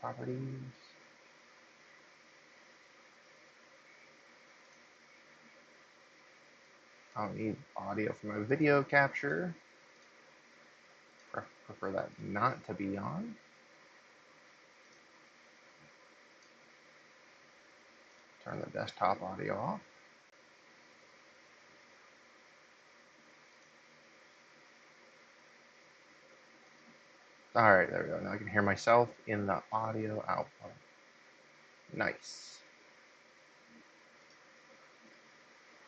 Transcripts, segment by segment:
properties. I don't need audio for my video capture. Prefer that not to be on. Turn the desktop audio off. All right, there we go. Now I can hear myself in the audio output. Nice.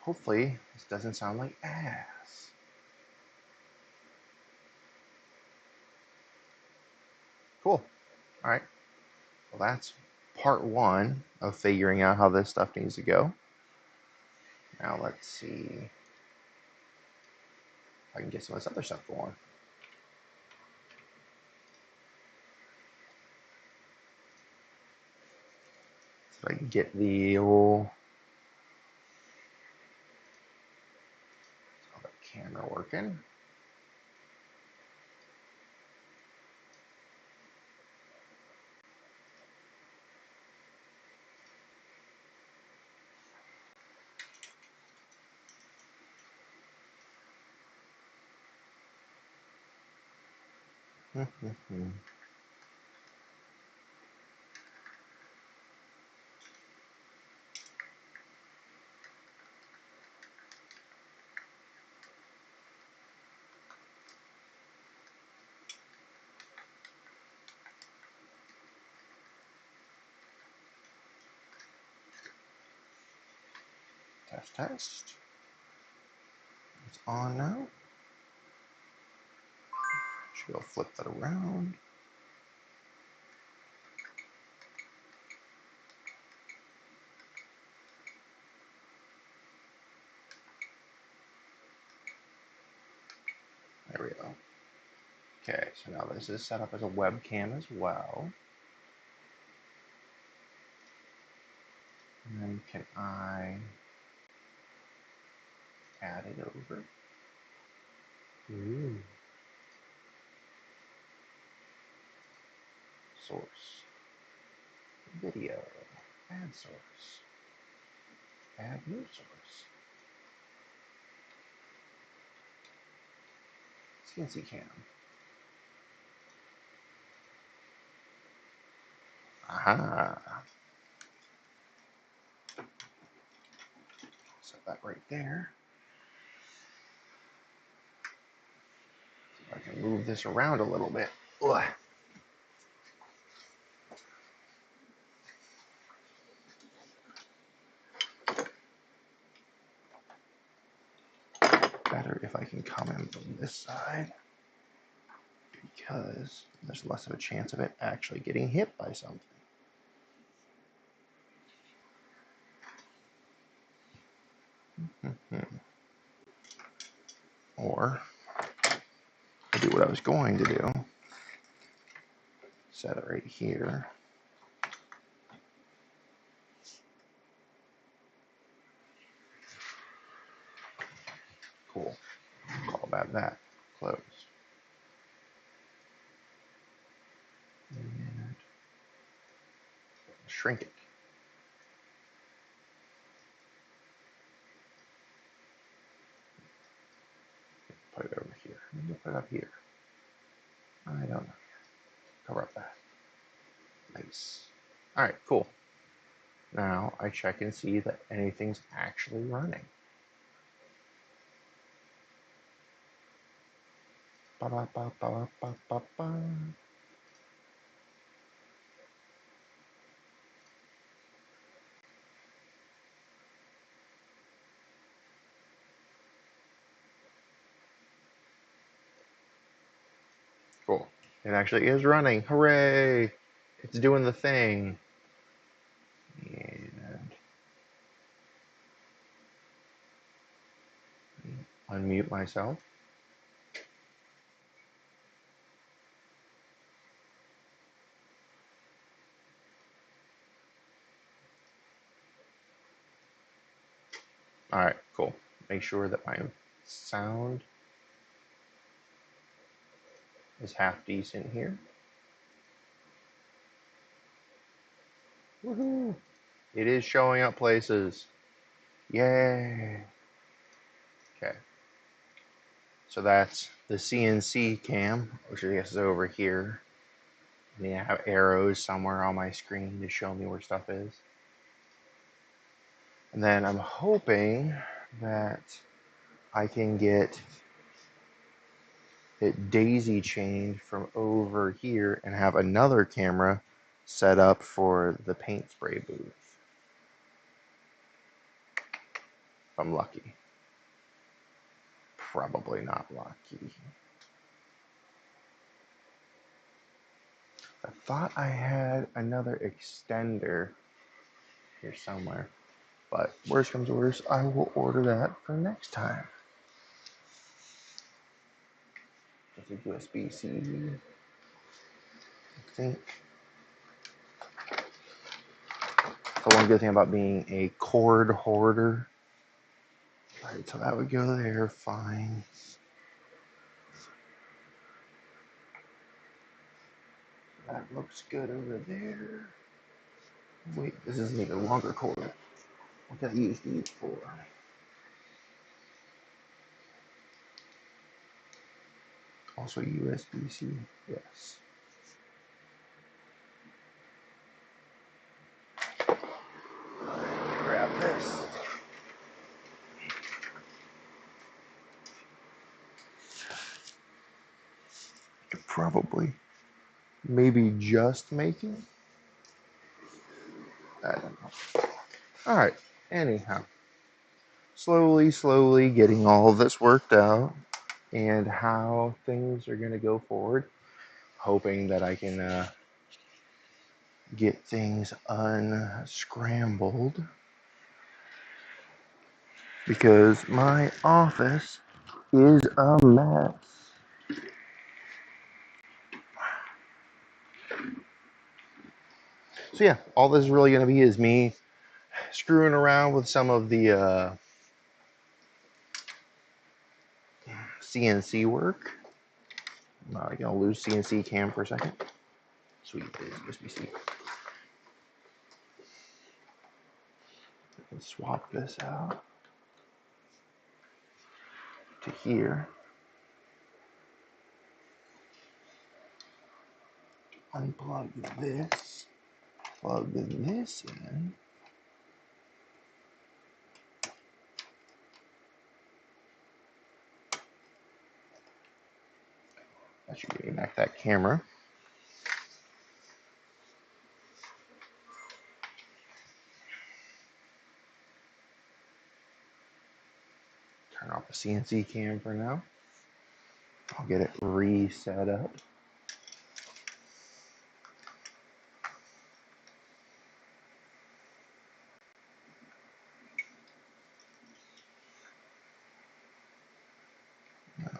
Hopefully, this doesn't sound like ass. Cool. All right. Well, that's part one of figuring out how this stuff needs to go. Now let's see if I can get some of this other stuff going. So I can get the old camera working. Test. It's on now. Should go flip that around. There we go. Okay, so now this is set up as a webcam as well. And then can I add it over? Ooh. Source. Video. Add source. Add new source. CNC cam. Aha. Set that right there. See if I can move this around a little bit. Ugh. Better if I can come in from this side, because there's less of a chance of it actually getting hit by something. Or I do what I was going to do. Set it right here. Cool. Call that. Close. And shrink it. Put it over here. Maybe put it up here. I don't know. Cover up that. Nice. All right, cool. Now I check and see that anything's actually running. Ba ba ba ba ba ba ba. Cool. It actually is running. Hooray! It's doing the thing. And unmute myself. All right, cool. Make sure that my sound is half decent here. Woohoo! It is showing up places. Yay! Okay. So that's the CNC cam, which I guess is over here. And I have arrows somewhere on my screen to show me where stuff is. And then I'm hoping that I can get it daisy chained from over here and have another camera set up for the paint spray booth. If I'm lucky. Probably not lucky. I thought I had another extender here somewhere, but worst comes to worst, I will order that for next time. It's a USB-C, I think. The one good thing about being a cord hoarder. Alright, so that would go there, fine. That looks good over there. Wait, this is an even longer cord. What can I use these for? Also USB-C, yes. Grab this. Could probably, maybe just make it. I don't know. All right. Anyhow, slowly getting all of this worked out and how things are going to go forward. Hoping that I can get things unscrambled because my office is a mess. So yeah, all this is really going to be is me screwing around with some of the CNC work. I'm not going to lose CNC cam for a second. Sweet, it's USB-C. Let's swap this out to here. Unplug this. Plug this in. That should get me back that camera. Turn off the CNC cam for now. I'll get it reset up.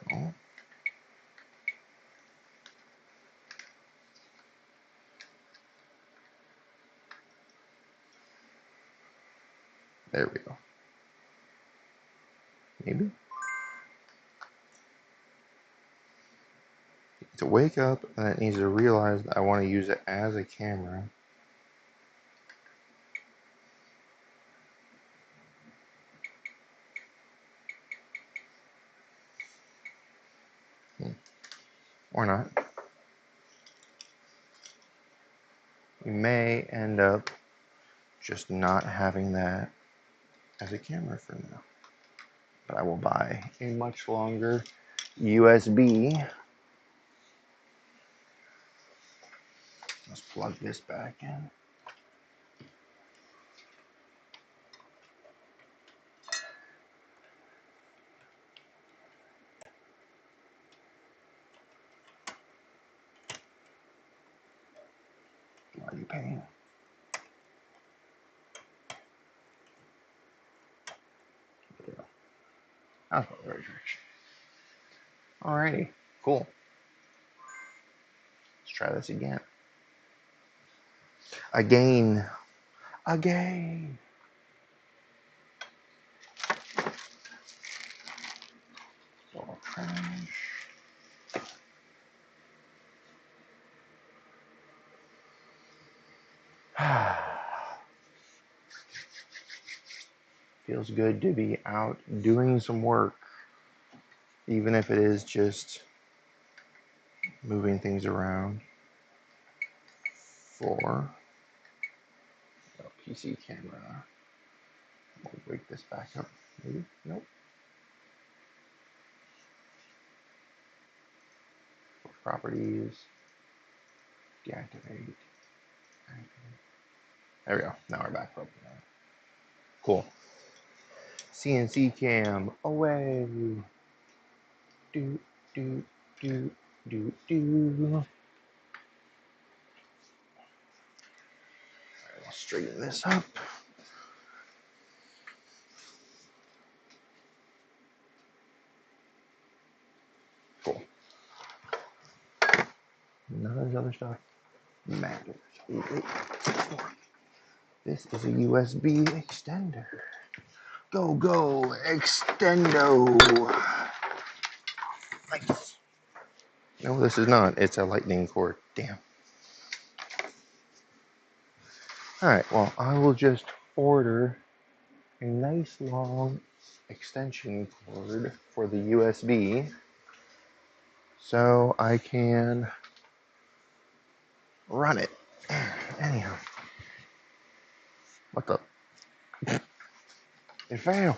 No. There we go. Maybe. To wake up, and it needs to realize that I want to use it as a camera. Or not. We may end up just not having that as a camera for now. But I will buy a much longer USB. Let's plug this back in. Why are you paying? That's not the right direction. Alrighty, cool. Let's try this again. Again. All trash. Feels good to be out doing some work, even if it is just moving things around. 4. PC camera. We'll break this back up. Maybe? Nope. Properties. Deactivate. There we go. Now we're back up. Cool. CNC cam away. Do, do, do, do, do. I'll straighten this up. Cool. None of this other stuff matters. This is a USB extender. Go, go, extendo. Nice. No, this is not. It's a lightning cord. Damn. Alright, well, I will just order a nice long extension cord for the USB so I can run it. Anyhow. What the? It failed.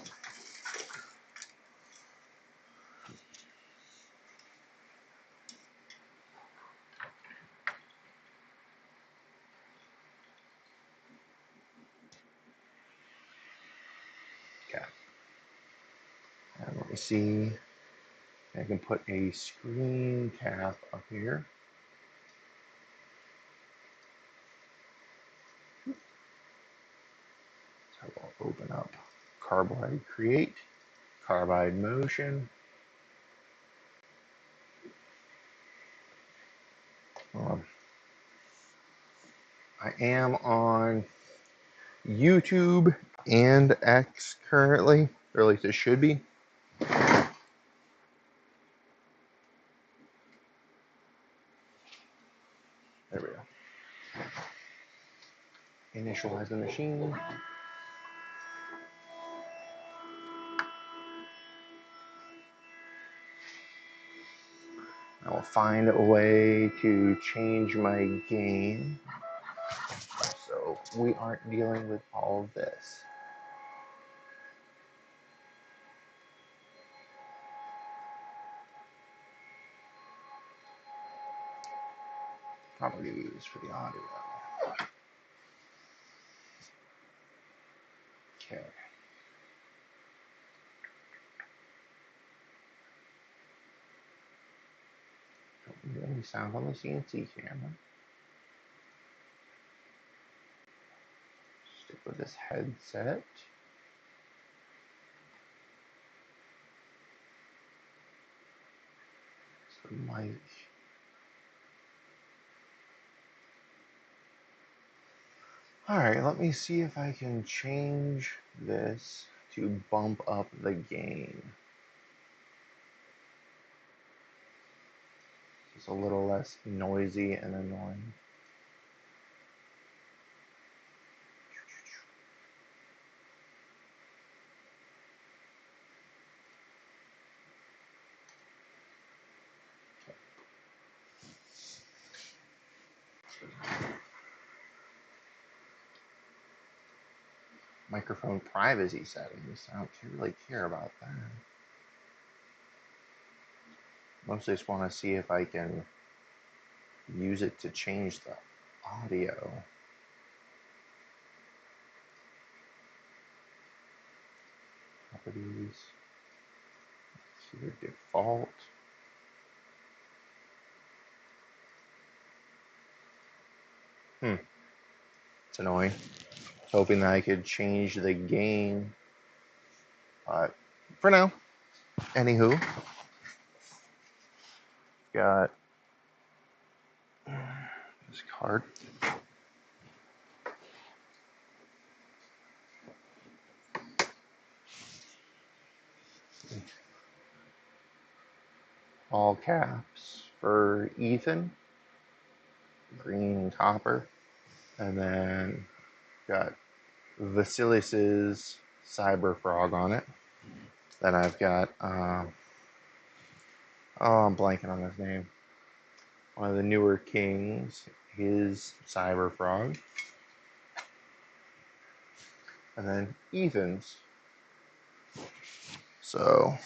Okay. And let me see. I can put a screen cap up here. So I'll open up Carbide Create, Carbide Motion. I am on YouTube and X currently, or at least it should be. There we go. Initialize the machine. I will find a way to change my game so we aren't dealing with all of this. Properties for the audio. Okay. Don't hear any sound on the CNC camera. Stick with this headset. So mic. Alright, let me see if I can change this to bump up the gain. It's a little less noisy and annoying. Microphone privacy settings. I don't really care about that. Mostly just want to see if I can use it to change the audio. Properties. Here, default. It's annoying. I was hoping that I could change the gain. But for now, anywho, got this card. All caps for Ethan, green and copper. And then got Vasilis's Cyber Frog on it. Then I've got, oh, I'm blanking on his name. One of the newer kings, his Cyber Frog. And then Ethan's. So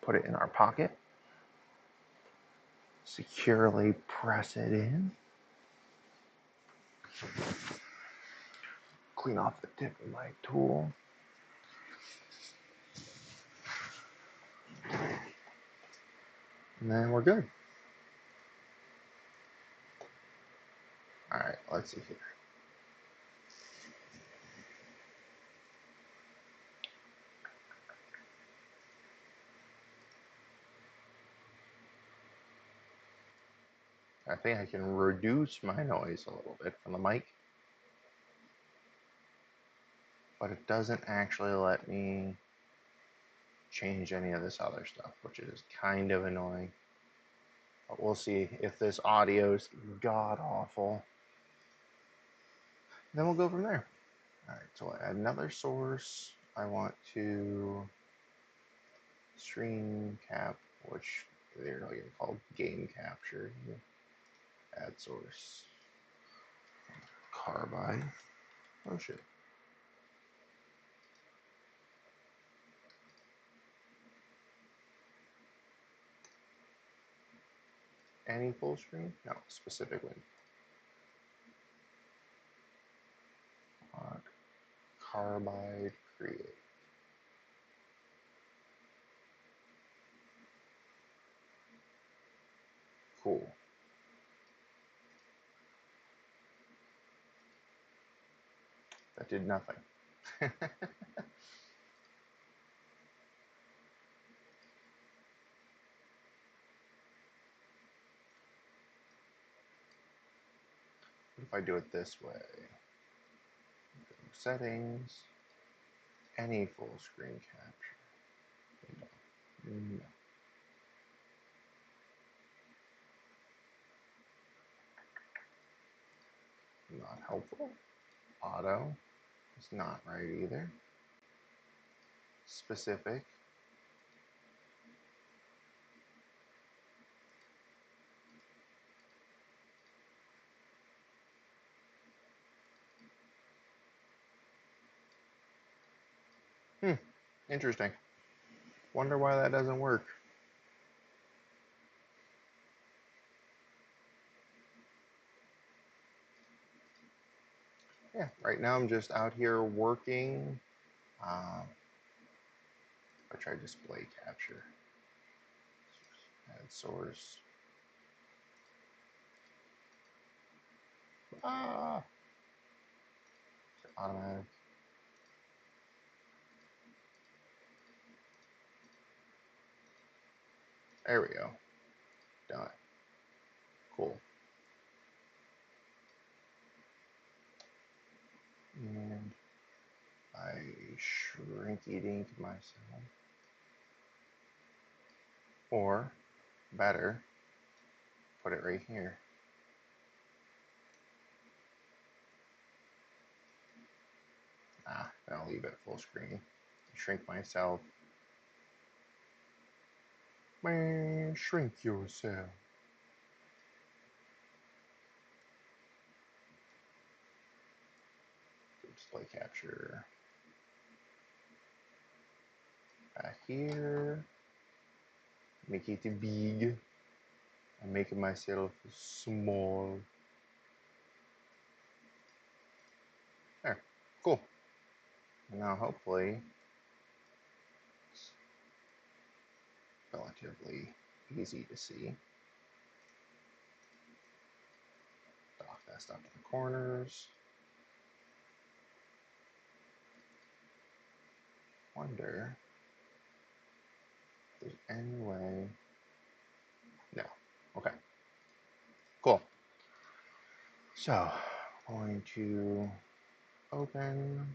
put it in our pocket. Securely press it in. Clean off the tip of my tool. And then we're good. All right, let's see here. I think I can reduce my noise a little bit from the mic, but it doesn't actually let me change any of this other stuff, which is kind of annoying. But we'll see if this audio is god awful. Then we'll go from there. All right, so I add another source. I want to stream cap, which they're like called game capture. Add source. Carbide. Oh shit. Any full screen? No, specifically. Carbide create. Cool. That did nothing. What if I do it this way? Settings, any full screen capture. No. Not helpful. Auto is not right either. Specific. Interesting. Wonder why that doesn't work. Yeah, right now I'm just out here working. I try display capture. Add source. Ah, automatic. There we go. Done. Cool. And I shrinky dink myself. Or, better, put it right here. I'll leave it full screen. Shrink myself. Man, shrink yourself. Display capture. Back here. Make it big. I'm making myself small. There. Cool. Now hopefully it's relatively easy to see. Dock that stuff to the corners. Wonder if there's any way. No. Okay. Cool. So, going to open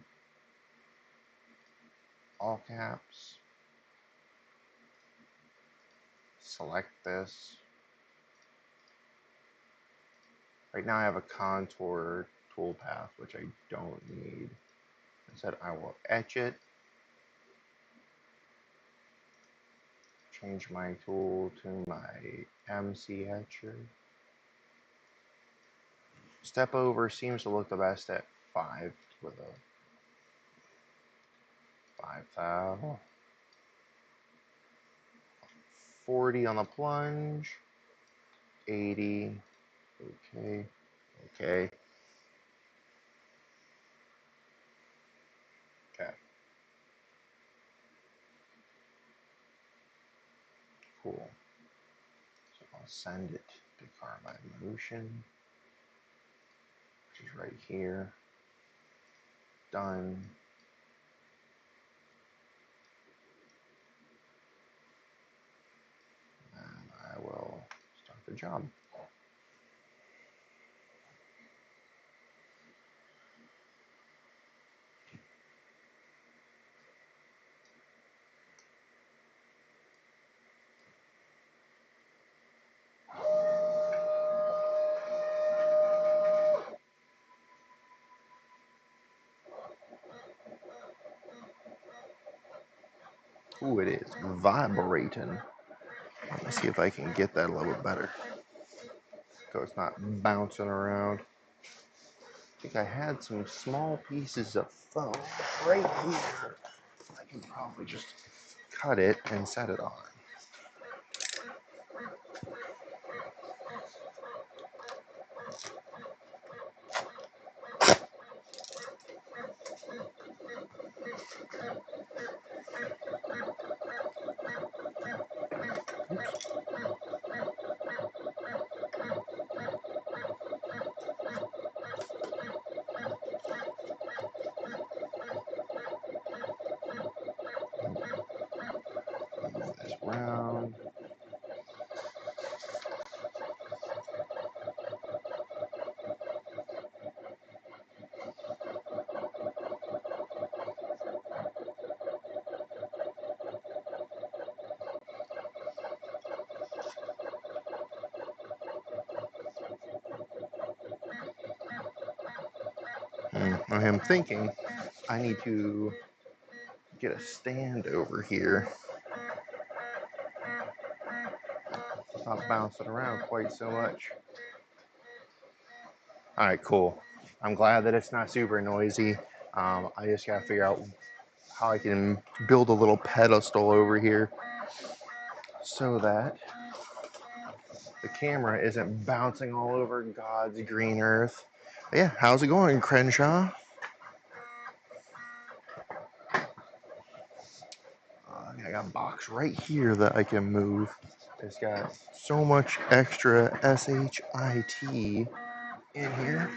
all caps. Select this. Right now I have a contour toolpath, which I don't need. Instead, I will etch it. Change my tool to my MC etcher. Step over seems to look the best at 5 with a 5 thou. 40 on the plunge. 80. Okay. Okay. Okay. Cool. So I'll send it to Carbide Motion, which is right here. Done. And I will start the job. Ooh, it is vibrating. Let me see if I can get that a little bit better, so it's not bouncing around. I think I had some small pieces of foam right here. I can probably just cut it and set it on. Move this around. I am thinking I need to get a stand over here. It's not bouncing around quite so much. All right, cool. I'm glad that it's not super noisy. I just gotta figure out how I can build a little pedestal over here so that the camera isn't bouncing all over God's green earth. But yeah, how's it going, Crenshaw? I got a box right here that I can move. It's got so much extra SHIT in here.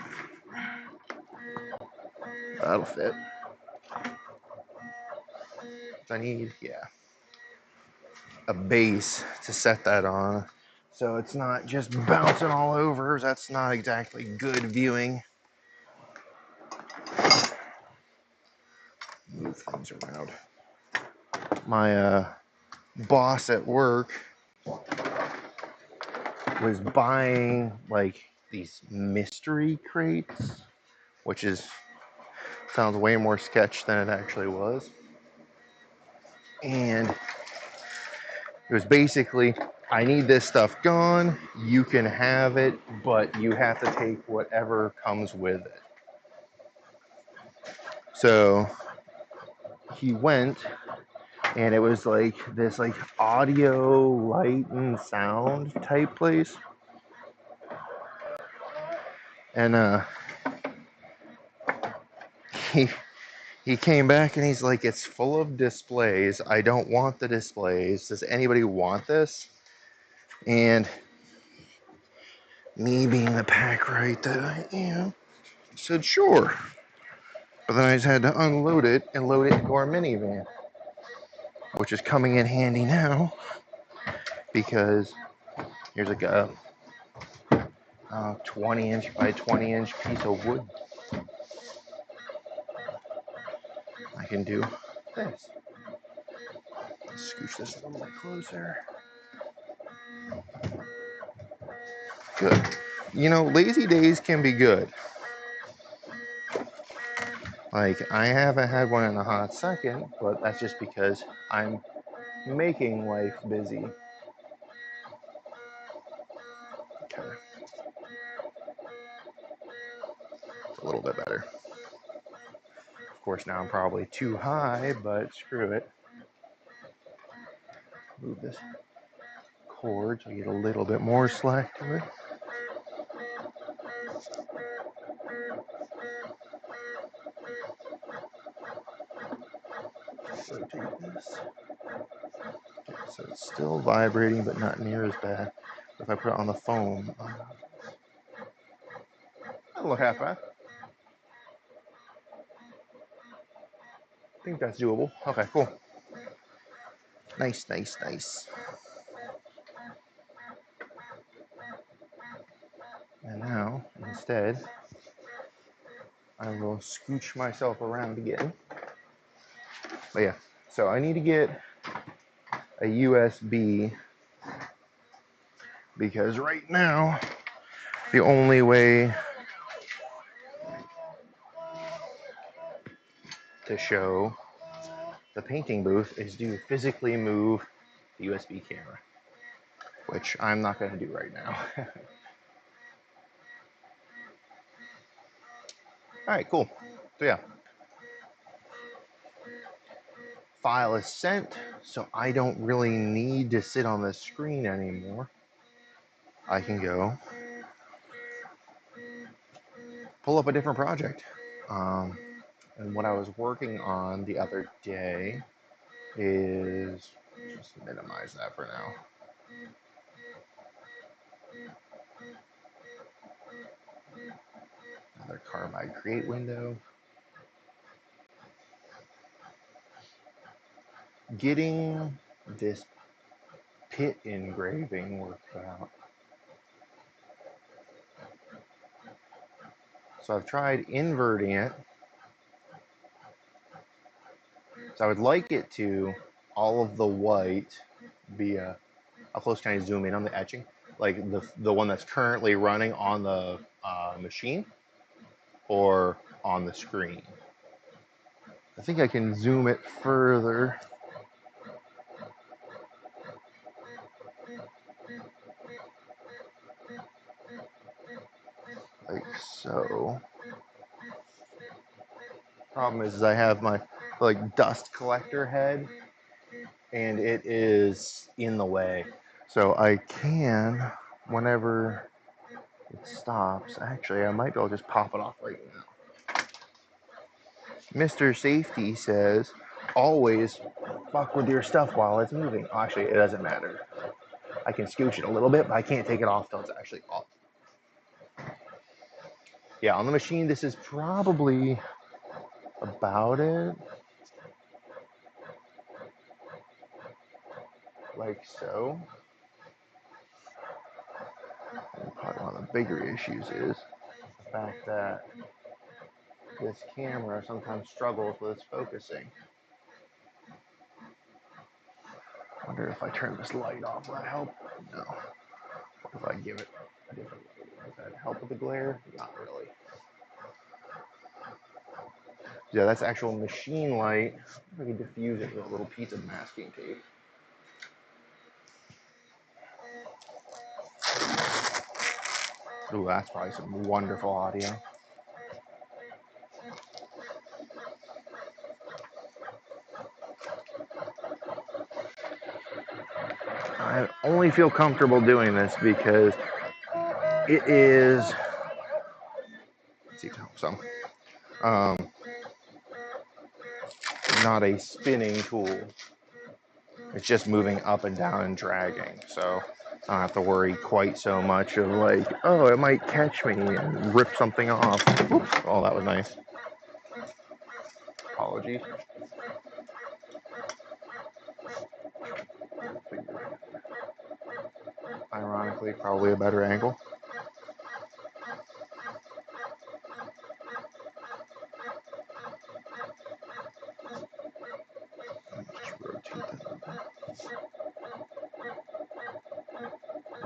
That'll fit. I need, yeah, a base to set that on, so it's not just bouncing all over. That's not exactly good viewing. Move things around. My boss at work was buying like these mystery crates, which is sounds way more sketch than it actually was. And it was basically, I need this stuff gone, you can have it, but you have to take whatever comes with it. So he went, and it was like this like audio, light, and sound type place. And he came back and he's like, it's full of displays. I don't want the displays. Does anybody want this? And me being the pack right that I am, said sure. But then I just had to unload it and load it into our minivan, which is coming in handy now because here's like a 20-inch by 20-inch piece of wood. I can do this. Scooch this a little bit closer. Good. You know, lazy days can be good. Like, I haven't had one in a hot second, but that's just because I'm making life busy. Okay. It's a little bit better. Of course, now I'm probably too high, but screw it. Move this cord so I get a little bit more slack to it. Rotate this. Okay, so it's still vibrating, but not near as bad. If I put it on the foam, that'll look half bad. I think that's doable. Okay, cool. Nice, nice, nice. And now, instead, I will scooch myself around again. But yeah, so I need to get a USB because right now, the only way to show the painting booth is to physically move the USB camera, which I'm not going to do right now. All right, cool. So yeah, file is sent, so I don't really need to sit on the screen anymore. I can go pull up a different project. And what I was working on the other day is, just minimize that for now. Another Carbide Create window. Getting this pit engraving worked out. So I've tried inverting it. So I would like it to, all of the white be a, how close can I zoom in on the etching? Like the one that's currently running on the machine or on the screen. I think I can zoom it further. Like so. Problem is I have my like dust collector head and it is in the way. So I can, whenever it stops, actually I might be able to just pop it off right now. Mr. Safety says, always fuck with your stuff while it's moving. Oh, actually, it doesn't matter. I can scooch it a little bit, but I can't take it off till it's actually off. Yeah, on the machine, this is probably about it. Like so. And probably one of the bigger issues is the fact that this camera sometimes struggles with its focusing. I wonder if I turn this light off, will that help? No. What if I give it a different light? Does that help with the glare? Not really. Yeah, that's actual machine light. I can diffuse it with a little piece of masking tape. Ooh, that's probably some wonderful audio. I only feel comfortable doing this because it is, let's see, some, not a spinning tool. It's just moving up and down and dragging. So I don't have to worry quite so much of like, oh, it might catch me and rip something off. Oops. Oh, that was nice. Apologies. Ironically, probably a better angle. Just rotate that a little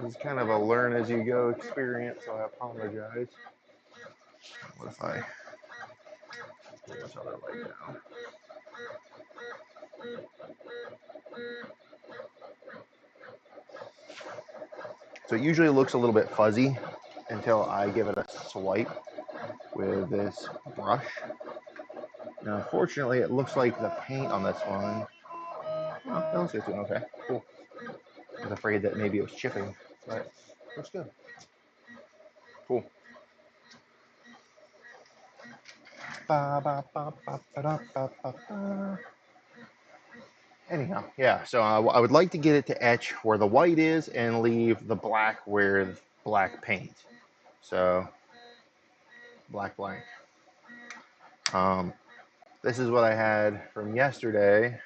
bit. is kind of a learn as you go experience, so I apologize. What if I pull this other light down? So it usually looks a little bit fuzzy until I give it a swipe with this brush. Now, unfortunately, it looks like the paint on this one, oh, that looks like it's doing okay. Cool. I was afraid that maybe it was chipping, but it looks good. Cool. Anyhow, yeah, so I would like to get it to etch where the white is and leave the black where black paint. So, black blank. This is what I had from yesterday.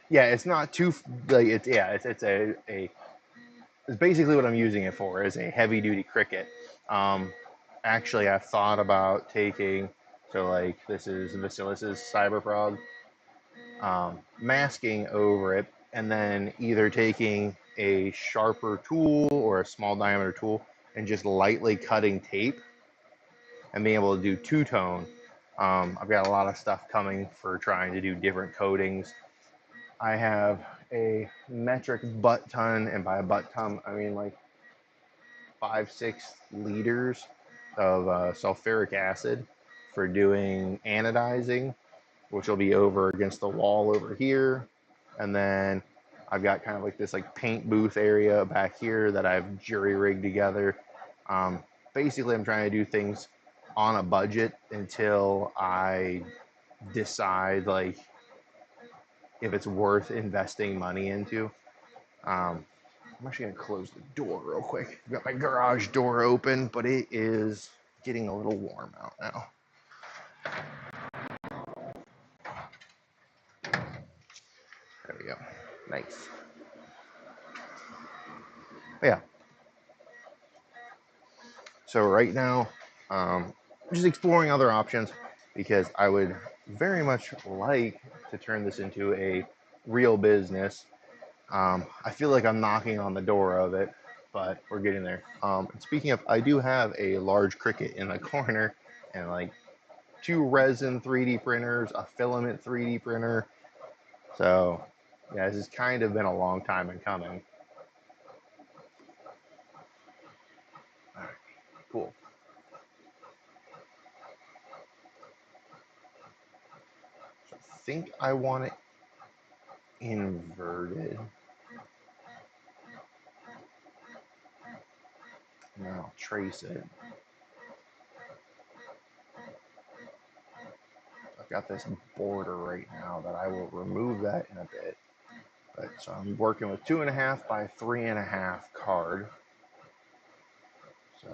Yeah, it's not too like it's yeah, it's basically what I'm using it for is a heavy duty Cricut. Actually, I've thought about taking so like this is Vasilis's Cyberfrog, masking over it, and then either taking a sharper tool or a small diameter tool and just lightly cutting tape and being able to do two-tone. I've got a lot of stuff coming for trying to do different coatings. I have a metric butt ton, and by a butt ton, I mean like 5-6 liters of sulfuric acid for doing anodizing, which will be over against the wall over here. And then I've got kind of like this like paint booth area back here that I've jury rigged together. Basically, I'm trying to do things on a budget until I decide like if it's worth investing money into. I'm actually gonna close the door real quick. I've got my garage door open, but it is getting a little warm out now. There we go. Nice. Yeah. So right now, just exploring other options because I would very much like to turn this into a real business. I feel like I'm knocking on the door of it, but we're getting there. And speaking of, I do have a large Cricut in the corner and like 2 resin 3D printers, a filament 3D printer. So yeah, this has kind of been a long time in coming. All right, cool. So I think I want it inverted. And then I'll trace it. I've got this border right now that I will remove that in a bit. But so I'm working with 2.5 by 3.5 card. So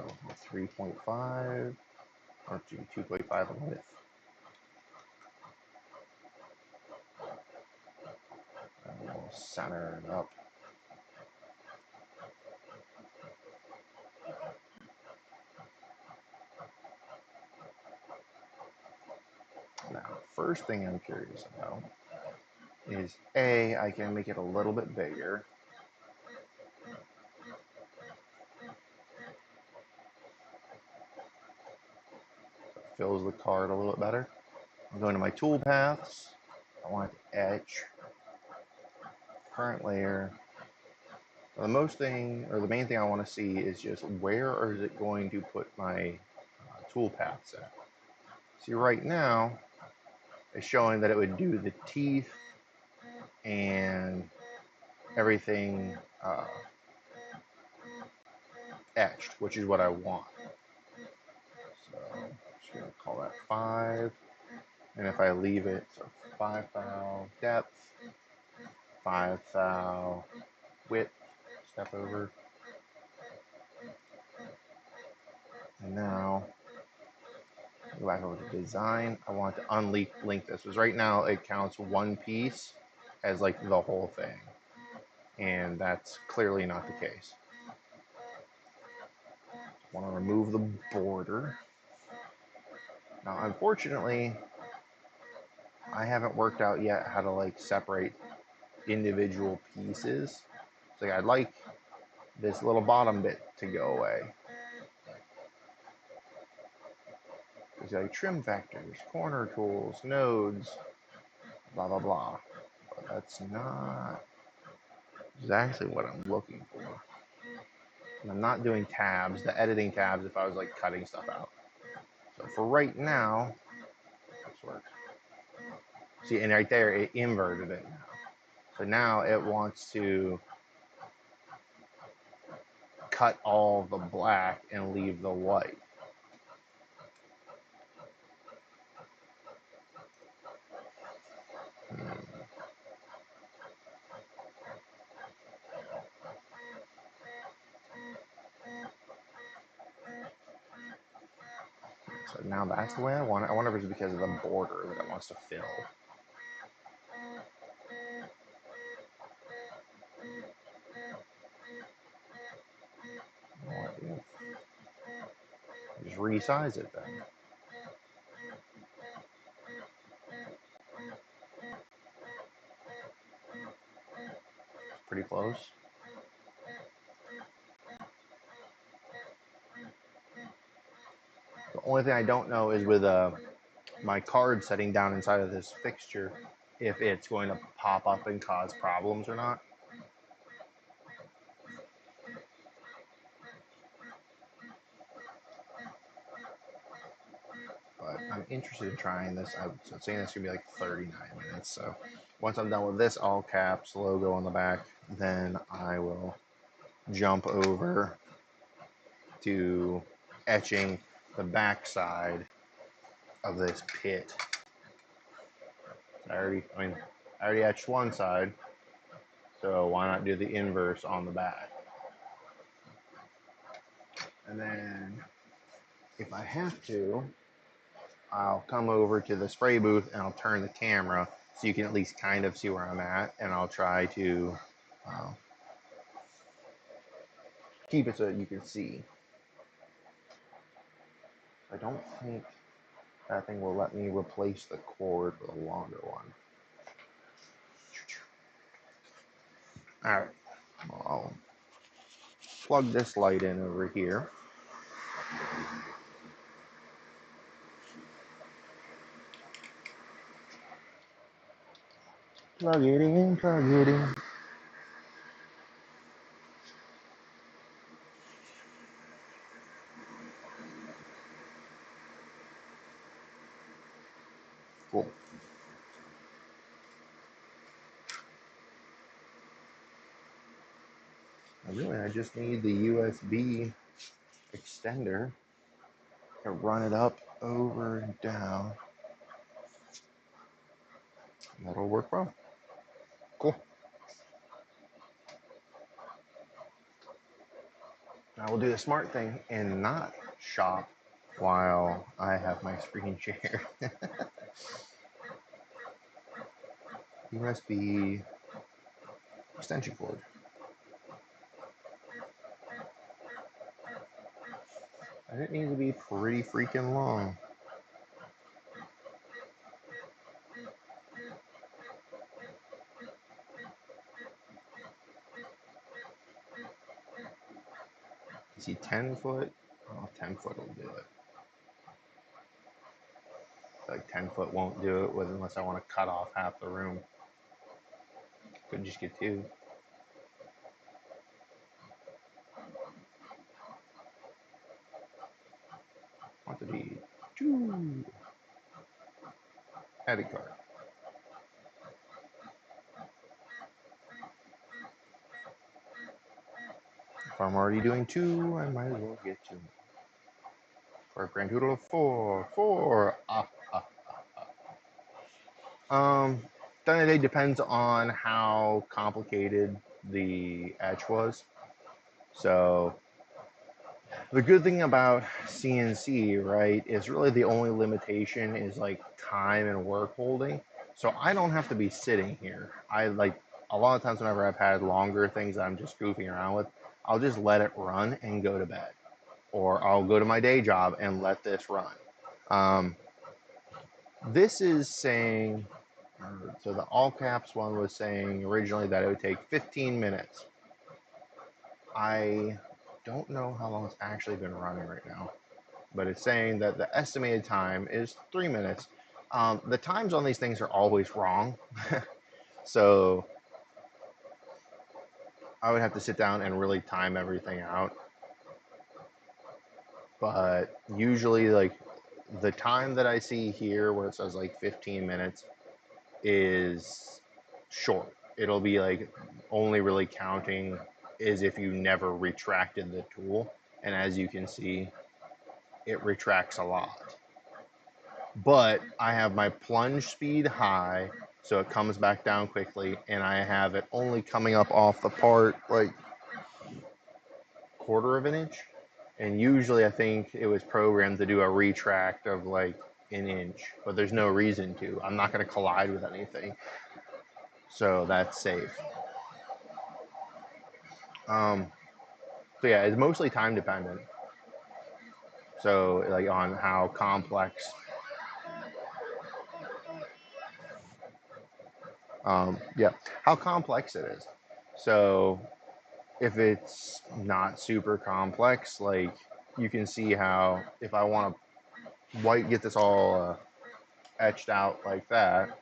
3.5 or 2.5 in width. And we'll center it up. Now, first thing I'm curious about is A, I can make it a little bit bigger. So it fills the card a little bit better. I'm going to my tool paths. I want it to etch. Current layer. Now, the main thing I want to see is just where is it going to put my tool paths at. See, right now, it's showing that it would do the teeth and everything etched, which is what I want. So I'm just going to call that 5. And if I leave it, so 5 thou depth, 5 thou width, step over. And now, go back over to design. I want to unlink this, because right now it counts one piece as like the whole thing. And that's clearly not the case. I want to remove the border. Now, unfortunately, I haven't worked out yet how to like separate individual pieces. So like, I'd like this little bottom bit to go away. There's like trim factors, corner tools, nodes, blah, blah, blah. But that's not exactly what I'm looking for. And I'm not doing tabs, the editing tabs, if I was like cutting stuff out. So for right now, this works. See, and right there, it inverted it now. So now it wants to cut all the black and leave the white. So now that's the way I want it. I wonder if it's because of the border that it wants to fill. Just resize it then. Pretty close. The only thing I don't know is with my card setting down inside of this fixture, if it's going to pop up and cause problems or not. But I'm interested in trying this. I'm saying this is going to be like 39 minutes. So once I'm done with this all caps logo on the back, then I will jump over to etching the back side of this pit. I already etched one side, so why not do the inverse on the back? And then if I have to, I'll come over to the spray booth and I'll turn the camera so you can at least kind of see where I'm at, and I'll try to keep it so that you can see. I don't think that thing will let me replace the cord with a longer one. All right, well, I'll plug this light in over here. Plug it in, plug it in. Cool. Really, I just need the USB extender to run it up, over, and down. That'll work well. Cool. I will do the smart thing and not shop while I have my screen share. USB extension cord. And it needs to be pretty freaking long. You see 10 foot? Oh, 10 foot will do it. Like 10 foot won't do it unless I want to cut off half the room. Could just get 2. Want to be 2. Edit card. If I'm already doing 2, I might as well get 2. For a grand total of 4. 4. Then it depends on how complicated the etch was. So the good thing about CNC, right, is really the only limitation is like time and work holding. So I don't have to be sitting here. I like a lot of times whenever I've had longer things that I'm just goofing around with, I'll just let it run and go to bed. Or I'll go to my day job and let this run. This is saying, or So the all caps one was saying originally that it would take 15 minutes. I don't know how long it's actually been running right now, but it's saying that the estimated time is 3 minutes. The times on these things are always wrong. So I would have to sit down and really time everything out. But usually, like, the time that I see here where it says like 15 minutes is short. It'll be like only really counting is if you never retracted the tool. And as you can see, it retracts a lot. But I have my plunge speed high, so it comes back down quickly, and I have it only coming up off the part like quarter of an inch. And usually I think it was programmed to do a retract of like an inch, but there's no reason to. I'm not going to collide with anything. So that's safe. So yeah, it's mostly time dependent. So like on how complex, yeah, how complex it is. So if it's not super complex, like you can see how if I want to get this all etched out like that,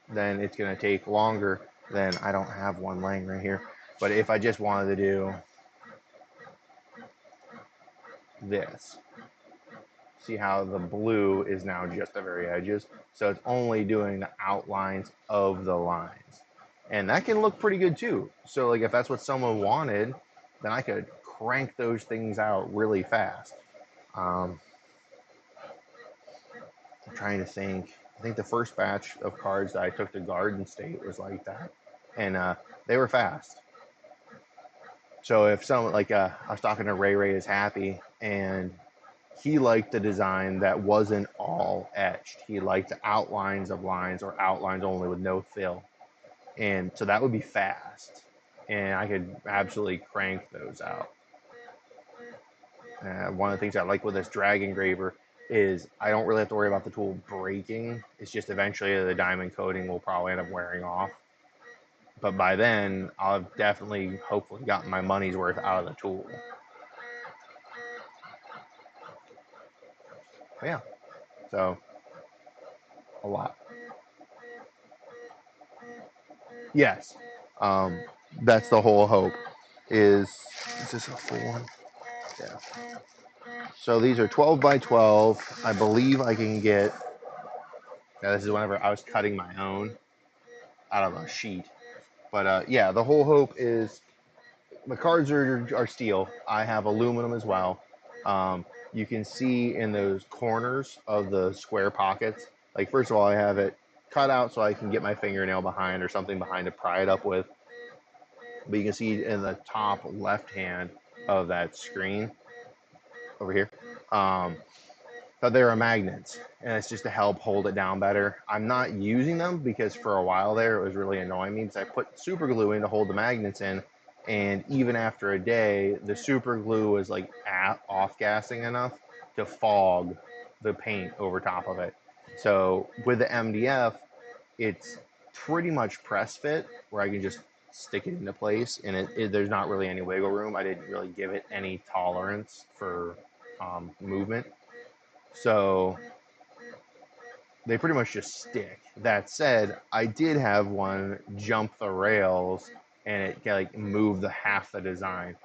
then it's going to take longer than I don't have one laying right here. But if I just wanted to do this, see how the blue is now just the very edges. So it's only doing the outlines of the lines. And that can look pretty good too. So like if that's what someone wanted, then I could crank those things out really fast. I'm trying to think. I think the first batch of cards that I took to Garden State was like that. And they were fast. So if someone like I was talking to Ray Ray is Happy, and he liked the design that wasn't all etched. He liked the outlines of lines or outlines only with no fill. And so that would be fast. And I could absolutely crank those out. One of the things I like with this drag engraver is I don't really have to worry about the tool breaking. It's just eventually the diamond coating will probably end up wearing off. But by then, I'll have definitely, hopefully, gotten my money's worth out of the tool. But yeah, so a lot. Yes, um, that's the whole hope. Is this a full one? Yeah. So these are 12 by 12. I believe I can get. Now this is whenever I was cutting my own out of a sheet. But yeah, the whole hope is the cards are steel. I have aluminum as well. You can see in those corners of the square pockets. Like first of all, I have it cut out so I can get my fingernail behind or something behind to pry it up with. But you can see in the top left hand of that screen over here that there are magnets, and it's just to help hold it down better. I'm not using them because for a while there it was really annoying me because I put super glue in to hold the magnets in, and even after a day the super glue was like off gassing enough to fog the paint over top of it. So with the MDF, it's pretty much press fit where I can just stick it into place, and there's not really any wiggle room. I didn't really give it any tolerance for movement, so they pretty much just stick. That said, I did have one jump the rails, and it like moved the half the design.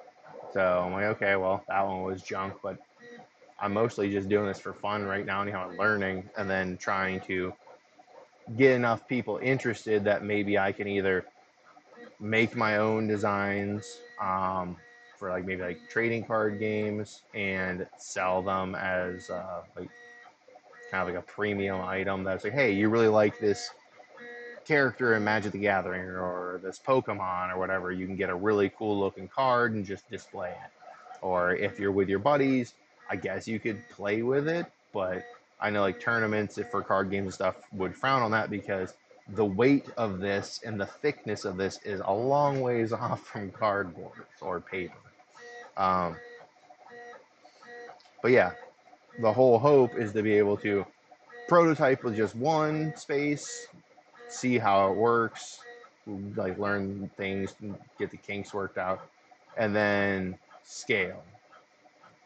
So I'm like, okay, well that one was junk, but I'm mostly just doing this for fun right now, and I'm learning, and then trying to get enough people interested that maybe I can either make my own designs for like maybe like trading card games and sell them as like kind of like a premium item that's like, hey, you really like this character in Magic the Gathering or this Pokemon or whatever, you can get a really cool looking card and just display it. Or if you're with your buddies, I guess you could play with it, but I know like tournaments for card games and stuff would frown on that because the weight of this and the thickness of this is a long ways off from cardboard or paper. Um, but yeah, the whole hope is to be able to prototype with just one space, see how it works, like learn things, get the kinks worked out, and then scale.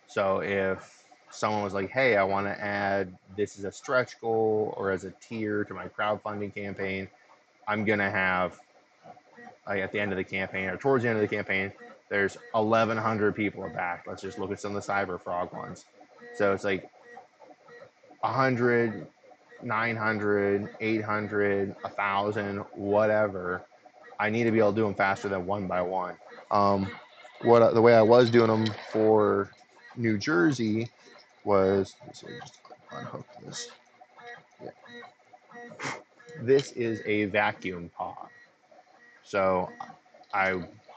So if someone was like, hey, I want to add this as a stretch goal or as a tier to my crowdfunding campaign, I'm going to have, like, at the end of the campaign or towards the end of the campaign, there's 1,100 people back. Let's just look at some of the Cyber Frog ones. So it's like 100, 900, 800, 1,000, whatever. I need to be able to do them faster than one by one. The way I was doing them for New Jersey was, let's see, just unhook this. Yeah. This is a vacuum pod. So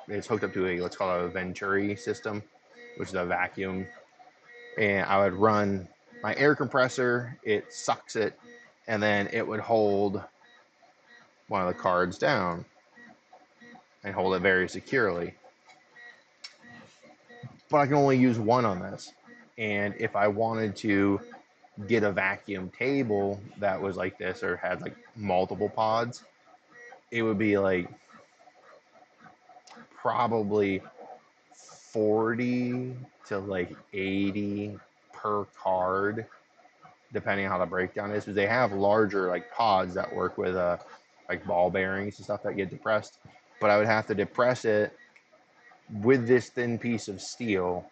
it's hooked up to a what's called a Venturi system, which is a vacuum. And I would run my air compressor, it sucks it, and then it would hold one of the cards down and hold it very securely. But I can only use one on this. And if I wanted to get a vacuum table that was like this or had like multiple pods, it would be like probably 40 to like 80 per card, depending on how the breakdown is. Because they have larger like pods that work with like ball bearings and stuff that get depressed. But I would have to depress it with this thin piece of steel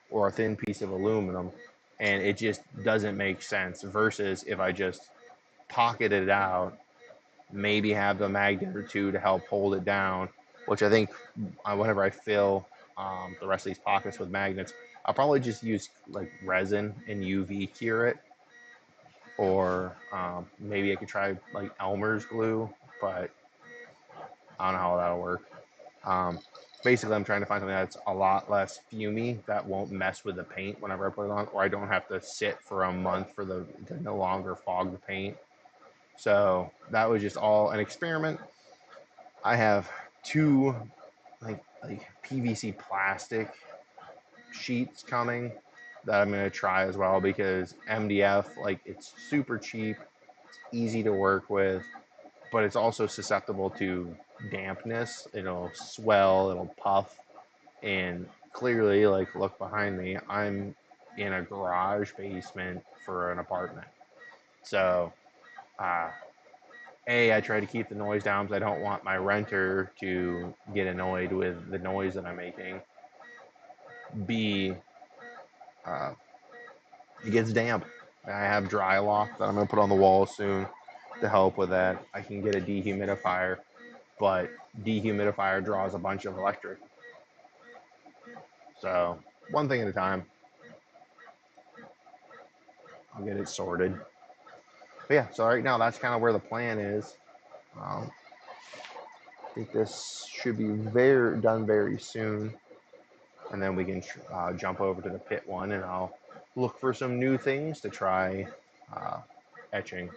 or a thin piece of aluminum, and it just doesn't make sense. Versus if I just pocket it out, maybe have the magnet or two to help hold it down, which I think whenever I fill the rest of these pockets with magnets, I'll probably just use like resin and UV cure it, or maybe I could try like Elmer's glue, but I don't know how that'll work. Basically, I'm trying to find something that's a lot less fumy that won't mess with the paint whenever I put it on, or I don't have to sit for a month for to no longer fog the paint. So that was just all an experiment. I have two like PVC plastic sheets coming that I'm gonna try as well, because MDF, like, it's super cheap, it's easy to work with, but it's also susceptible to dampness. It'll swell, it'll puff, and clearly, like, look behind me, I'm in a garage basement for an apartment. So I try to keep the noise down because I don't want my renter to get annoyed with the noise that I'm making. B, uh, it gets damp. I have Drylock that I'm going to put on the wall soon to help with that. I can get a dehumidifier, but dehumidifier draws a bunch of electric. So one thing at a time. I'll get it sorted. But yeah, so right now that's kind of where the plan is. I think this should be done very soon, and then we can jump over to the pit one, and I'll look for some new things to try etching,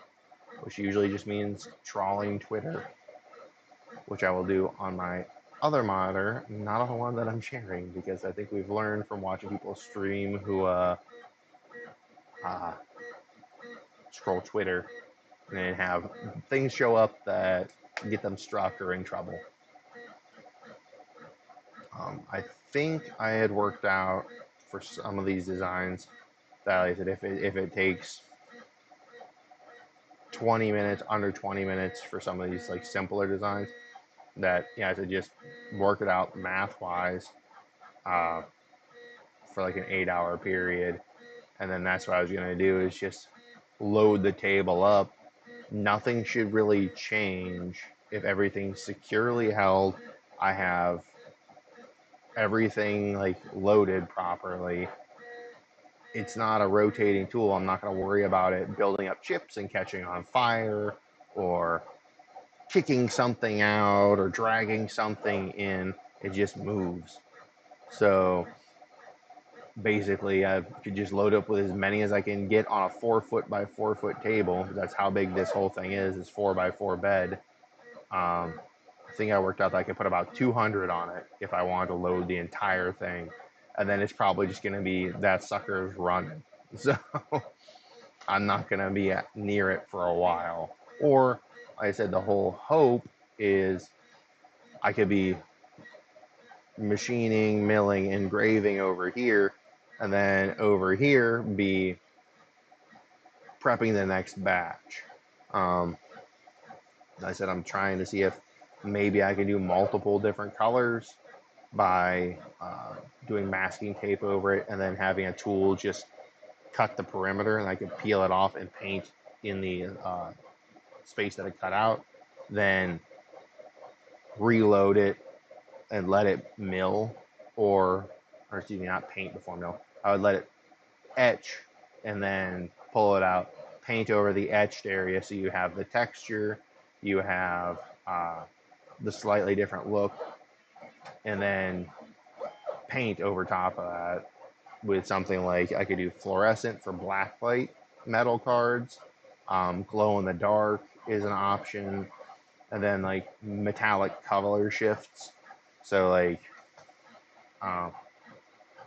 which usually just means trawling Twitter, which I will do on my other monitor, not on the one that I'm sharing, because I think we've learned from watching people stream who scroll Twitter and then have things show up that get them struck or in trouble. I think I had worked out for some of these designs that I said if it takes 20 minutes, under 20 minutes for some of these like simpler designs, that to just work it out math wise for like an 8-hour period, and then that's what I was gonna do is just load the table up. Nothing should really change if everything's securely held. I have everything like loaded properly. It's not a rotating tool. I'm not going to worry about it building up chips and catching on fire or kicking something out or dragging something in. It just moves. So basically, I could just load up with as many as I can get on a 4-foot by 4-foot table. That's how big this whole thing is. It's 4x4 bed. I think I worked out that I could put about 200 on it if I wanted to load the entire thing. And then it's probably just going to be that sucker's running. So I'm not going to be near it for a while. Or like I said, the whole hope is I could be machining, milling, engraving over here, and then over here be prepping the next batch. I said I'm trying to see if maybe I can do multiple different colors by doing masking tape over it and then having a tool just cut the perimeter, and I could peel it off and paint in the space that I cut out, then reload it and let it mill, or excuse me, not paint before mill. I would let it etch and then pull it out, paint over the etched area so you have the texture, you have the slightly different look, and then paint over top of that with something like I could do fluorescent for blacklight metal cards, glow in the dark is an option, and then like metallic color shifts. So like um,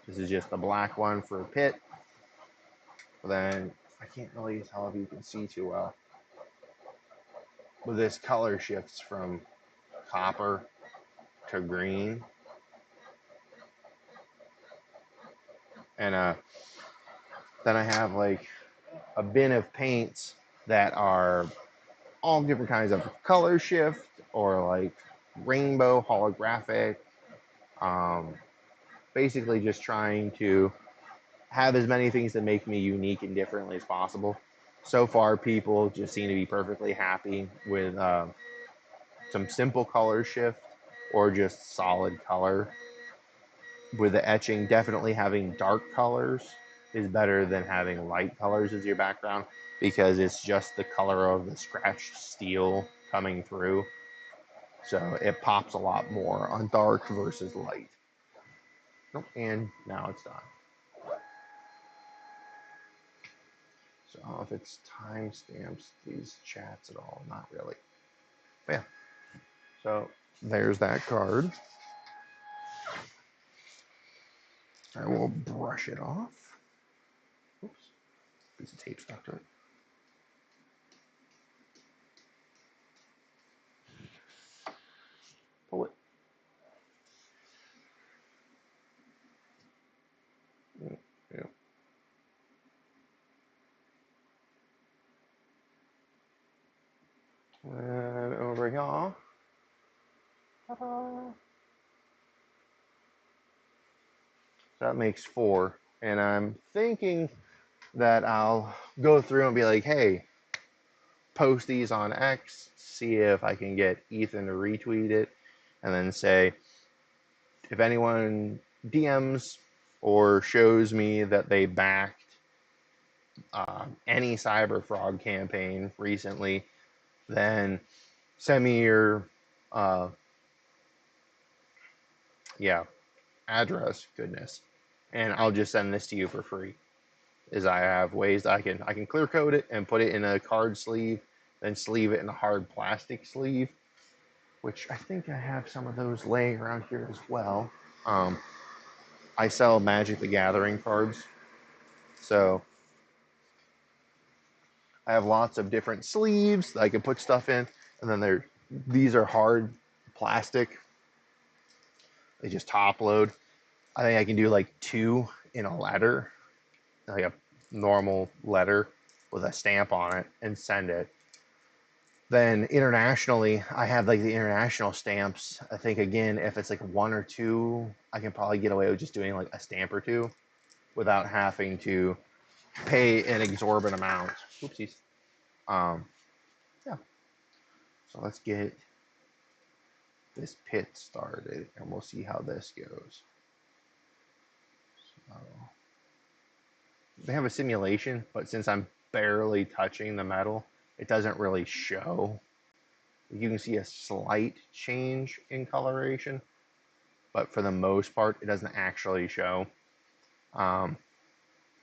this is just the black one for a pit. But then I can't really tell if you can see too well. But this color shifts from copper to green. And then I have like a bin of paints that are all different kinds of color shift or like rainbow holographic. Um, Basically just trying to have as many things that make me unique and differently as possible. So far, people just seem to be perfectly happy with some simple color shift or just solid color. With the etching, definitely having dark colors is better than having light colors as your background because it's just the color of the scratched steel coming through. So it pops a lot more on dark versus light. Nope, and now it's done. So I don't know if it's timestamps these chats at all. Not really. But yeah. So there's that card. I will brush it off. Oops. Piece of tape stuck to it. Pull it. Yeah. And over here. Ta-da. So that makes 4. And I'm thinking that I'll go through and be like, hey, post these on X, see if I can get Ethan to retweet it, and then say, if anyone DMs or shows me that they backed any CyberFrog campaign recently, then send me your address, goodness, and I'll just send this to you for free. Is I have ways that I can clear coat it and put it in a card sleeve, then sleeve it in a hard plastic sleeve, which I think I have some of those laying around here as well. I sell Magic the Gathering cards, so I have lots of different sleeves that I can put stuff in, and then these are hard plastic. They just top load. I think I can do like 2 in a letter, like a normal letter with a stamp on it, and send it. Then internationally, I have like the international stamps. I think again, if it's like 1 or 2, I can probably get away with just doing like a stamp or 2 without having to pay an exorbitant amount. Oopsies. Yeah. So let's get this pit started, and we'll see how this goes. So, they have a simulation, but since I'm barely touching the metal, it doesn't really show. You can see a slight change in coloration, but for the most part, it doesn't actually show.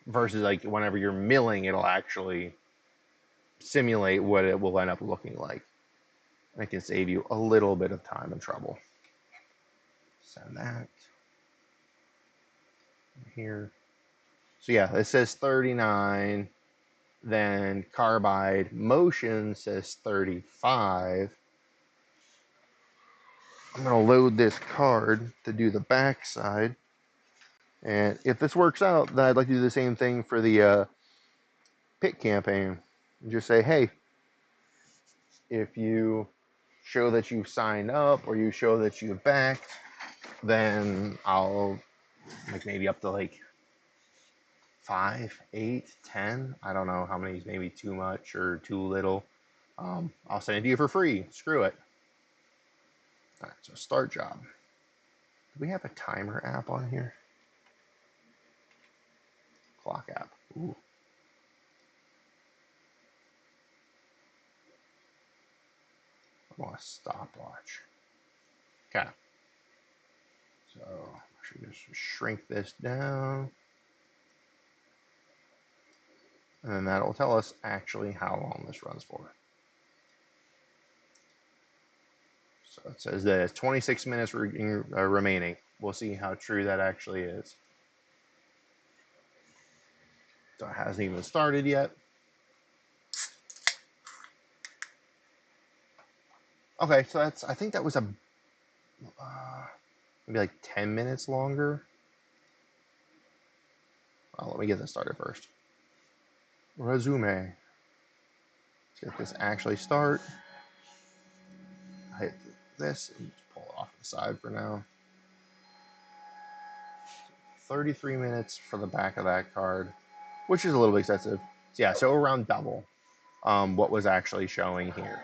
Versus like whenever you're milling, it'll actually simulate what it will end up looking like. And it can save you a little bit of time and trouble. Send that here. So yeah, it says 39. then carbide motion says 35. I'm going to load this card to do the back side. And if this works out, then I'd like to do the same thing for the pit campaign. Just say, hey, if you show that you've signed up or you show that you've backed, then I'll like maybe up to like 5, 8, 10. I don't know how many is maybe too much or too little. I'll send it to you for free. Screw it. All right, so start job. Do we have a timer app on here? Clock app. Ooh. I want a stopwatch. Okay. So I should just shrink this down. And then that'll tell us actually how long this runs for. So it says that it's 26 minutes remaining. We'll see how true that actually is. So it hasn't even started yet. Okay, so that's, I think that was a maybe like 10 minutes longer. Well, let me get this started first. Resume. Let's get this actually start. I hit this and just pull it off to the side for now. 33 minutes for the back of that card, which is a little bit excessive. So yeah, so around double what was actually showing here,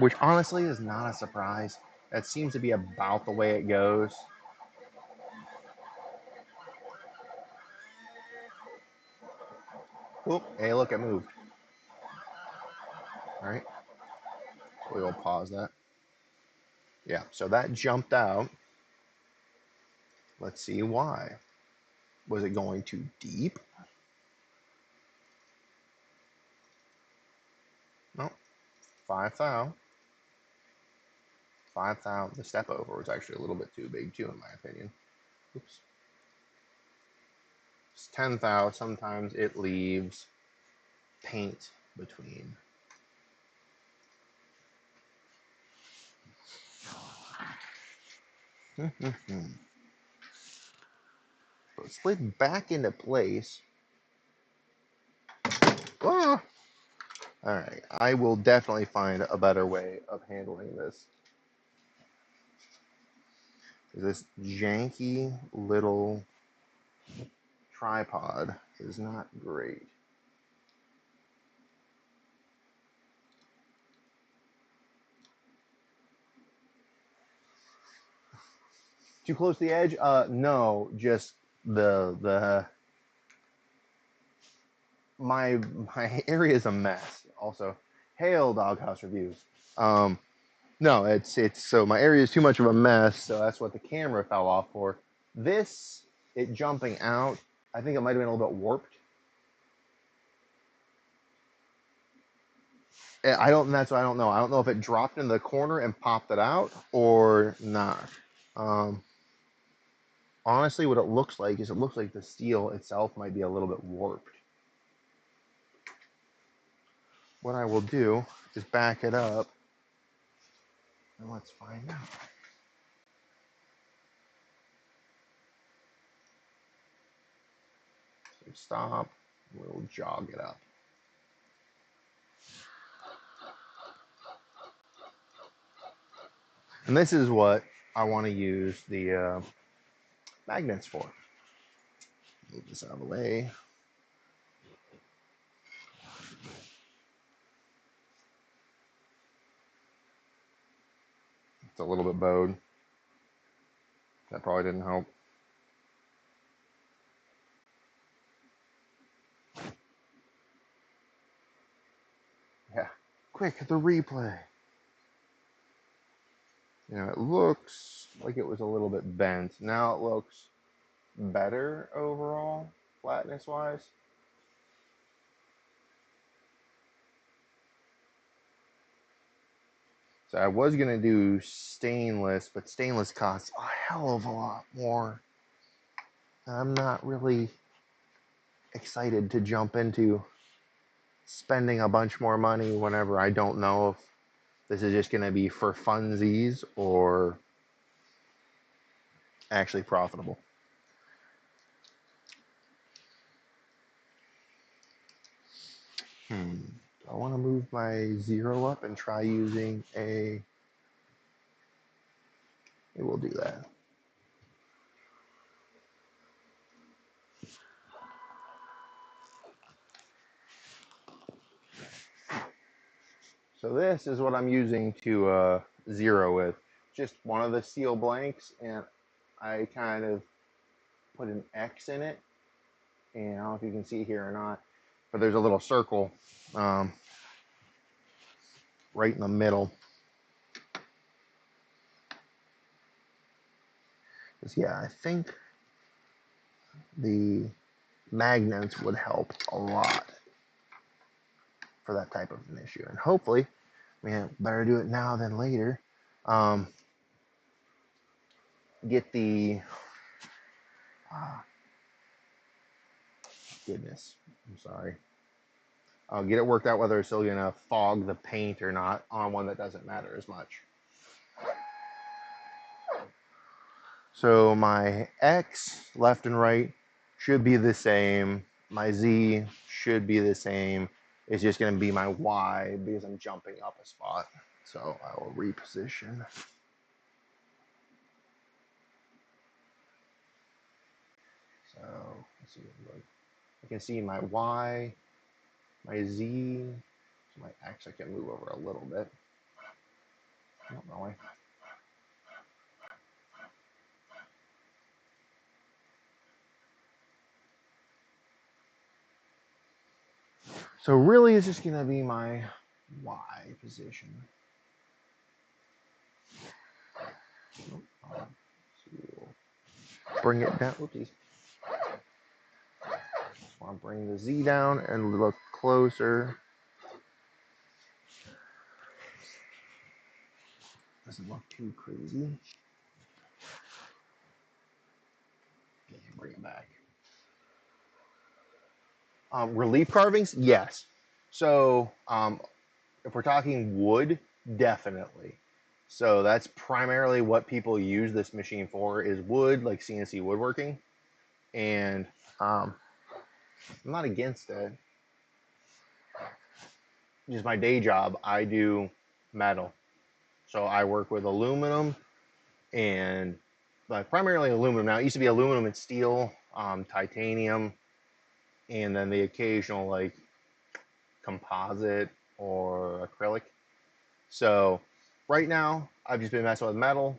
which honestly is not a surprise. That seems to be about the way it goes. Oh, hey, look, it moved. All right, we'll pause that. Yeah, so that jumped out. Let's see why. Was it going too deep? No, 5 thou. 5 thou. The step over was actually a little bit too big too, in my opinion. Oops. It's 10 thou. Sometimes it leaves paint between. So it slid back into place. Ah! All right, I will definitely find a better way of handling this. This janky little tripod is not great. Too close to the edge? No, just the my area is a mess. Also, hail Doghouse Reviews. No, it's so my area is too much of a mess, so that's what the camera fell off for. This, it jumping out, I think it might have been a little bit warped. That's what I don't know. I don't know if it dropped in the corner and popped it out or not. Honestly, what it looks like is it looks like the steel itself might be a little bit warped. What I will do is back it up and let's find out. So stop, we'll jog it up. And this is what I want to use the magnets for. Move this out of the way. It's a little bit bowed. That probably didn't help. Yeah, quick, the replay. You know, it looks like it was a little bit bent. Now it looks better overall, flatness wise. So I was gonna do stainless, but stainless costs a hell of a lot more. I'm not really excited to jump into spending a bunch more money whenever I don't know if this is just going to be for funsies or actually profitable. I want to move my 0 up and try using a... Maybe we'll do that. So this is what I'm using to 0 with. Just one of the steel blanks, and I kind of put an X in it. And I don't know if you can see it here or not, but there's a little circle right in the middle. Yeah, I think the magnets would help a lot for that type of an issue. And hopefully, better do it now than later. Get the... goodness, I'm sorry. I'll get it worked out whether it's still going to fog the paint or not on one that doesn't matter as much. So my X left and right should be the same. My Z should be the same. It's just going to be my Y because I'm jumping up a spot. So I will reposition. So let's see. I can see my Y, my Z, my X. I can move over a little bit. Not really. So really, it's just going to be my Y position. Bring it down. Oopsies. Just want to bring the Z down and look closer. Doesn't look too crazy. Okay, bring it back. Relief carvings, yes. So if we're talking wood, definitely. So that's primarily what people use this machine for, is wood, like CNC woodworking. And I'm not against it. Just my day job, I do metal. So I work with aluminum and primarily aluminum. Now it used to be aluminum and steel, titanium, and then the occasional like composite or acrylic. So right now I've just been messing with metal.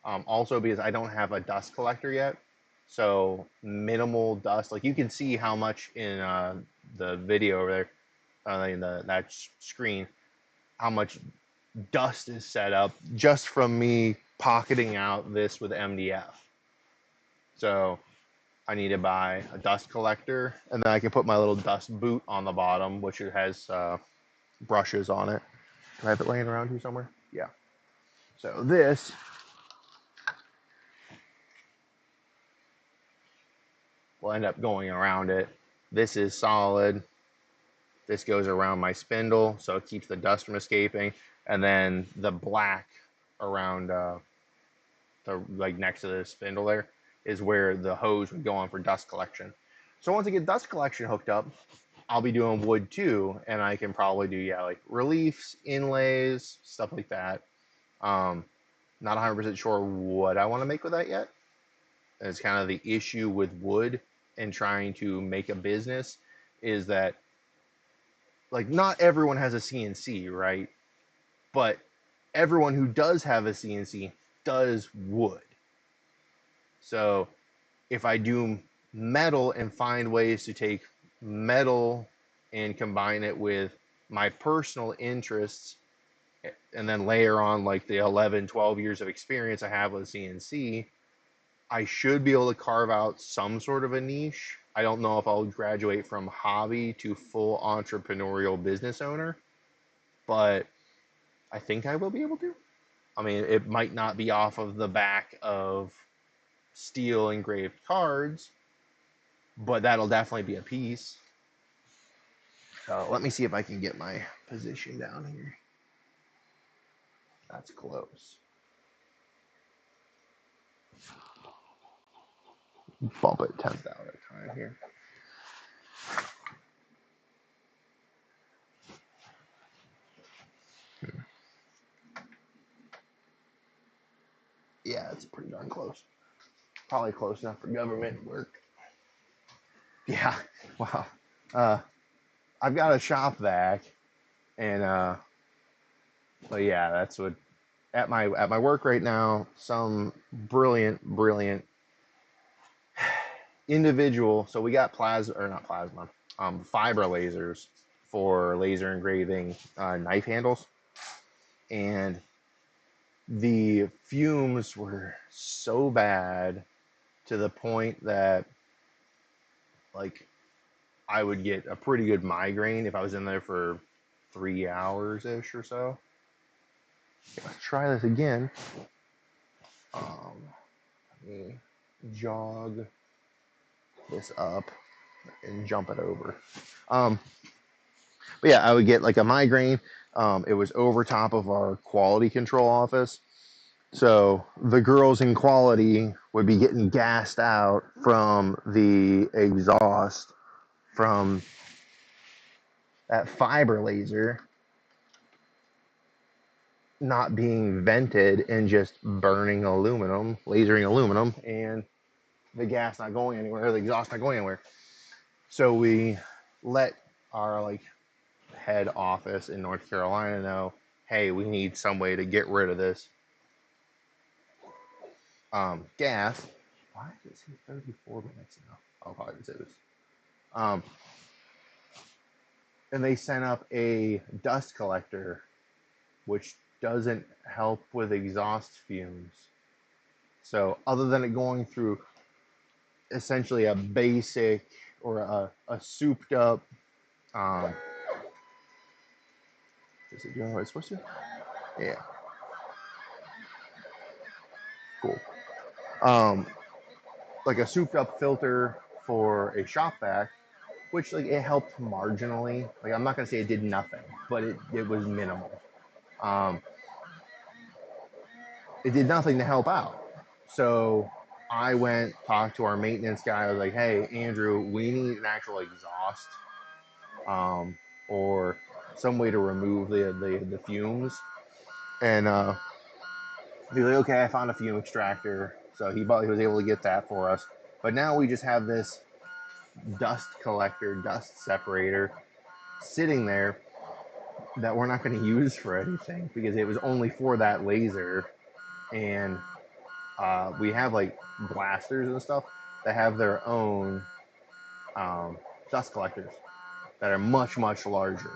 Also because I don't have a dust collector yet. So minimal dust. Like you can see how much in the video over there, in that screen, how much dust is set up just from me pocketing out this with MDF. So I need to buy a dust collector, and then I can put my little dust boot on the bottom, which it has brushes on it. Do I have it laying around here somewhere? Yeah. So this will end up going around it. This is solid. This goes around my spindle, so it keeps the dust from escaping. And then the black around like next to the spindle there is where the hose would go on for dust collection. So once I get dust collection hooked up, I'll be doing wood too, and I can probably do like reliefs, inlays, stuff like that. Not 100% sure what I want to make with that yet. It's kind of the issue with wood and trying to make a business, is that like not everyone has a CNC, right? But everyone who does have a CNC does wood. So if I do metal and find ways to take metal and combine it with my personal interests, and then layer on like the 11, 12 years of experience I have with CNC, I should be able to carve out some sort of a niche. I don't know if I'll graduate from hobby to full entrepreneurial business owner, but I think I will be able to. I mean, it might not be off of the back of steel engraved cards, but that'll definitely be a piece. So let me see if I can get my position down here. That's close. Bump it 10th out at a time here. Yeah, it's pretty darn close. Probably close enough for government work. Yeah, wow. I've got a shop vac, and but yeah, that's what at my work right now. Some brilliant individual. So we got fiber lasers for laser engraving knife handles, and the fumes were so bad to the point that like I would get a pretty good migraine if I was in there for 3 hours ish or so. Let's try this again. Let me jog this up and jump it over. But yeah, I would get like a migraine. It was over top of our quality control office. So the girls in quality would be getting gassed out from the exhaust from that fiber laser not being vented and just burning aluminum, lasering aluminum, and the gas not going anywhere, the exhaust not going anywhere. So we let our like head office in North Carolina know, hey, we need some way to get rid of this gas. Why does it say 34 minutes now? I'll probably say this. And they sent up a dust collector, which doesn't help with exhaust fumes. So other than it going through essentially a basic or a souped up, is it doing what it's supposed to? Yeah. Cool. Like a souped up filter for a shop vac, which like it helped marginally. Like I'm not gonna say it did nothing, but it was minimal. It did nothing to help out. So I went talked to our maintenance guy. I was like, hey Andrew, we need an actual exhaust, or some way to remove the fumes. And he was like, okay, I found a fume extractor. So he was able to get that for us. But now we just have this dust collector, dust separator sitting there that we're not going to use for anything because it was only for that laser. And we have like blasters and stuff that have their own dust collectors that are much larger.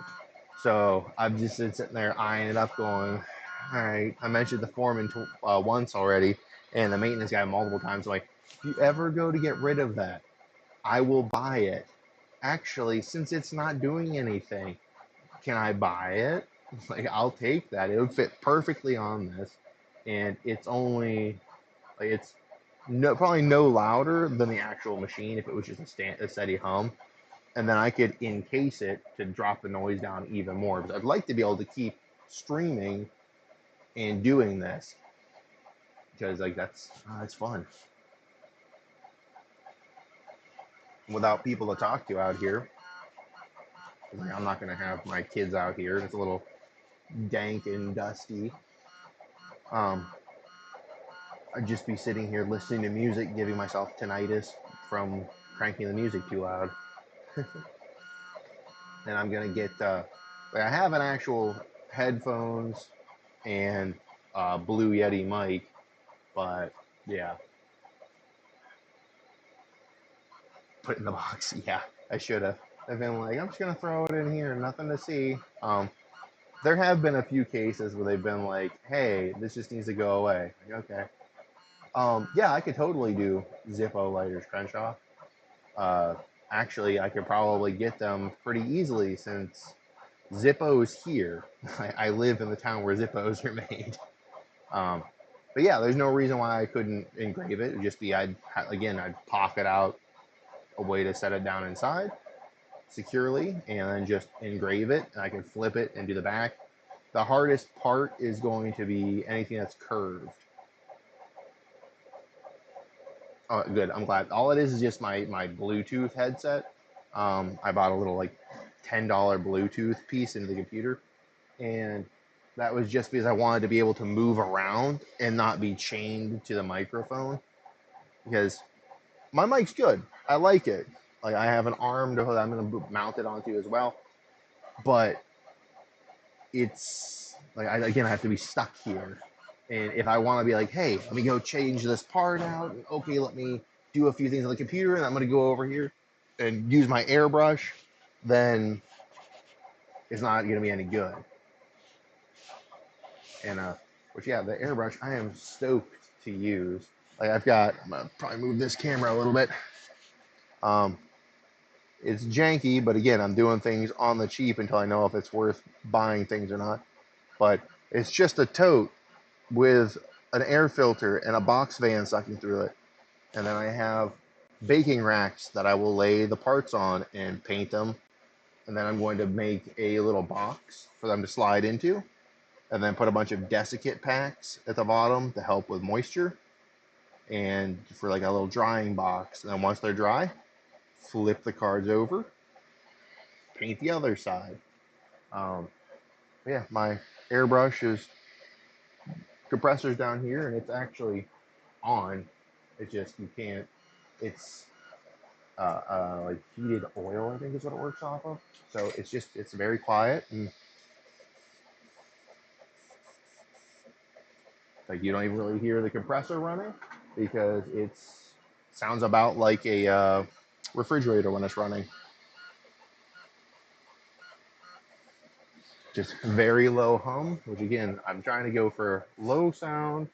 So I've just been sitting there eyeing it up, going, all right. I mentioned the foreman once already, and the maintenance guy multiple times. Like, if you ever go to get rid of that, I will buy it. Actually, since it's not doing anything, can I buy it? Like, I'll take that. It would fit perfectly on this, and it's only like it's probably no louder than the actual machine if it was just a steady hum. And then I could encase it to drop the noise down even more. Because I'd like to be able to keep streaming and doing this because like that's fun without people to talk to out here. Like, I'm not gonna have my kids out here. It's a little dank and dusty. I'd just be sitting here listening to music, giving myself tinnitus from cranking the music too loud. And I'm gonna get I have an actual headphones and Blue Yeti mic, but yeah, put it in the box. Yeah, I should have. I've been like, I'm just gonna throw it in here, nothing to see. There have been a few cases where they've been like, hey, this just needs to go away. Like, okay. Yeah, I could totally do Zippo lighters, Crenshaw. Actually, I could probably get them pretty easily since Zippo's here. I live in the town where Zippos are made. But yeah, there's no reason why I couldn't engrave it. It'd just be I'd pocket out a way to set it down inside, securely and then just engrave it. And I can flip it and do the back. The hardest part is going to be anything that's curved. Oh, good. I'm glad. All it is just my Bluetooth headset. I bought a little like $10 Bluetooth piece into the computer, and that was just because I wanted to be able to move around and not be chained to the microphone. Because my mic's good. I like it. Like I have an arm that I'm going to mount it onto as well, but it's like I have to be stuck here. And if I want to be like, hey, let me go change this part out. Okay, let me do a few things on the computer, and I'm going to go over here and use my airbrush, then it's not going to be any good. And which yeah, the airbrush I am stoked to use. Like I've got, I'm gonna probably move this camera a little bit. Um, it's janky, but again, I'm doing things on the cheap until I know if it's worth buying things or not. But it's just a tote with an air filter and a box fan sucking through it. And then I have baking racks that I will lay the parts on and paint them. And then I'm going to make a little box for them to slide into. And then put a bunch of desiccant packs at the bottom to help with moisture. And for like a little drying box. And then once they're dry, flip the cards over, paint the other side. Yeah, my airbrush is compressor's down here, and it's actually on. It's just you can't. It's like heated oil, I think is what it works off of. So it's very quiet, and like you don't even really hear the compressor running because it's sounds about like a refrigerator when it's running. Just very low hum, which again I'm trying to go for low sound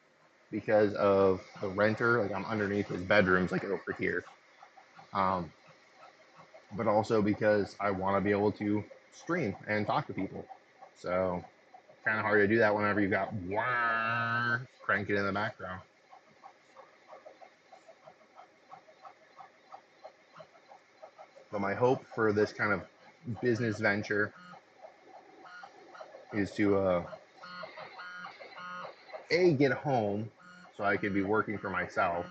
because of the renter. Like I'm underneath his bedrooms, like over here. Um, but also because I want to be able to stream and talk to people. So kind of hard to do that whenever you've got wah cranking in the background. But my hope for this kind of business venture is to a get home so I can be working for myself,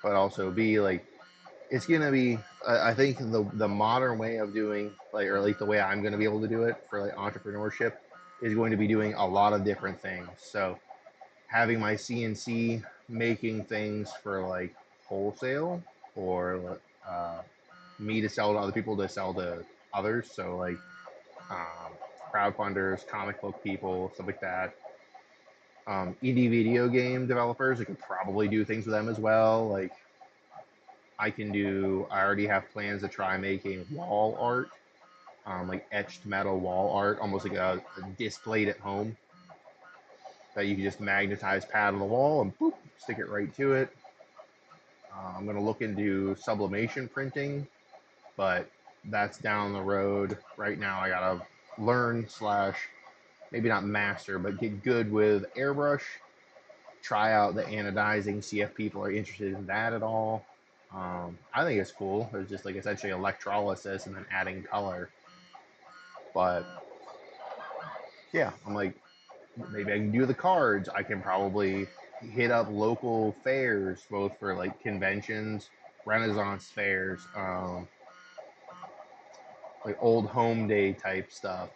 but also be like it's gonna be. I think the modern way of doing like or like the way I'm gonna be able to do it for like entrepreneurship is going to be doing a lot of different things. So having my CNC making things for like wholesale or me to sell to other people to sell to others. So like um, crowdfunders, comic book people, stuff like that. Indie video game developers, I could probably do things with them as well. Like I can do. I already have plans to try making wall art, like etched metal wall art, almost like a displayed at home that you can just magnetize pad on the wall and boop, stick it right to it. I'm going to look into sublimation printing, but that's down the road. Right now, I got to learn slash maybe not master, but get good with airbrush. Try out the anodizing, see if people are interested in that at all. I think it's cool. It's just like essentially electrolysis and then adding color. But yeah, I'm like, maybe I can do the cards. I can probably hit up local fairs, both for like conventions, Renaissance fairs, like old home day type stuff,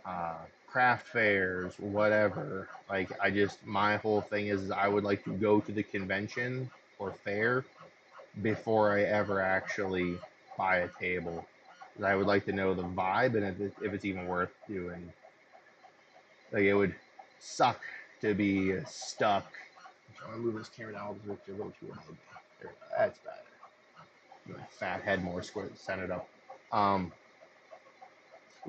uh, craft fairs, whatever. Like I just my whole thing is I would like to go to the convention or fair before I ever actually buy a table. I would like to know the vibe and if it's even worth doing. Like it would suck to be stuck. I'm trying to move this camera down because it's a little too above me. There, that's better. My fat head more square centered up.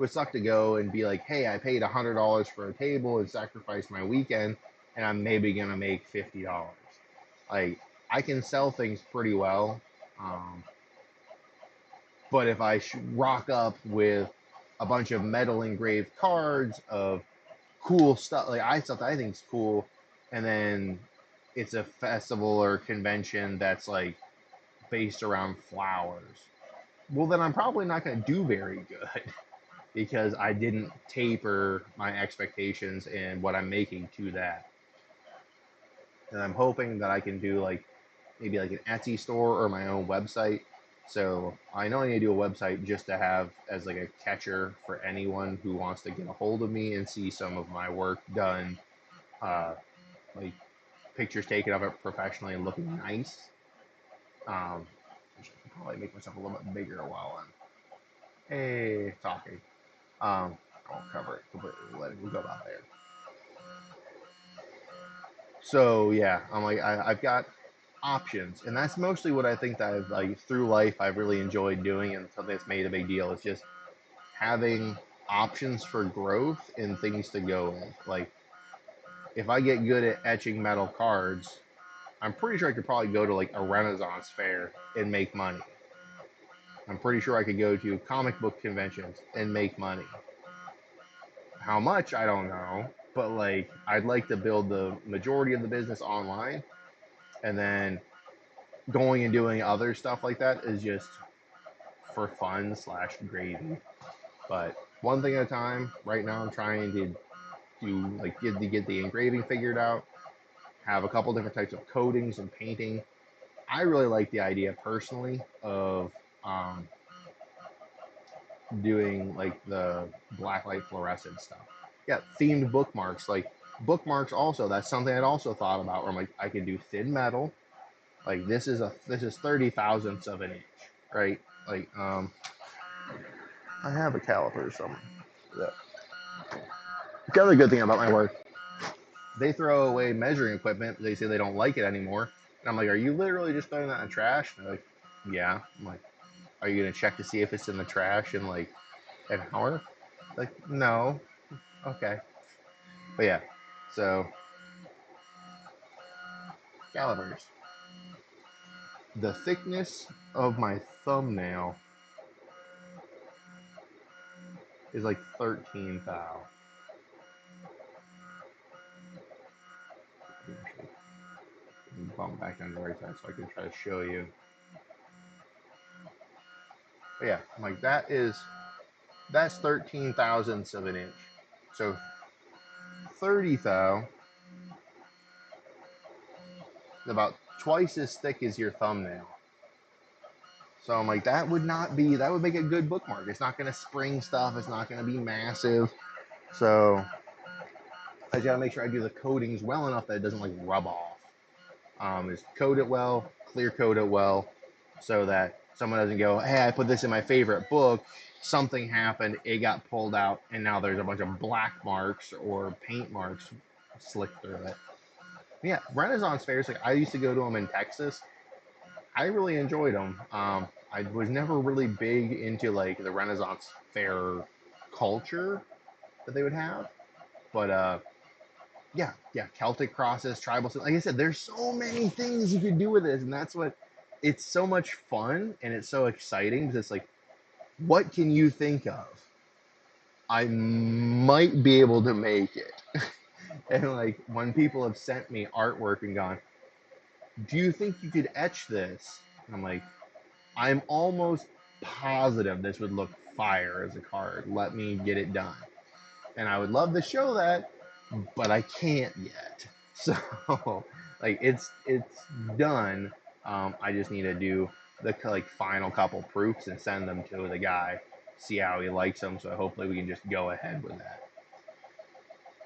It would suck to go and be like, hey, I paid $100 for a table and sacrificed my weekend, and I'm maybe gonna make $50. Like I can sell things pretty well, um, but if I rock up with a bunch of metal engraved cards of cool stuff, like stuff that I think is cool, and then it's a festival or convention that's like based around flowers, well, then I'm probably not going to do very good because I didn't taper my expectations and what I'm making to that. And I'm hoping that I can do like maybe like an Etsy store or my own website. So I know I need to do a website just to have as like a catcher for anyone who wants to get a hold of me and see some of my work done, like pictures taken of it professionally and looking nice. I should probably make myself a little bit bigger while I'm talking. I'll cover it completely. We'll go about there. So yeah, I'm like I've got options, and that's mostly what I think that I've like through life I've really enjoyed doing, and something that's made a big deal is just having options for growth and things to go with. Like if I get good at etching metal cards, I'm pretty sure I could probably go to like a Renaissance fair and make money. I'm pretty sure I could go to comic book conventions and make money. How much I don't know, but like I'd like to build the majority of the business online, and then going and doing other stuff like that is just for fun slash gravy. But one thing at a time. Right now, I'm trying to do like get the engraving figured out. Have a couple different types of coatings and painting. I really like the idea personally of um, doing like the blacklight fluorescent stuff. Yeah, themed bookmarks. Like bookmarks also. That's something I'd also thought about. Where I'm like, I could do thin metal. Like this is 30 thousandths of an inch, right? Like I have a caliper somewhere. Yeah. The other good thing about my work, they throw away measuring equipment. They say they don't like it anymore. And I'm like, are you literally just throwing that in the trash? And they're like, yeah. I'm like, are you gonna check to see if it's in the trash in like an hour? Like, no. Okay. But yeah. So calipers. The thickness of my thumbnail is like 13 thou. Bump back down to the right side so I can try to show you. But yeah, I'm like that's 13 thousandths of an inch. So 30 thou is about twice as thick as your thumbnail. So I'm like, that would make a good bookmark. It's not gonna spring stuff, it's not gonna be massive. So I just gotta make sure I do the coatings well enough that it doesn't like rub off. Is coat it well, clear coat it well, so that someone doesn't go, hey, I put this in my favorite book, something happened, it got pulled out, and now there's a bunch of black marks or paint marks slicked through it. Yeah, Renaissance fairs, like I used to go to them in Texas. I really enjoyed them. I was never really big into like the Renaissance fair culture that they would have, but yeah, Celtic crosses, tribal. Like I said, there's so many things you could do with this, and that's what it's so much fun and it's so exciting because it's like, what can you think of? I might be able to make it. And like when people have sent me artwork and gone, do you think you could etch this? And I'm like, I'm almost positive this would look fire as a card. Let me get it done. And I would love to show that, but I can't yet. So like it's done. I just need to do the like final couple proofs and send them to the guy, see how he likes them. So hopefully we can just go ahead with that.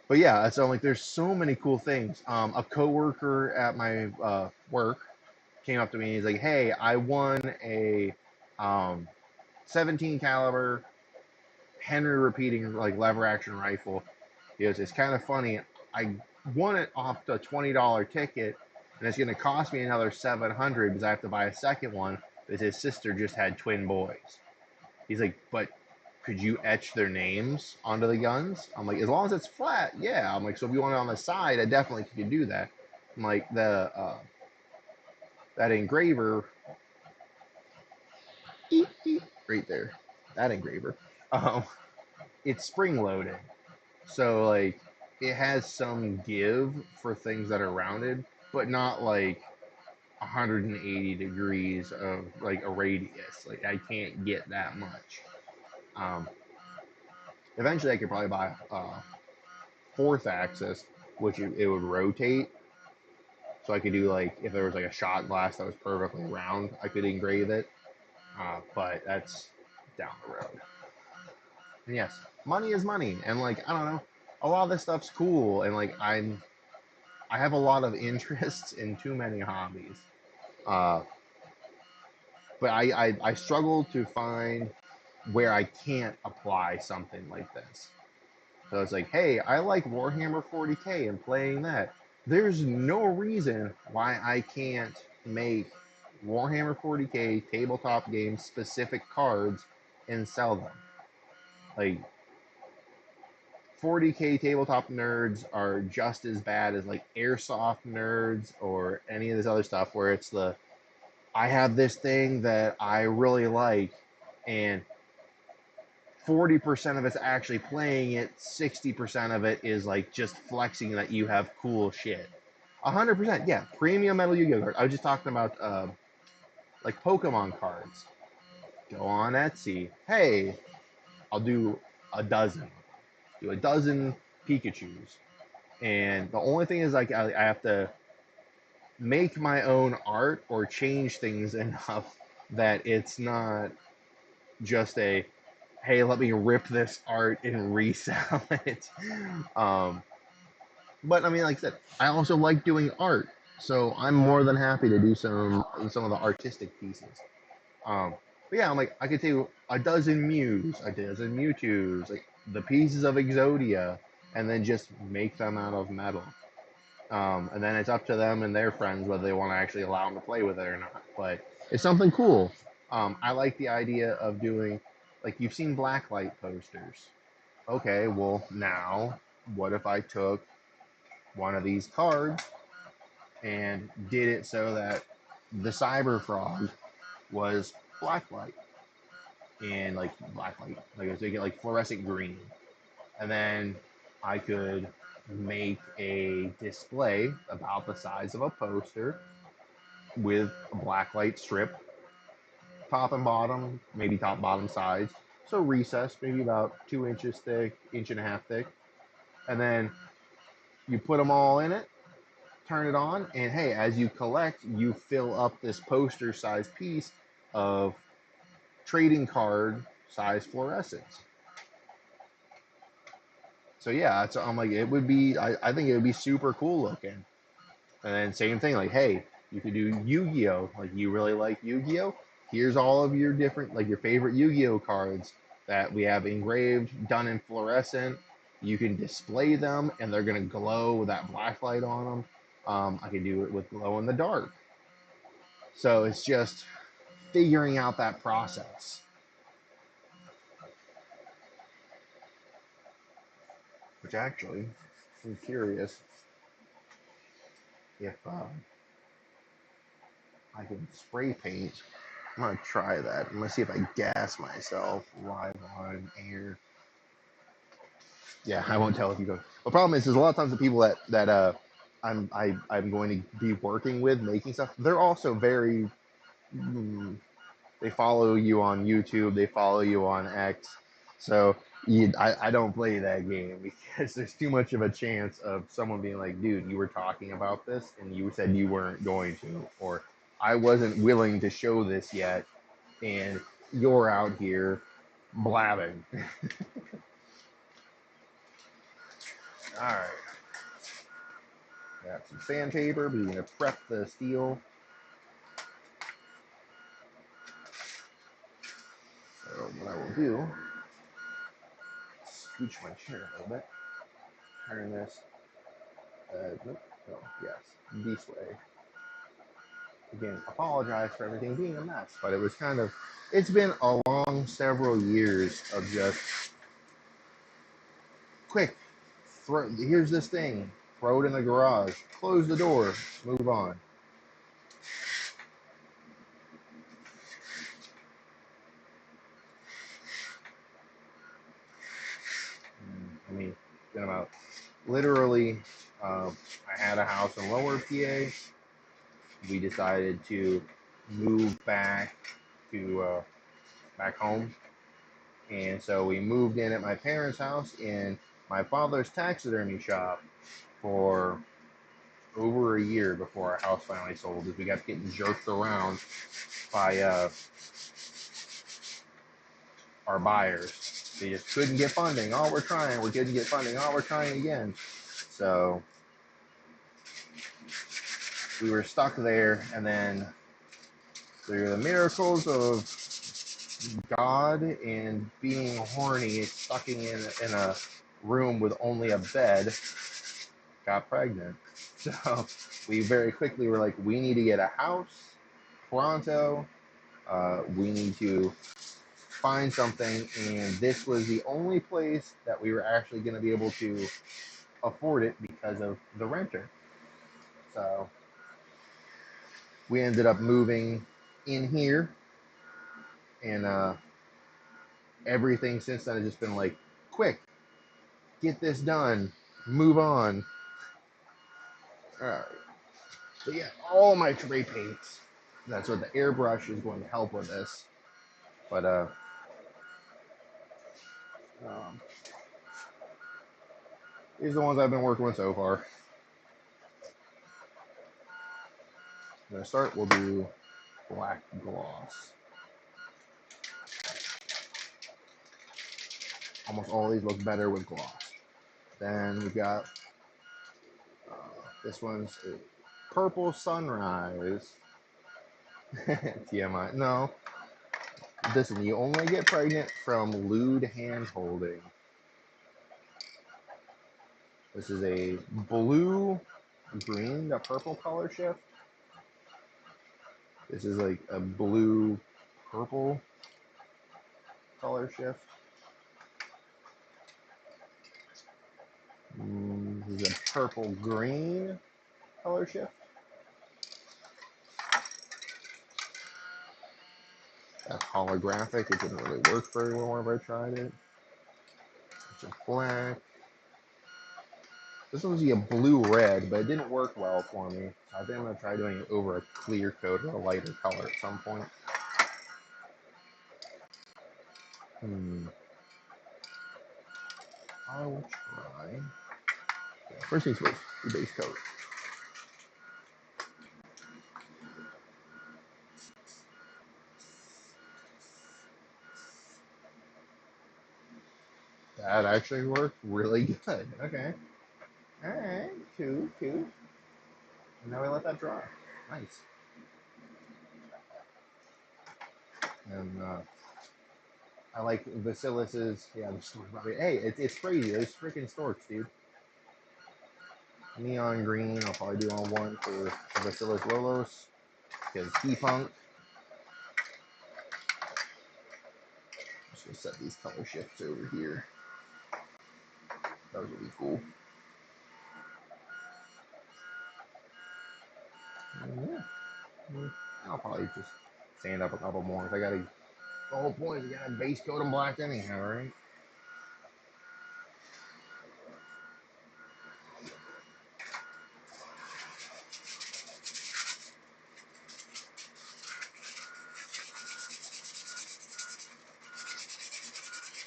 But yeah, so like there's so many cool things. A coworker at my work came up to me and he's like, "Hey, I won a 17 caliber Henry repeating like lever action rifle." He goes, "It's kind of funny. I won it off the $20 ticket, and it's going to cost me another 700 because I have to buy a second one because his sister just had twin boys." He's like, "But could you etch their names onto the guns?" I'm like, "As long as it's flat, yeah." I'm like, "So if you want it on the side, I definitely could do that." I'm like, the that engraver, right there, that engraver, um, it's spring loaded, so like it has some give for things that are rounded, but not like 180 degrees of like a radius. Like I can't get that much. Um, Eventually, I could probably buy a fourth axis, which it would rotate. So I could do like if there was like a shot glass that was perfectly round, I could engrave it. But that's down the road. And yes, money is money, and like I don't know, a lot of this stuff's cool, and like I have a lot of interests in too many hobbies. Uh, but I struggle to find where I can't apply something like this. So it's like, hey, I like Warhammer 40K and playing that. There's no reason why I can't make Warhammer 40K tabletop game specific cards and sell them. Like 40K tabletop nerds are just as bad as like airsoft nerds or any of this other stuff where it's the I have this thing that I really like and 40% of it's actually playing it, 60% of it is like just flexing that you have cool shit. 100%, yeah, premium Metal Yu-Gi-Oh cards. I was just talking about like Pokemon cards. Go on Etsy. Hey, I'll do a dozen. Do a dozen Pikachu's. And the only thing is like I have to make my own art or change things enough that it's not just a hey, let me rip this art and resell it. Um, but I mean, like I said, I also like doing art, so I'm more than happy to do some of the artistic pieces. But yeah, I'm like I could do a dozen Mews, a dozen Mewtwo's, like the pieces of Exodia, and then just make them out of metal. And then it's up to them and their friends whether they want to actually allow them to play with it or not. But it's something cool. I like the idea of doing, like, you've seen blacklight posters. Okay, well, now, what if I took one of these cards and did it so that the Cyber Frog was blacklight? And, like, blacklight, like, I was thinking, like, fluorescent green. And then I could make a display about the size of a poster with a blacklight strip, top and bottom, maybe top bottom sides. So recessed, maybe about 2 inches thick, inch and a half thick. And then you put them all in it, turn it on, and hey, as you collect, you fill up this poster size piece of trading card size fluorescence. So yeah, so I'm like, it would be, I think it would be super cool looking. And then same thing, like, hey, you could do Yu-Gi-Oh. Like you really like Yu-Gi-Oh. Here's all of your different, like your favorite Yu-Gi-Oh cards that we have engraved, done in fluorescent. You can display them, and they're gonna glow with that black light on them. I can do it with glow in the dark. So it's just figuring out that process. Which actually, I'm curious if I can spray paint. I'm gonna try that. I'm gonna see if I gas myself live on air. Yeah, I won't tell if you go. The problem is a lot of times the people that I'm going to be working with making stuff, they're also very. They follow you on YouTube. They follow you on X. So I don't play that game because there's too much of a chance of someone being like, dude, you were talking about this and you said you weren't going to, or I wasn't willing to show this yet, and you're out here blabbing. All right. Got some sandpaper, but you're going to prep the steel. So what I will do, scooch my chair a little bit, turn this, nope, no, yes, this way. Again, apologize for everything being a mess, but it was kind of, it's been a long several years of just, quick, here's this thing, throw it in the garage, close the door, move on. I mean, it's been about literally, I had a house in Lower PA, we decided to move back to back home. And so we moved in at my parents' house in my father's taxidermy shop for over a year before our house finally sold, as we got getting jerked around by our buyers. They just couldn't get funding. Oh, we're trying. We couldn't get funding. Oh, we're trying again. So we were stuck there, and then through the miracles of God and being horny, stucking in a room with only a bed, got pregnant. So we very quickly were like, we need to get a house, pronto. We need to find something, and this was the only place that we were actually going to be able to afford it because of the renter. So we ended up moving in here, and everything since then has just been like, quick, get this done, move on. All right. But yeah, all my spray paints. That's what the airbrush is going to help with this. But um, these are the ones I've been working with so far. I'm gonna start. We'll do black gloss. Almost all these look better with gloss. Then we've got uh, this one's a purple sunrise. TMI. No, listen. You only get pregnant from lewd hand holding. This is a blue, green, the purple color shift. This is like a blue, purple color shift. This is a purple, green color shift. That's holographic. It didn't really work very well whenever I tried it. It's a black. This one's a blue-red, but it didn't work well for me. So I think I'm going to try doing it over a clear coat or a lighter color at some point. I will try. Yeah, first things first, the base coat. That actually worked really good. Okay. Alright, two. And now we let that dry. Nice. And I like Basilus's, yeah, the stork. Hey, it's crazy. Those freaking storks, dude. Neon green, I'll probably do on one for Bacillus Lolos, because P-Funk. Just gonna set these color shifts over here. Those will be cool. And yeah, I'll probably just sand up a couple more. I gotta, the whole point is you gotta base coat them black anyhow, right?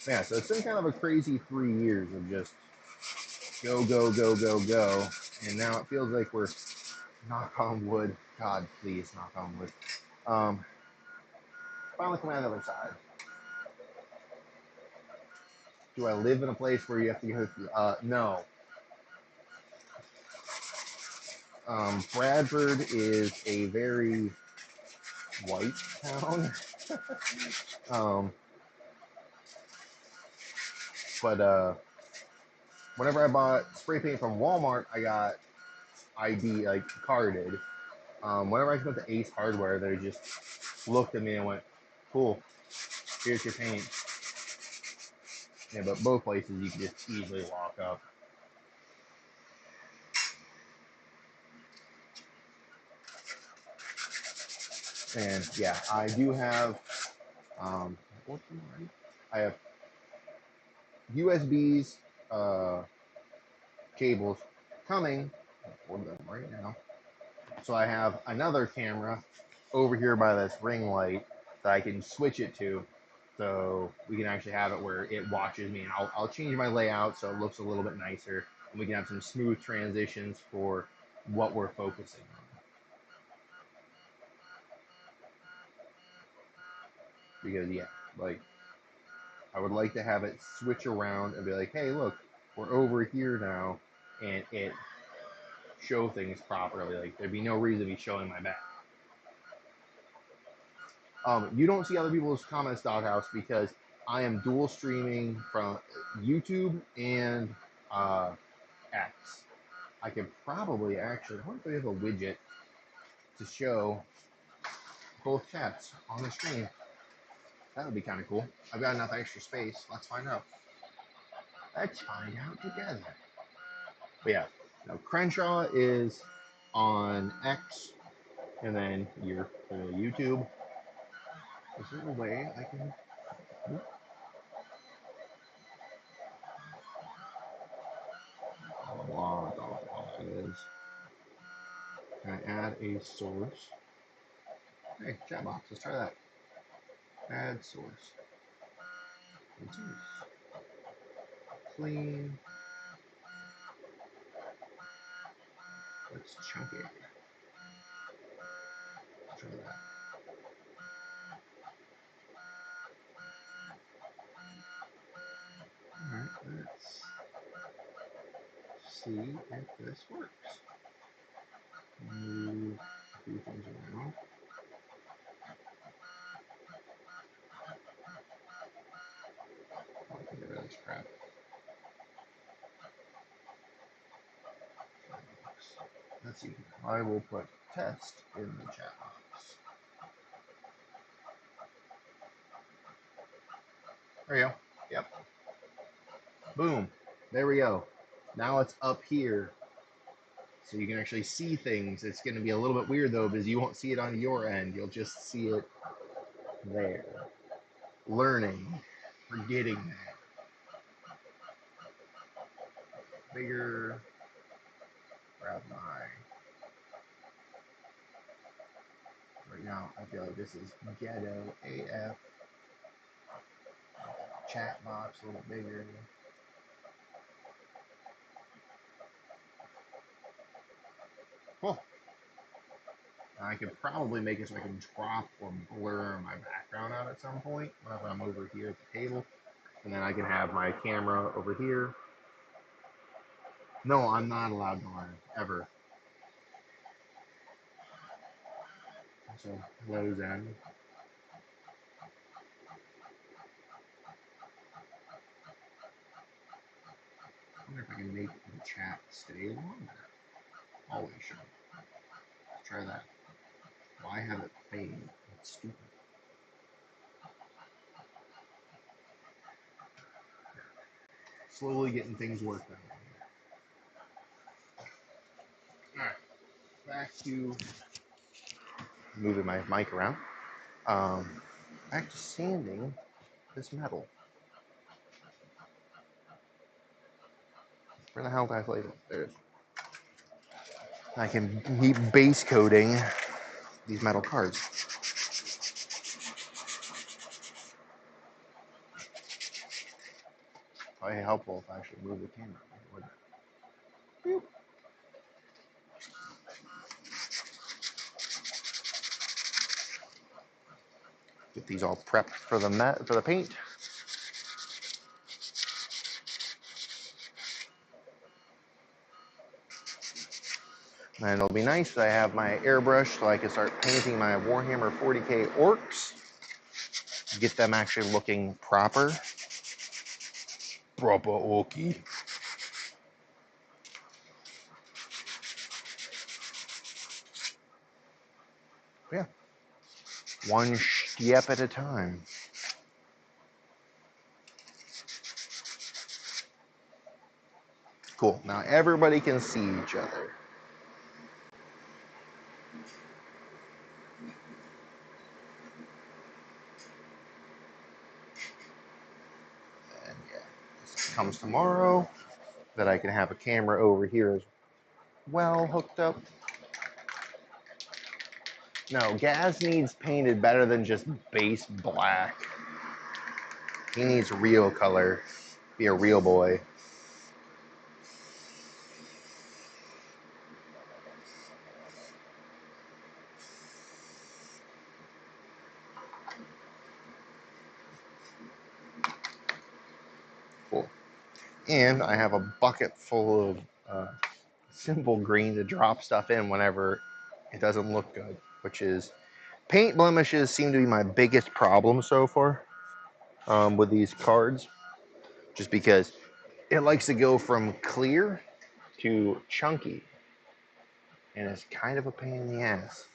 Yeah, so it's been kind of a crazy 3 years of just go, and now it feels like we're, knock on wood, God, please, knock on wood. Finally coming out the other side. Do I live in a place where you have to go through? No. Bradford is a very white town. um, but whenever I bought spray paint from Walmart, I got ID like carded. Whenever I went to Ace Hardware, they just looked at me and went, "Cool, here's your paint." Yeah, but both places you can just easily walk up. And yeah, I do have. Um, I have USBs, cables coming. I'll hold them right now. So I have another camera over here by this ring light that I can switch it to. So we can actually have it where it watches me, and I'll change my layout so it looks a little bit nicer, and we can have some smooth transitions for what we're focusing on. Because yeah, like I would like to have it switch around and be like, hey, look, we're over here now, and it show things properly. Like there'd be no reason to be showing my back. You don't see other people's comments, Doghouse, because I am dual streaming from YouTube and X. I could probably actually, I wonder if we have a widget to show both chats on the screen. That would be kind of cool. I've got enough extra space. Let's find out. Let's find out together. But yeah, now Crenshaw is on X, and then your YouTube. Is there a way I can? Log off is. Can I add a source? Hey, chat box. Let's try that. Add source. Clean. Let's chunk it. Try that. Alright, let's see if this works. Move a few things around. Get rid of this crap. Let's see. I will put test in the chat box. There we go. Yep. Boom. There we go. Now it's up here. So you can actually see things. It's going to be a little bit weird though, because you won't see it on your end. You'll just see it there. Learning. Forgetting that. Bigger. Grab my. Right now, I feel like this is ghetto AF. Chat box a little bigger. Cool. I could probably make it so I can drop or blur my background out at some point if I'm over here at the table. And then I can have my camera over here. No, I'm not allowed to learn, ever. So, close in. I wonder if I can make the chat stay longer. Always show. Let's try that. Why have it fade? It's stupid. Slowly getting things worked out. Alright, back to moving my mic around. Back to sanding this metal. Where the hell did I place it? There it is. I can keep base coating these metal cards. Probably helpful if I actually move the camera. Boop. Get these all prepped for the paint. And it'll be nice that I have my airbrush so I can start painting my Warhammer 40k orcs. Get them actually looking proper. Proper orky. Yeah. One step at a time. Cool. Now everybody can see each other. And yeah, this comes tomorrow. That I can have a camera over here as well hooked up. No, Gaz needs painted better than just base black. He needs real color. Be a real boy. Cool. And I have a bucket full of simple green to drop stuff in whenever it doesn't look good, which is paint blemishes seem to be my biggest problem so far with these cards, just because it likes to go from clear to chunky, and it's kind of a pain in the ass.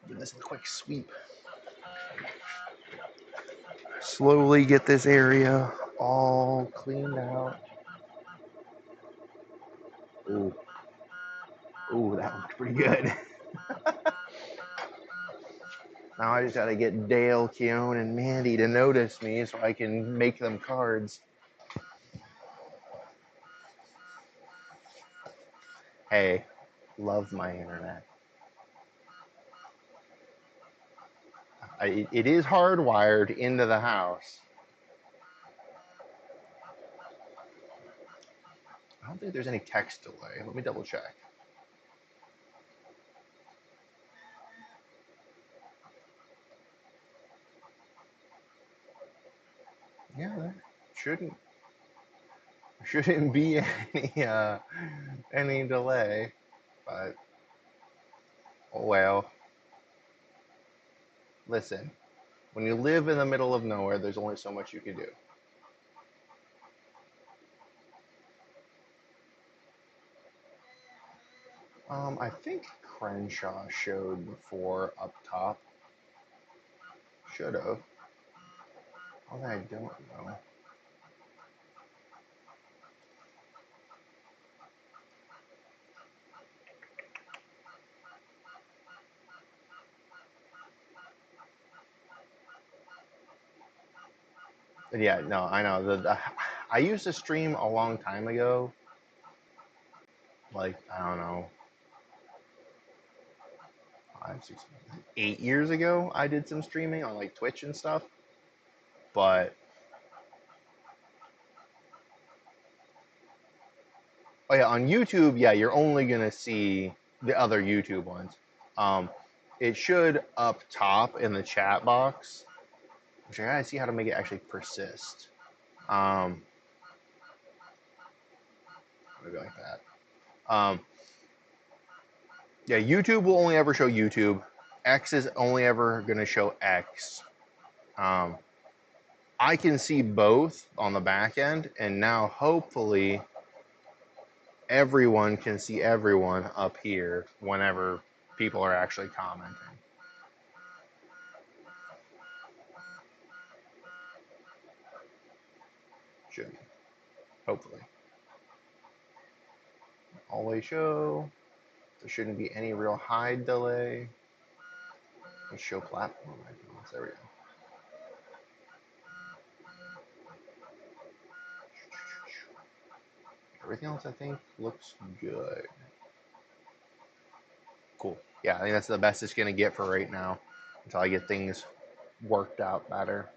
Give this a quick sweep. Slowly get this area all cleaned out. Ooh, ooh, that looked pretty good. Now I just gotta get Dale, Keone, and Mandy to notice me so I can make them cards. Hey, love my internet. It is hardwired into the house. I don't think there's any text delay. Let me double check. Yeah, there shouldn't be any delay, but oh well. Listen, when you live in the middle of nowhere, there's only so much you can do. I think Crenshaw showed before up top. Should have. Oh, I don't know. Yeah, no, I know. I used to stream a long time ago. Like, I don't know, 8 years ago, I did some streaming on like Twitch and stuff. But oh yeah, on YouTube, yeah, you're only gonna see the other YouTube ones. Um, it should up top in the chat box, which I gotta see how to make it actually persist. Maybe like that. Yeah, YouTube will only ever show YouTube. X is only ever gonna show X. Um, I can see both on the back end, and now hopefully everyone can see everyone up here whenever people are actually commenting. Should be. Hopefully. Always show. There shouldn't be any real hide delay. Let's show platform icons. There we go. Everything else I think looks good. Cool. Yeah, I think that's the best it's gonna get for right now until I get things worked out better.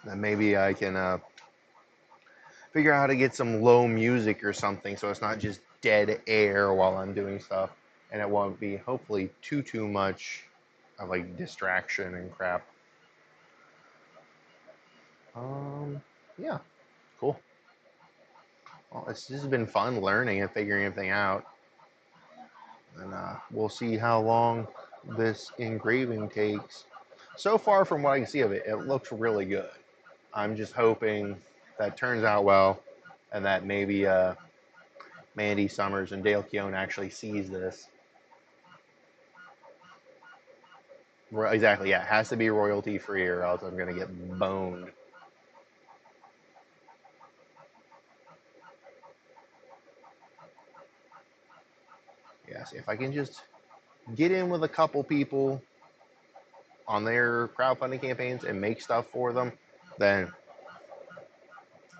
Then maybe I can figure out how to get some low music or something so it's not just dead air while I'm doing stuff, and it won't be hopefully too much of like distraction and crap. Yeah, cool. Well, this has been fun learning and figuring everything out, and we'll see how long this engraving takes. So far, from what I can see of it, it looks really good. I'm just hoping that turns out well, and that maybe Mandy Summers and Dale Keown actually sees this. Exactly, yeah. It has to be royalty free or else I'm going to get boned. Yes, if I can just get in with a couple people on their crowdfunding campaigns and make stuff for them, then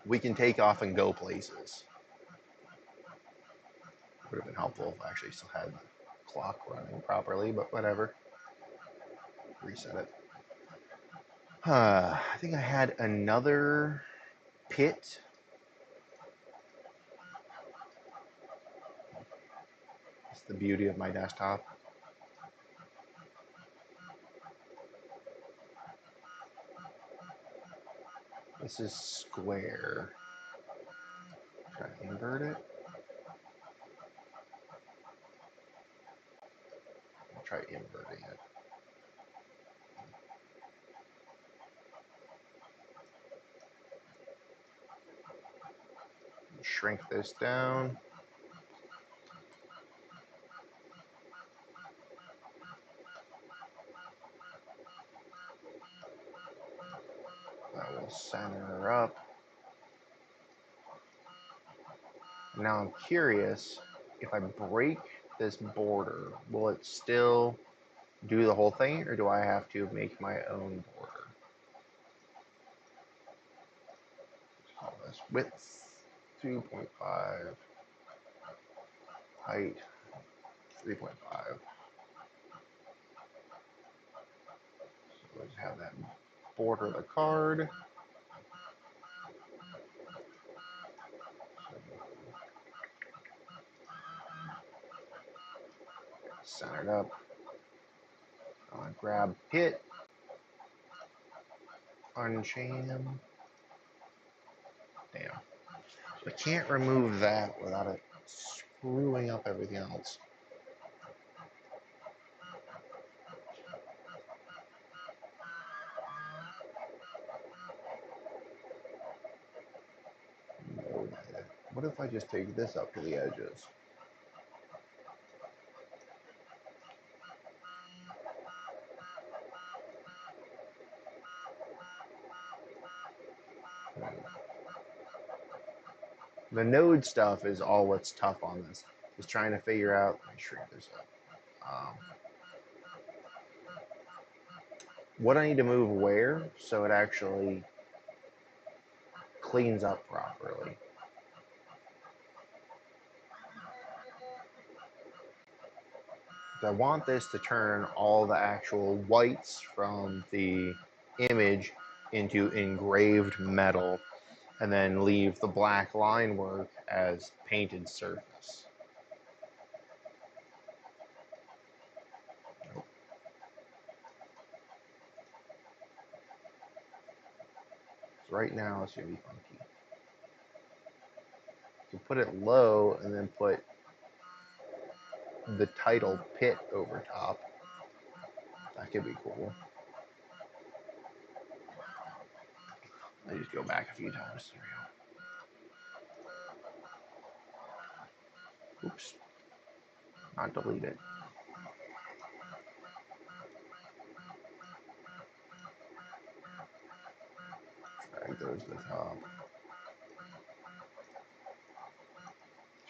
we can take off and go places. Would have been helpful if I actually still had the clock running properly, but whatever. Reset it. I think I had another pit. That's the beauty of my desktop. This is square. Try to invert it. I'll try inverting it. Shrink this down. That will center her up. Now I'm curious, if I break this border, will it still do the whole thing, or do I have to make my own border? Let's call this width 2.5, height 3.5. So let's have that border the card. Centered up. I'm gonna grab pit, unchain. Damn. I can't remove that without it screwing up everything else. What if I just take this up to the edges? The node stuff is all what's tough on this. Just trying to figure out. Let me shrink this up. What I need to move where so it actually cleans up properly. I want this to turn all the actual whites from the image into engraved metal and then leave the black line work as painted surface. Nope. So right now it's going to be funky. You put it low and then put the title pit over top. That could be cool. I just go back a few times. There we go. Oops. Not delete it. Drag those to the top.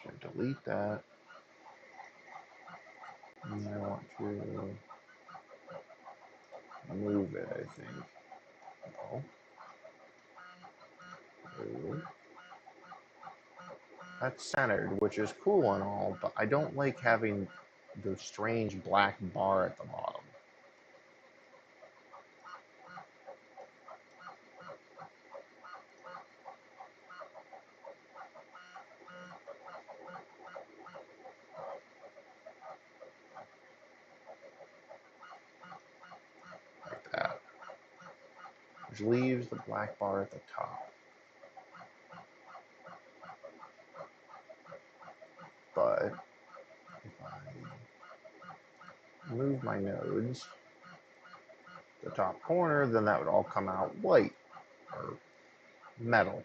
So delete that. And then I want to move it, I think. No. Ooh. That's centered, which is cool and all, but I don't like having the strange black bar at the bottom. Like that. Which leaves the black bar at the top. But if I move my nodes to the top corner, then that would all come out white or metal,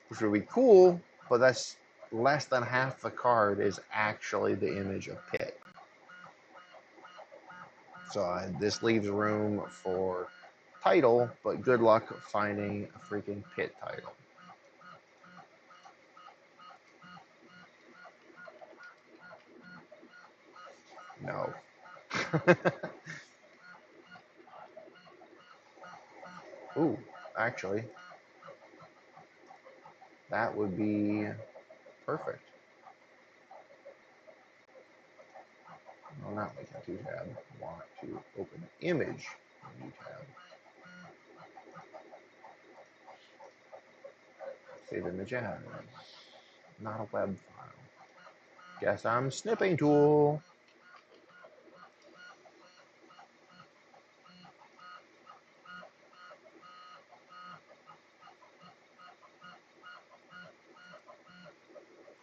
which would be cool, but that's less than half the card is actually the image of Pit. So this leaves room for title, but good luck finding a freaking Pit title. No. Ooh, actually. that would be perfect. Well, not like a 2 tab. I want to open image new tab. Save image as. Not a web file. Guess I'm snipping tool.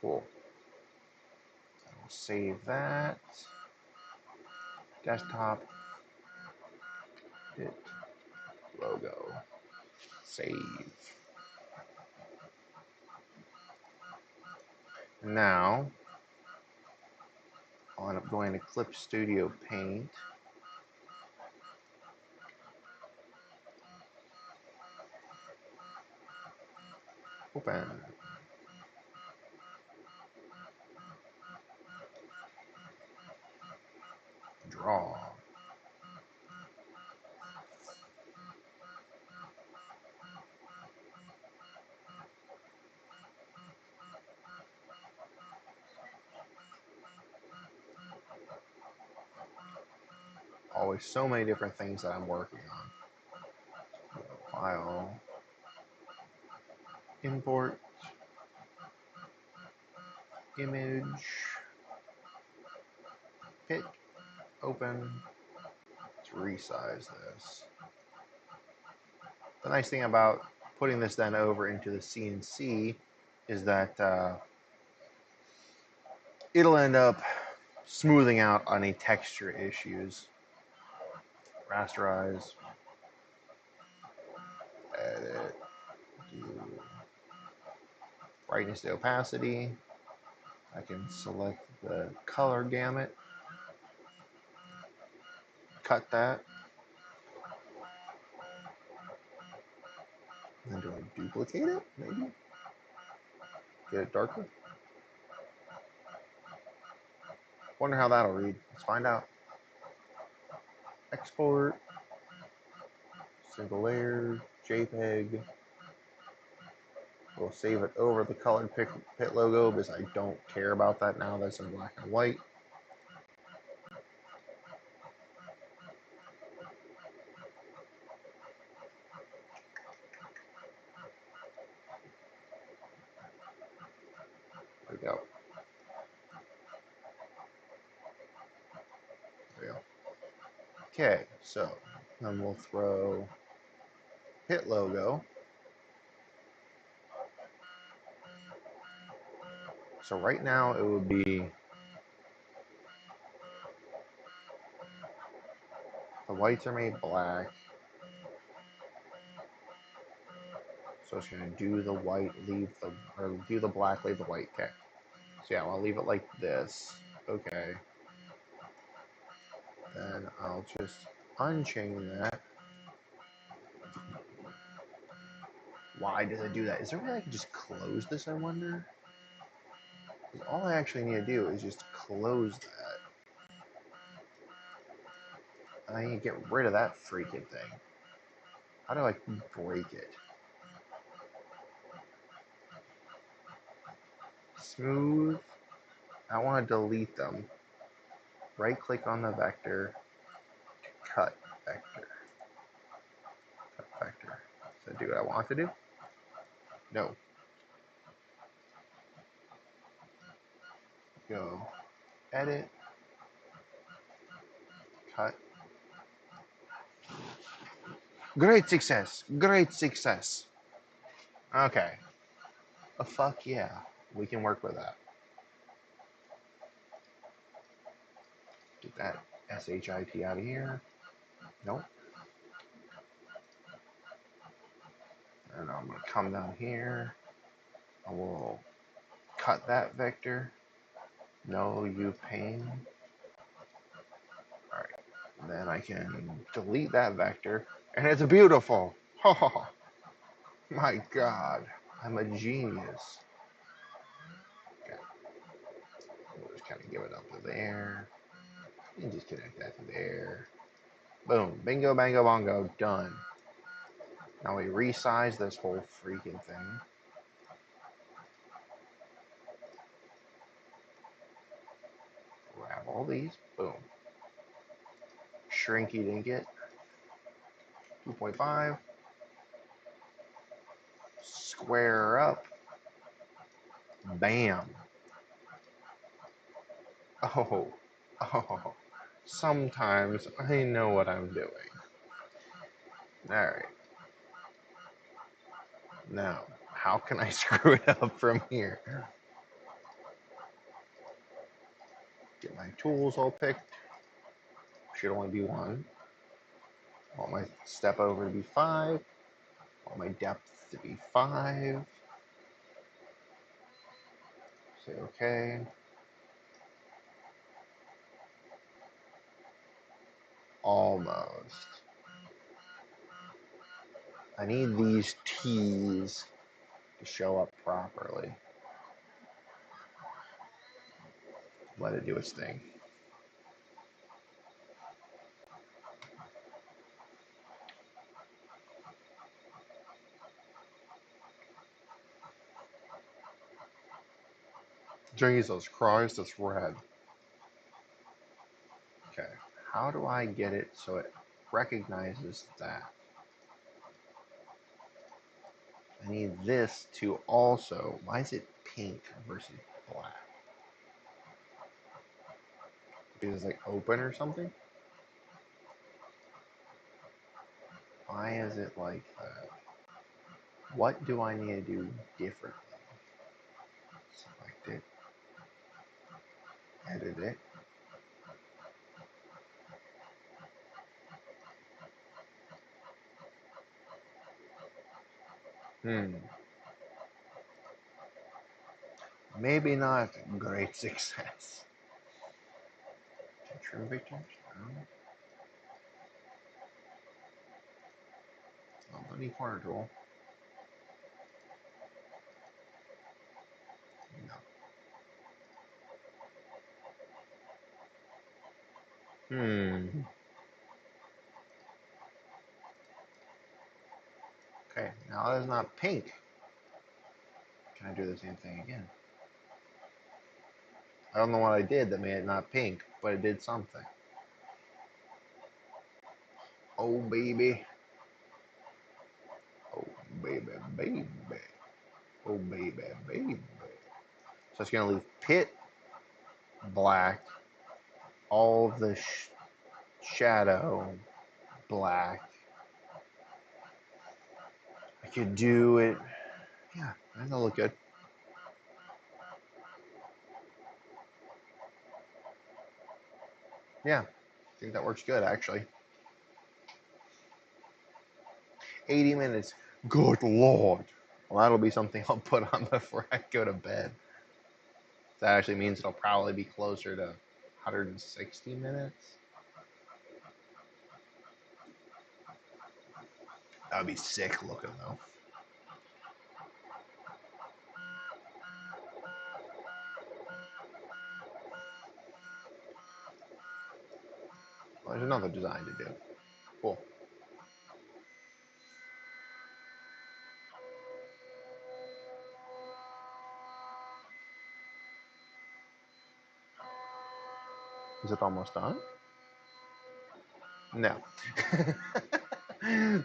Cool. I'll save that. Desktop. Hit logo. Save. Now, I'll end up going to Clip Studio Paint. Open. Draw. Always so many different things that I'm working on. File. Import. Image. Hit. Open. Let's resize this. The nice thing about putting this then over into the CNC is that it'll end up smoothing out any texture issues. Rasterize, edit, do brightness to opacity. I can select the color gamut, cut that, and then do I duplicate it? Maybe get it darker. Wonder how that'll read. Let's find out. Export, single layer, JPEG. We'll save it over the colored pit logo because I don't care about that now that's in black and white. There we go. There we go. Okay, so then we'll throw pit logo. So right now it would be the whites are made black. So it's going to do the white, or do the black, leave the white. Okay. So yeah, I'll leave it like this. Okay. Then I'll just unchain that. Why does it do that? Is there a way I can just close this, I wonder? All I actually need to do is just close that. And I need to get rid of that freaking thing. How do I break it? Smooth. I want to delete them. Right click on the vector. Cut vector. Cut vector. Does that do what I want it to do? No. Go. Edit. Cut. Great success. Great success. Okay. Fuck yeah. We can work with that. Get that SHIT out of here. Nope. And I'm going to come down here. I will cut that vector. No, you pain. Alright. Then I can delete that vector. And it's beautiful. Oh, my God. I'm a genius. Okay. We'll just kind of give it up to there. And just connect that to there. Boom. Bingo, bango, bongo. Done. Now we resize this whole freaking thing. Grab all these. Boom. Shrinky dinky. 2.5. Square up. Bam. Oh. Oh. Sometimes I know what I'm doing. Alright. Now, how can I screw it up from here? Get my tools all picked. Should only be one. I want my step over to be 5. I want my depth to be 5. Say okay. Almost. I need these T's to show up properly. Let it do its thing. Jesus Christ, it's red. Okay, how do I get it so it recognizes that? I need this to also, why is it pink versus black? Because it's like open or something? Why is it like that? What do I need to do differently? Select it, edit it. Maybe not great success. Trim pictures? No. Not the corner tool. No. Okay, now that is not pink. Can I do the same thing again? I don't know what I did that made it not pink, but it did something. Oh, baby. Oh, baby, baby. Oh, baby, baby. So it's going to leave pit black, all the shadow black. I could do it. Yeah, that'll look good. Yeah, I think that works good, actually. 80 minutes. Good Lord. Well, that'll be something I'll put on before I go to bed. That actually means it'll probably be closer to 160 minutes. That would be sick looking, though. Well, there's another design to do. Cool. Is it almost done? No.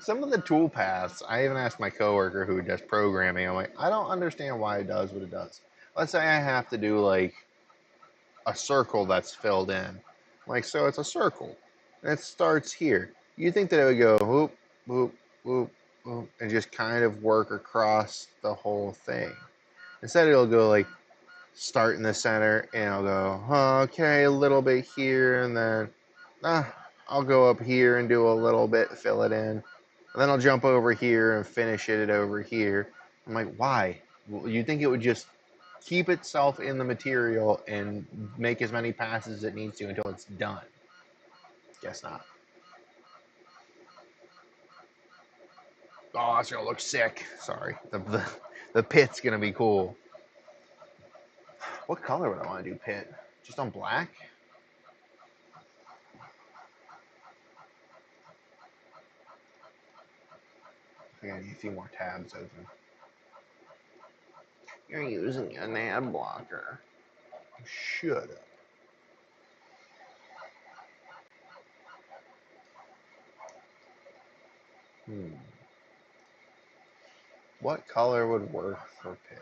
Some of the tool paths, I even asked my coworker who does programming, I'm like, I don't understand why it does what it does. Let's say I have to do like a circle that's filled in. Like, so it's a circle. And it starts here. You think that it would go whoop, whoop, whoop, whoop, and just kind of work across the whole thing. Instead, it'll go like start in the center, and I'll go, okay, a little bit here, and then I'll go up here and do a little bit, fill it in. And then I'll jump over here and finish it over here. I'm like, why? You think it would just keep itself in the material and make as many passes as it needs to until it's done? Guess not. Oh, it's gonna look sick. Sorry, the pit's gonna be cool. What color would I want to do pit? Just on black? I think I need a few more tabs open. You're using an ad blocker. Shut up. What color would work for Pitt?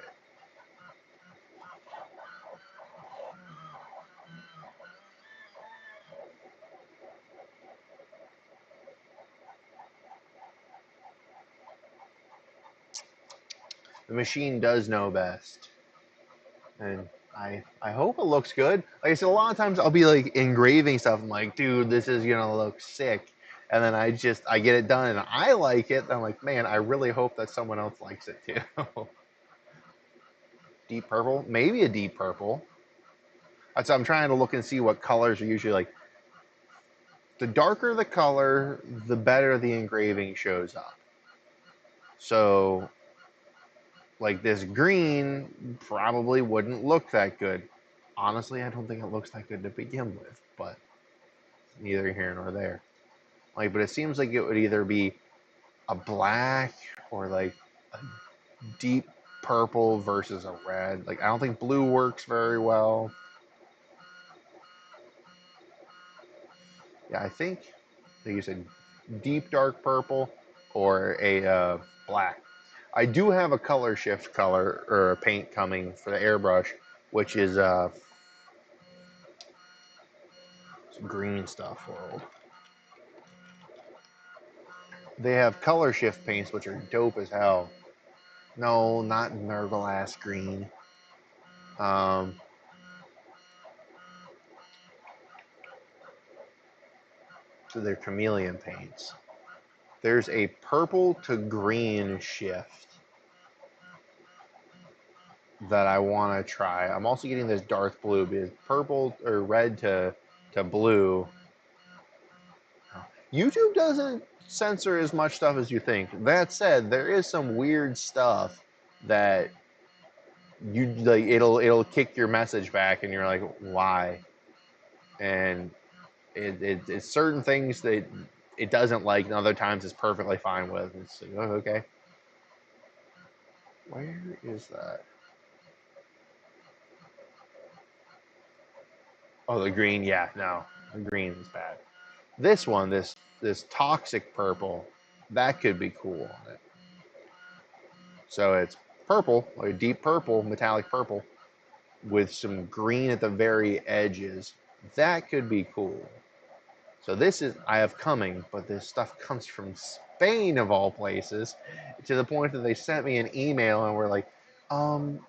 The machine does know best. And I hope it looks good. Like I said, a lot of times I'll be like engraving stuff. I'm like, dude, this is gonna look sick. And then I get it done and I like it. And I'm like, man, I really hope that someone else likes it too. Deep purple, maybe a deep purple. So I'm trying to look and see what colors are usually like. The darker the color, the better the engraving shows up. So like this green probably wouldn't look that good. Honestly, I don't think it looks that good to begin with, but neither here nor there. Like, but it seems like it would either be a black or like a deep purple versus a red. Like, I don't think blue works very well. Yeah, I think they use a deep dark purple or a black. I do have a color shift color or a paint coming for the airbrush, which is green stuff world. They have color shift paints, which are dope as hell. No, not Nerglass green. Um, so they're chameleon paints. There's a purple to green shift that I want to try. I'm also getting this dark blue because purple or red to blue. YouTube doesn't censor as much stuff as you think. That said, there is some weird stuff that you like. It'll kick your message back, and you're like, why? And it's certain things that it doesn't like, and other times it's perfectly fine with. It's like, oh, okay. Where is that? Oh, the green. Yeah, no, the green is bad. This one, this toxic purple, that could be cool on it. So it's purple, like a deep purple, metallic purple, with some green at the very edges. That could be cool. So this is I have coming, but this stuff comes from Spain of all places, to the point that they sent me an email and were like, um,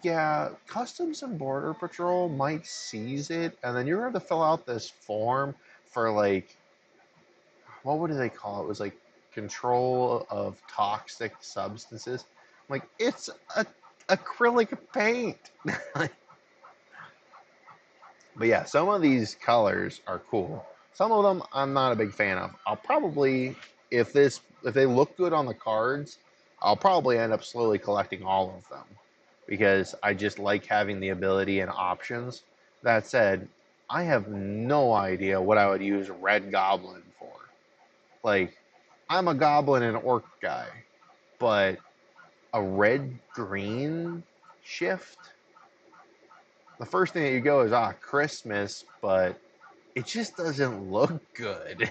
yeah, Customs and Border Patrol might seize it, and then you're going to fill out this form for like, what do they call it? It was like control of toxic substances. I'm like, it's a acrylic paint. But yeah, some of these colors are cool. Some of them I'm not a big fan of. I'll probably, if they look good on the cards, I'll probably end up slowly collecting all of them because I just like having the ability and options. That said, I have no idea what I would use Red Goblin for. Like, I'm a Goblin and Orc guy, but a red green shift, the first thing that you go is Christmas, but it just doesn't look good.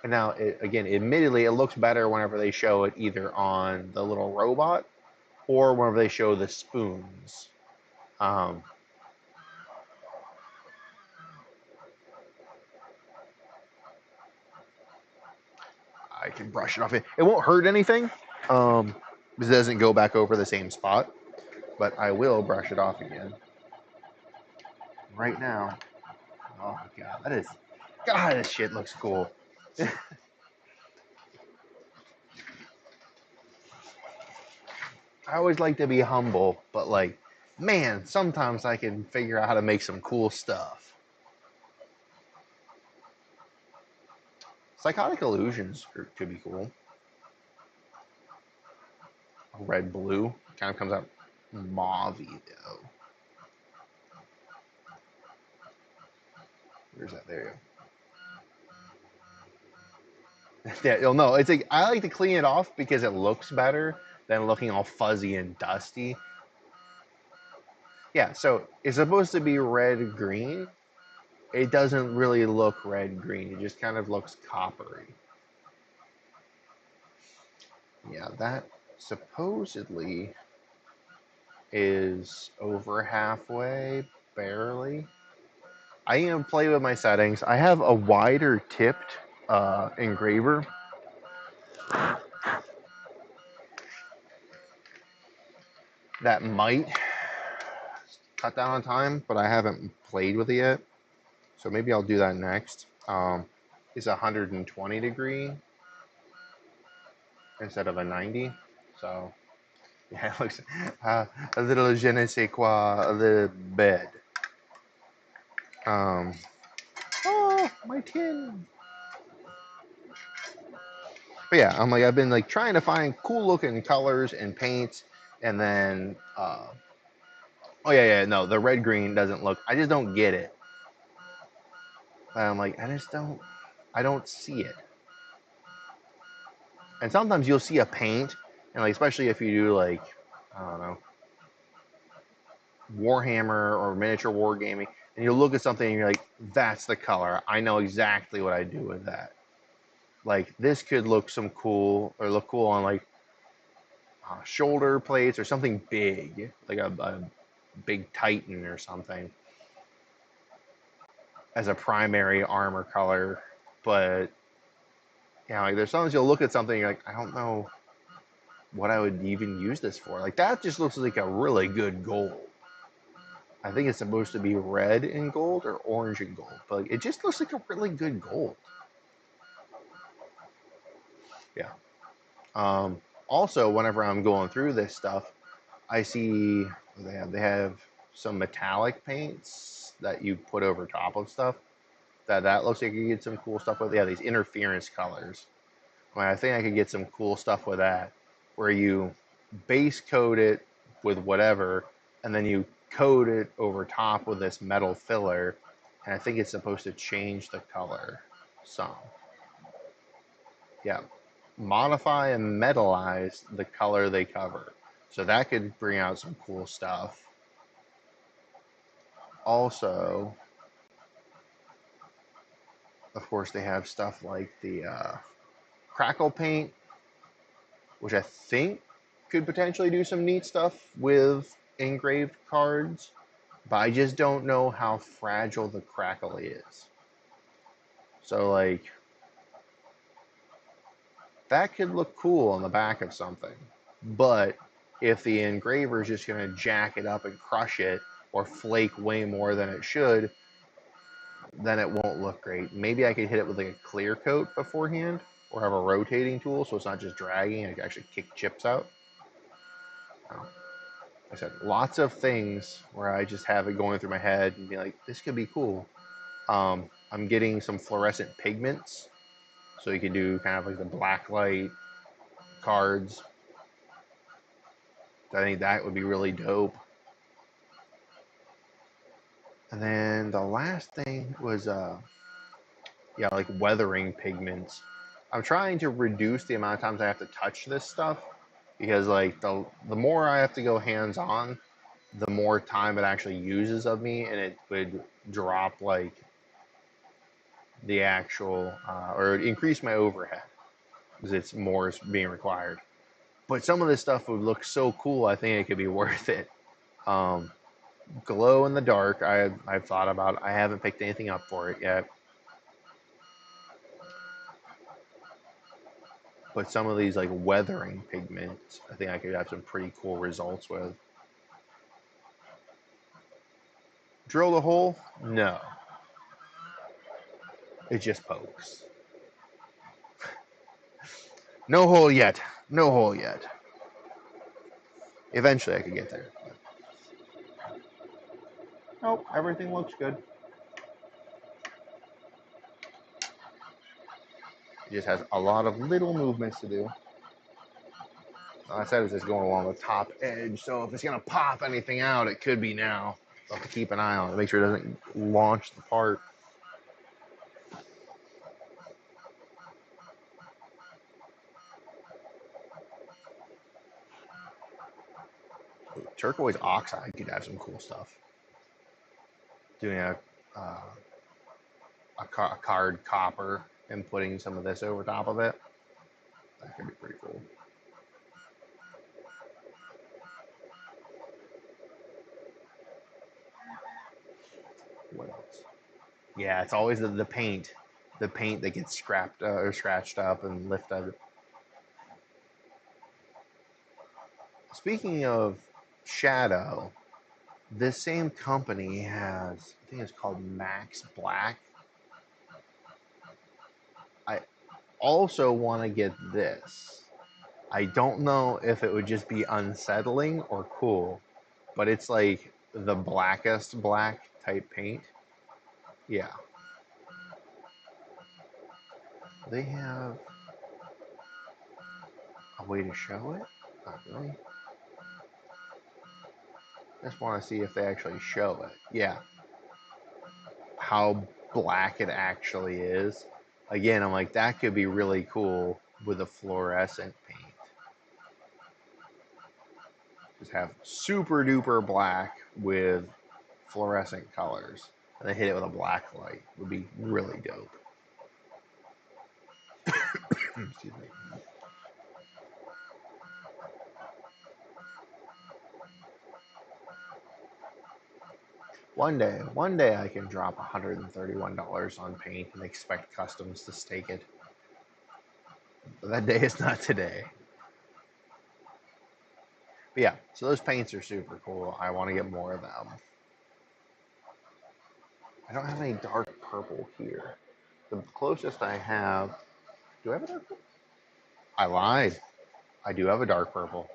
And now, again, admittedly, it looks better whenever they show it either on the little robot or whenever they show the spoons. Um, I can brush it off. It won't hurt anything. Because it doesn't go back over the same spot. But I will brush it off again. Right now. Oh my god, that is. God, this shit looks cool. I always like to be humble, but like, man, sometimes I can figure out how to make some cool stuff. Psychotic illusions could be cool. Red blue kind of comes out mauve though. Where's that? There you go. Yeah, you'll know. It's like I like to clean it off because it looks better than looking all fuzzy and dusty. Yeah, so it's supposed to be red green. It doesn't really look red green. It just kind of looks coppery. Yeah, that supposedly is over halfway, barely. I even play with my settings. I have a wider tipped engraver that might cut down on time, but I haven't played with it yet. So maybe I'll do that next. It's 120 degree instead of a 90. So yeah, it looks a little je ne sais quoi, a little bed. Um, oh, my tin. But yeah, I've been like trying to find cool looking colors and paints, and then oh yeah, no, the red green doesn't look. I just don't get it. And I'm like, I don't see it. And sometimes you'll see a paint, and like especially if you do like, I don't know, Warhammer or miniature wargaming, and you look at something and you're like, that's the color. I know exactly what I do with that. Like this could look some cool or look cool on like shoulder plates or something big, like a big Titan or something as a primary armor color. But like there's sometimes you'll look at something and you're like, I don't know what I would even use this for. Like that just looks like a really good gold. I think it's supposed to be red and gold or orange and gold, but like, it just looks like a really good gold. Yeah. Also, whenever I'm going through this stuff, I see they have some metallic paints that you put over top of stuff. That looks like you get some cool stuff with. Yeah, these interference colors. I think I could get some cool stuff with that, where you base coat it with whatever, and then you coat it over top with this metal filler, and I think it's supposed to change the color some. Yeah, modify and metalize the color they cover. So that could bring out some cool stuff. Also, of course, they have stuff like the crackle paint, which I think could potentially do some neat stuff with engraved cards, but I just don't know how fragile the crackle is. So, like, that could look cool on the back of something, but if the engraver is just going to jack it up and crush it or flake way more than it should, then it won't look great. Maybe I could hit it with like a clear coat beforehand or have a rotating tool so it's not just dragging, I can actually kick chips out. Like I said, lots of things where I just have it going through my head and be like, this could be cool. I'm getting some fluorescent pigments, so you can do kind of like the black light cards. I think that would be really dope. And then the last thing was, like weathering pigments. I'm trying to reduce the amount of times I have to touch this stuff because like the more I have to go hands on, the more time it actually uses of me, and it would drop like the actual or increase my overhead because it's more being required. But some of this stuff would look so cool. I think it could be worth it. Um, glow in the dark. I've thought about. I haven't picked anything up for it yet. But some of these like weathering pigments, I think I could have some pretty cool results with. Drill the hole? No, it just pokes. No hole yet. No hole yet. Eventually, I could get there. Nope, everything looks good. It just has a lot of little movements to do. Like I said, it's just going along the top edge, so if it's gonna pop anything out, it could be now. So I have to keep an eye on it, make sure it doesn't launch the part. Turquoise oxide could have some cool stuff. Doing uh, a card copper and putting some of this over top of it, that could be pretty cool. What else? Yeah, it's always the paint. The paint that gets scrapped or scratched up and lifted. Speaking of shadow, this same company has, I think it's called Max Black. I also want to get this. I don't know if it would just be unsettling or cool, but it's like the blackest black type paint. Yeah. They have a way to show it? Not really. I just want to see if they actually show it. Yeah. How black it actually is. Again, I'm like, that could be really cool with a fluorescent paint. Just have super duper black with fluorescent colors. And then hit it with a black light. Would be really dope. Excuse me. One day I can drop $131 on paint and expect customs to stake it. But that day is not today. But yeah, so those paints are super cool. I want to get more of them. I don't have any dark purple here. The closest I have. Do I have a dark purple? I lied. I do have a dark purple.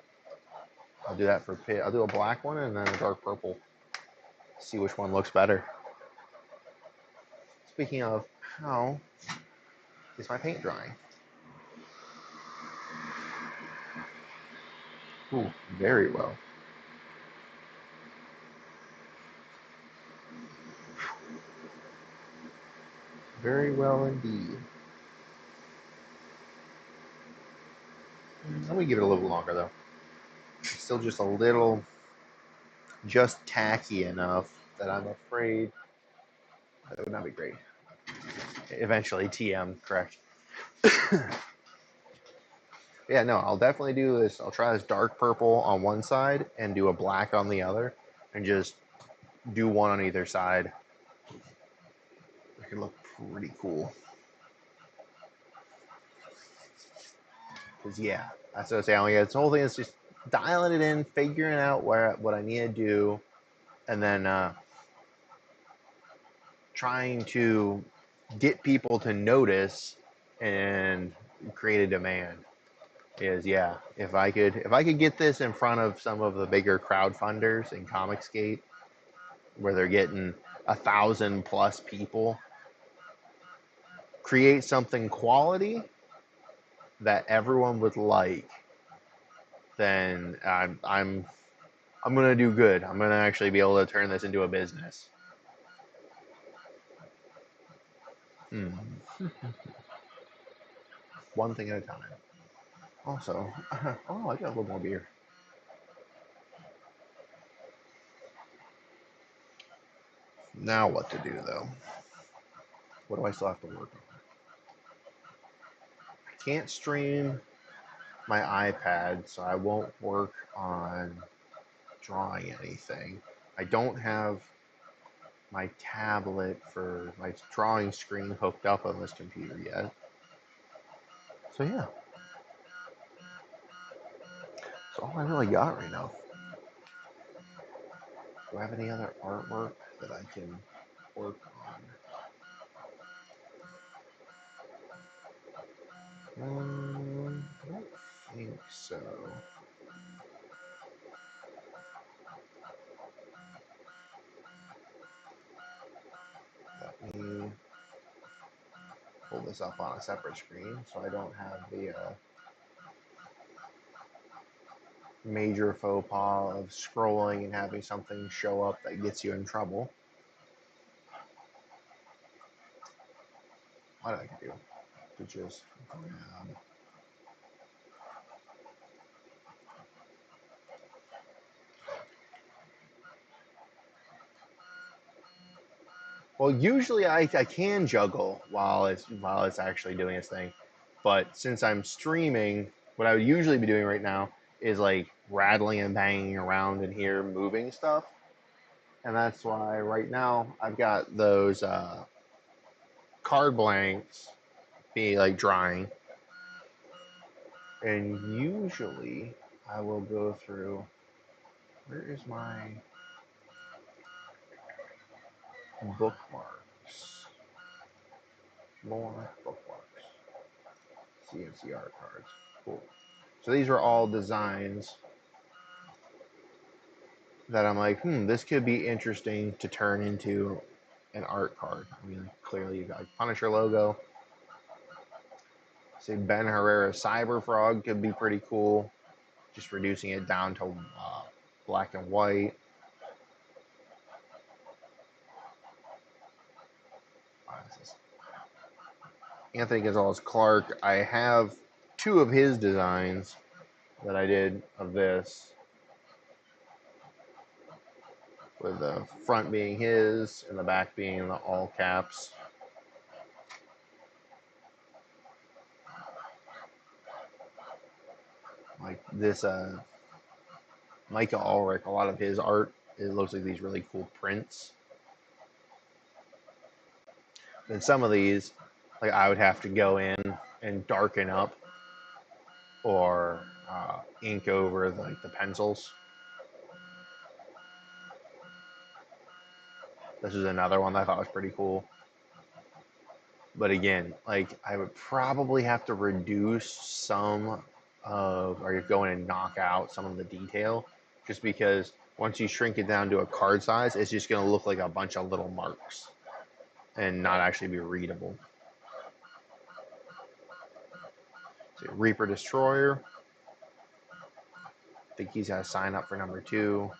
I'll do that for pit. I'll do a black one and then a dark purple. See which one looks better. Speaking of, how is my paint drying? Ooh, very well. Very well indeed. Let me give it a little longer though. It's still just a little, just tacky enough that I'm afraid that would not be great. Eventually, TM, correct. Yeah, no, I'll definitely do this. I'll try this dark purple on one side and do a black on the other, and just do one on either side. It can look pretty cool. Because yeah, that's what I was saying. Yeah, this whole thing is just dialing it in, figuring out what I need to do, and then trying to get people to notice and create a demand. Is yeah, if I could get this in front of some of the bigger crowdfunders in Comicsgate, where they're getting 1,000+ people, create something quality that everyone would like, then I'm gonna do good. I'm gonna actually be able to turn this into a business. Hmm. One thing at a time. Also, oh, I got a little more beer. Now what to do though? What do I still have to work on? I can't stream my iPad, so I won't work on drawing anything. I don't have my tablet for my drawing screen hooked up on this computer yet. So yeah, that's all I really got right now. Do I have any other artwork that I can work on? I don't think so. Let me pull this up on a separate screen so I don't have the major faux pas of scrolling and having something show up that gets you in trouble. What I can do to just grab. Well, usually I can juggle while it's actually doing its thing, but since I'm streaming, what I would usually be doing right now is like rattling and banging around in here, moving stuff. And that's why right now I've got those card blanks be like drying. And usually I will go through, where is my bookmarks? More bookmarks. CNCR cards. Cool. So these are all designs that I'm like, this could be interesting to turn into an art card. I mean, clearly you got like Punisher logo. Say Ben Herrera Cyber Frog could be pretty cool. Just reducing it down to black and white. Anthony Gonzalez Clark. I have two of his designs that I did of this, with the front being his and the back being the all caps. Like this Micah Ulrich, a lot of his art, it looks like these really cool prints. And some of these, like I would have to go in and darken up or ink over the pencils. This is another one that I thought was pretty cool. But again, like I would probably have to reduce some of, or go in and knock out some of the detail, just because once you shrink it down to a card size, it's just going to look like a bunch of little marks and not actually be readable. So Reaper Destroyer. I think he's got to sign up for number 2.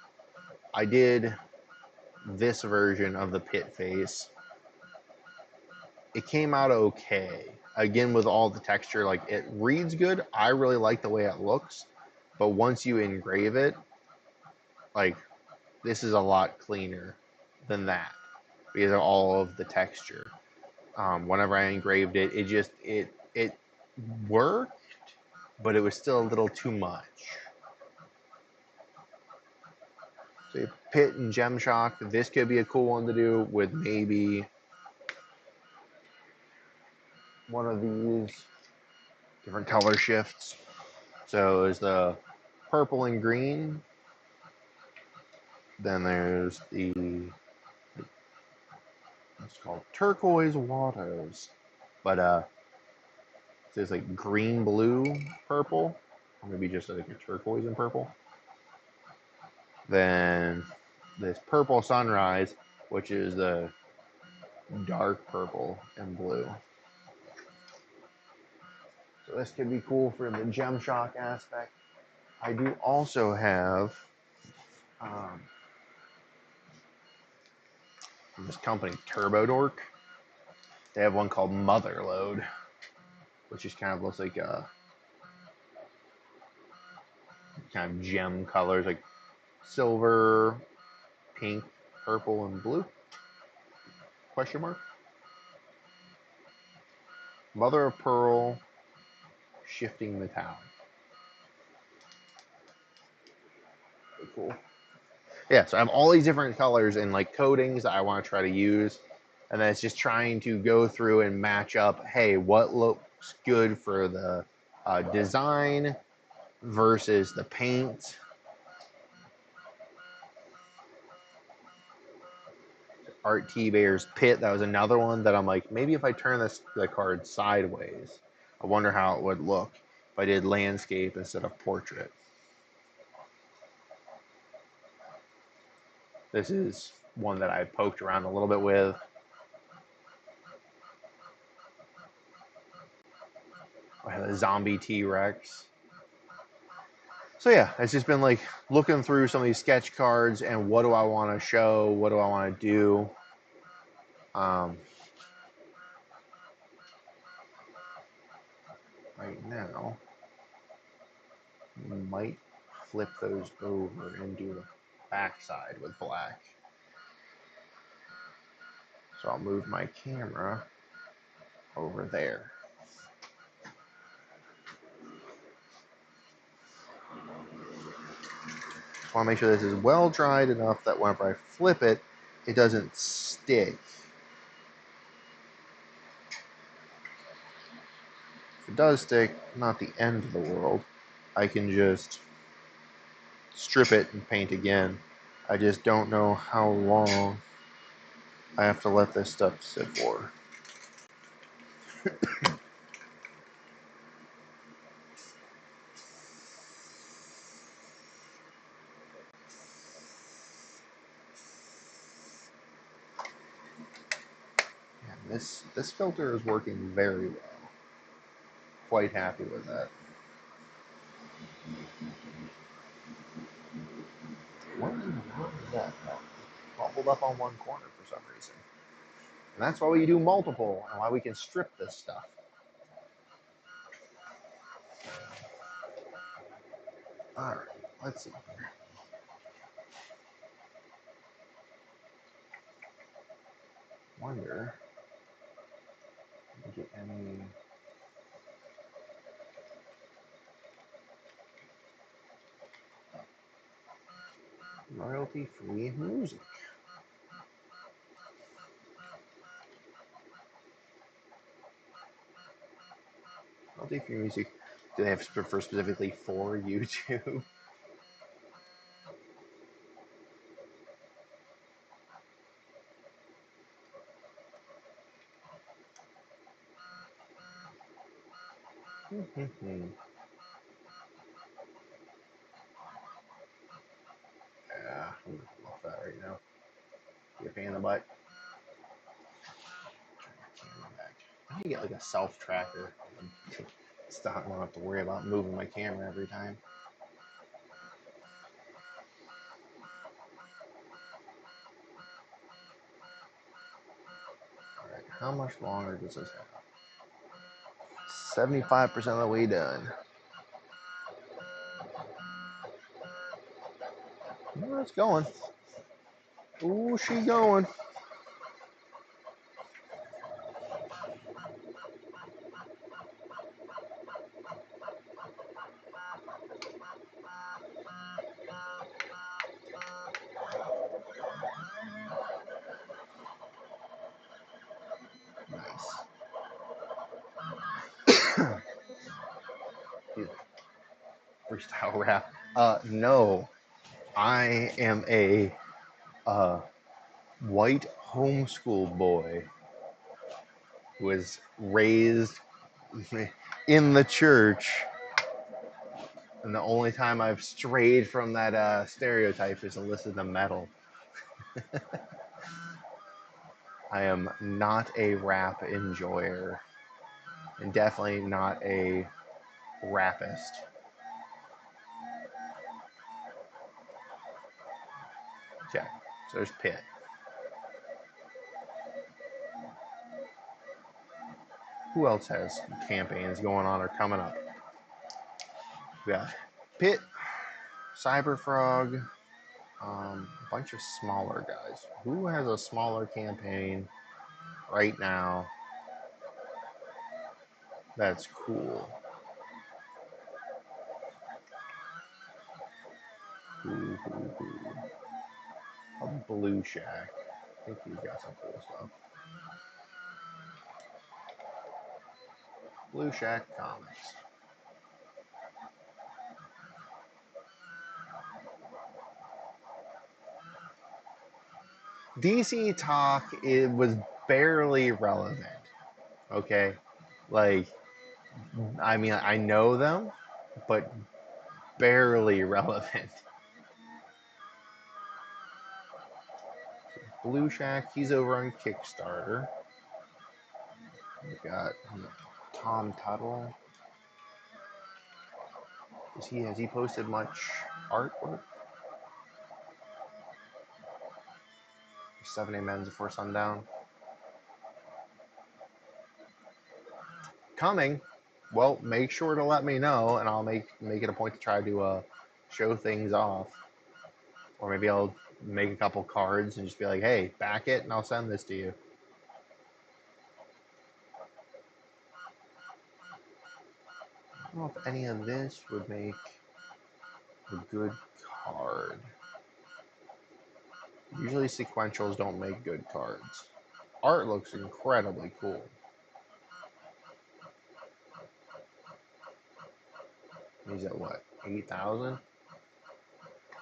I did this version of the Pit face. It came out okay. Again, with all the texture, like it reads good. I really like the way it looks, but once you engrave it, like this is a lot cleaner than that because of all of the texture. Whenever I engraved it, it worked, but it was still a little too much. So Pit and Gem Shock, this could be a cool one to do with maybe one of these different color shifts. So there's the purple and green. Then there's it's called turquoise waters. But there's like green, blue, purple. Or maybe just like a turquoise and purple. Then this purple sunrise, which is the dark purple and blue. So this could be cool for the Gem Shock aspect. I do also have this company, Turbo Dork. They have one called Motherload, which just kind of looks like a kind of gem colors, like silver, pink, purple, and blue. Question mark. Mother of Pearl, shifting metallic. Pretty cool. Yeah, so I have all these different colors and like coatings that I want to try to use. And then it's just trying to go through and match up, hey, what looks good for the design versus the paint. Art T Bear's Pit, that was another one that I'm like, maybe if I turn the card sideways, I wonder how it would look if I did landscape instead of portrait. This is one that I poked around a little bit with. I have a zombie T-Rex. So yeah, it's just been like looking through some of these sketch cards and what do I want to show, what do I want to do. Right now, might flip those over and do the backside with black. So I'll move my camera over there. Just want to make sure this is well dried enough that whenever I flip it, it doesn't stick. If it does stick, not the end of the world. I can just strip it and paint again. I just don't know how long I have to let this stuff sit for. And this filter is working very well. Quite happy with that. What in the world is that? That bubbled up on one corner for some reason. And that's why we do multiple and why we can strip this stuff. Alright, let's see. Wonder if we get any royalty free music. Royalty free music. Do they have for specifically for YouTube? Yeah, I'm off that right now. Be a pain in the butt. Camera back. I need to get like a self tracker. Stop. I don't have to worry about moving my camera every time. Alright, how much longer does this have? 75% of the way done. Oh, it's going. Ooh, she going. Nice. Freestyle rap. No. I am a white homeschool boy who was raised in the church, and the only time I've strayed from that stereotype is to listen to metal. I am not a rap enjoyer, and definitely not a rapist. Check. So there's Pitt. Who else has campaigns going on or coming up? We got Pitt, Cyberfrog, a bunch of smaller guys. Who has a smaller campaign right now that's cool? Who? A Blue Shack. I think he's got some cool stuff. Blue Shack Comics. DC Talk, it was barely relevant. Okay? Like, I mean, I know them, but barely relevant. Blue Shack, he's over on Kickstarter. We got Tom Tuttle. Has he posted much artwork? 7 Amens Before Sundown. Coming. Well, make sure to let me know, and I'll make it a point to try to show things off. Or maybe I'll make a couple cards and just be like, hey, back it, and I'll send this to you. I don't know if any of this would make A good card. Usually sequentials don't make good cards. Art looks incredibly cool. He's at what? 8,000?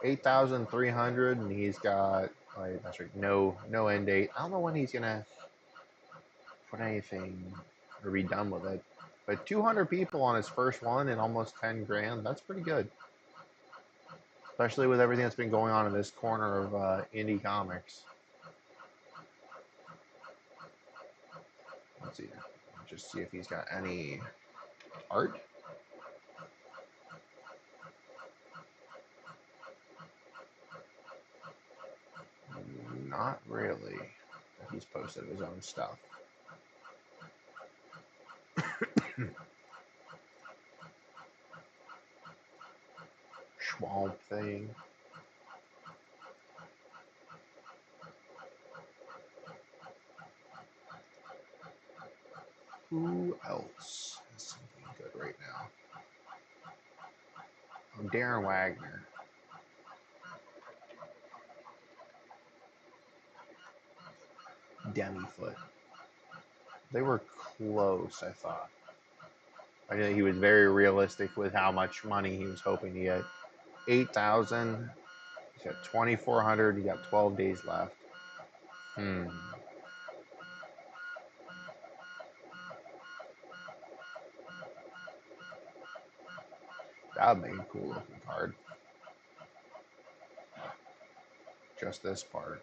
8,300, and he's got, like, that's right, no end date. I don't know when he's gonna put anything or be done with it. But 200 people on his first one and almost 10 grand, that's pretty good. Especially with everything that's been going on in this corner of indie comics. Let's see. Just see if he's got any art. Not really. He's posted his own stuff. Swamp Thing. Who else has something good right now? Oh, Darren Wagner. Demifoot. They were close, I thought. I know he was very realistic with how much money he was hoping to get. 8,000. He's got 2,400. He got 12 days left. That would make a cool looking card. Just this part.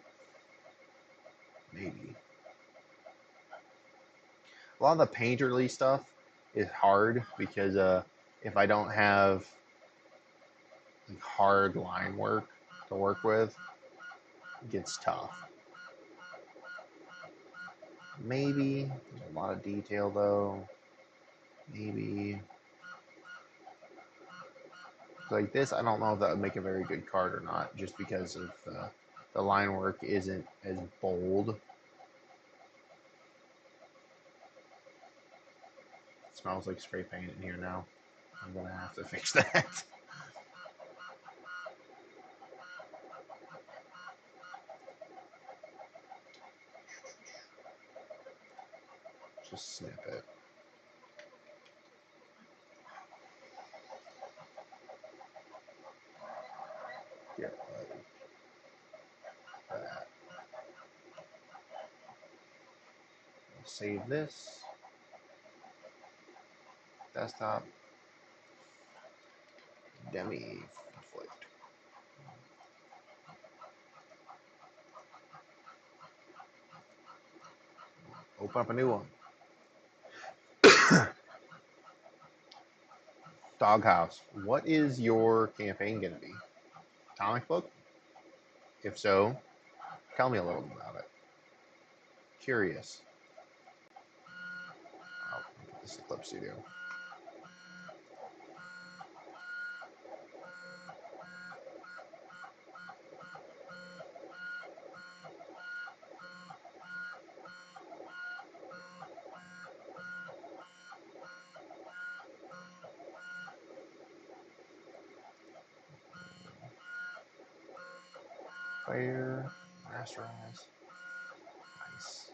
Maybe. A lot of the painterly stuff is hard because if I don't have like hard line work to work with, it gets tough. Maybe there's a lot of detail though. Maybe like this, I don't know if that would make a very good card or not, just because of the line work isn't as bold. It smells like spray paint in here now. I'm gonna have to fix that. Just snip it. Yeah, like that. Save this. Desktop. Demi Flick. Open up a new one. Doghouse. What is your campaign going to be? Comic book? If so, tell me a little bit about it. Curious. Oh, this is Clip Studio. Fire, Masterize. Nice.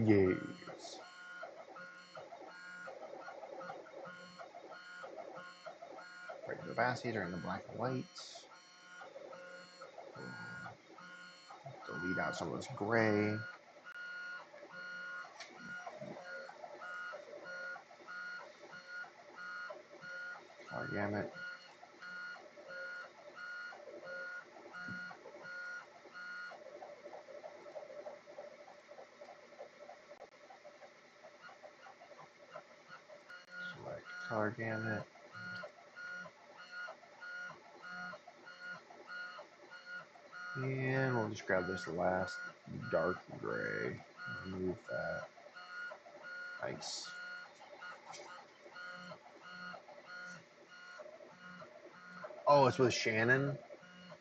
Yes. Regular Bassheater in the black and white. Delete out some of this gray. Color gamut. Select color gamut. And we'll just grab this last dark gray. Remove that. Nice. Oh, it's with Shannon?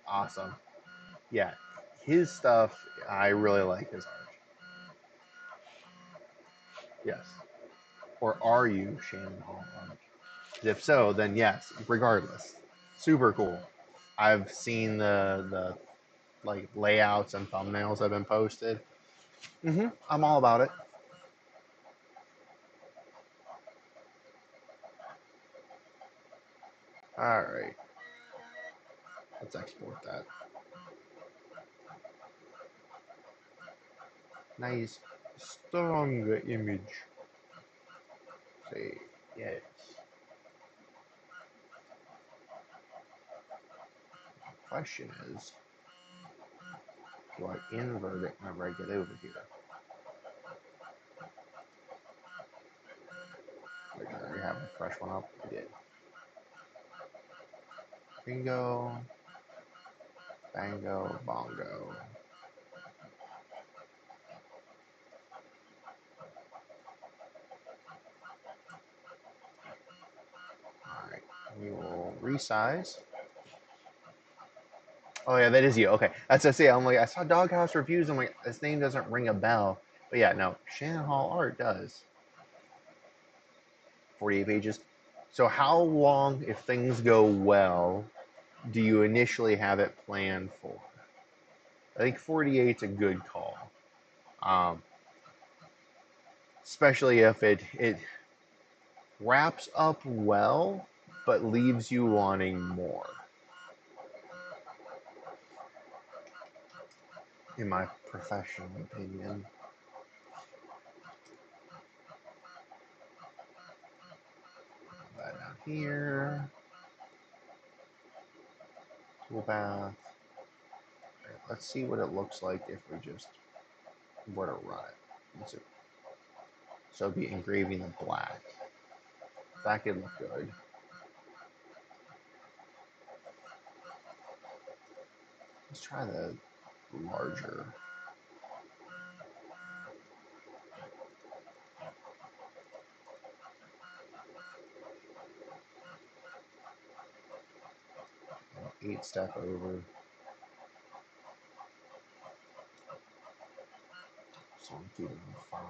Awesome. Yeah, his stuff, I really like his art. Yes. Or are you Shannon Hall? If so, then yes, regardless. Super cool. I've seen the like layouts and thumbnails that have been posted. I'm all about it. All right, let's export that. Nice, strong image. Say yes. Question is, do I invert it whenever I get over here? Wait, I already have a fresh one up. I did. Bingo, bango, bongo. All right, we will resize. Oh yeah, that is you. Okay, that's I see. I'm like, I saw Doghouse reviews. I'm like, this name doesn't ring a bell. But yeah, no, Shannon Hall art does. 48 pages. So how long, if things go well, do you initially have it planned for? I think 48 is a good call, um, especially if it wraps up well, but leaves you wanting more. In my professional opinion. Put that down here. Toolpath. Right, let's see what it looks like if we just were to run it. So it'd be engraving the black. That could look good. Let's try the larger. You know, 8-step over. So I'm keeping 5.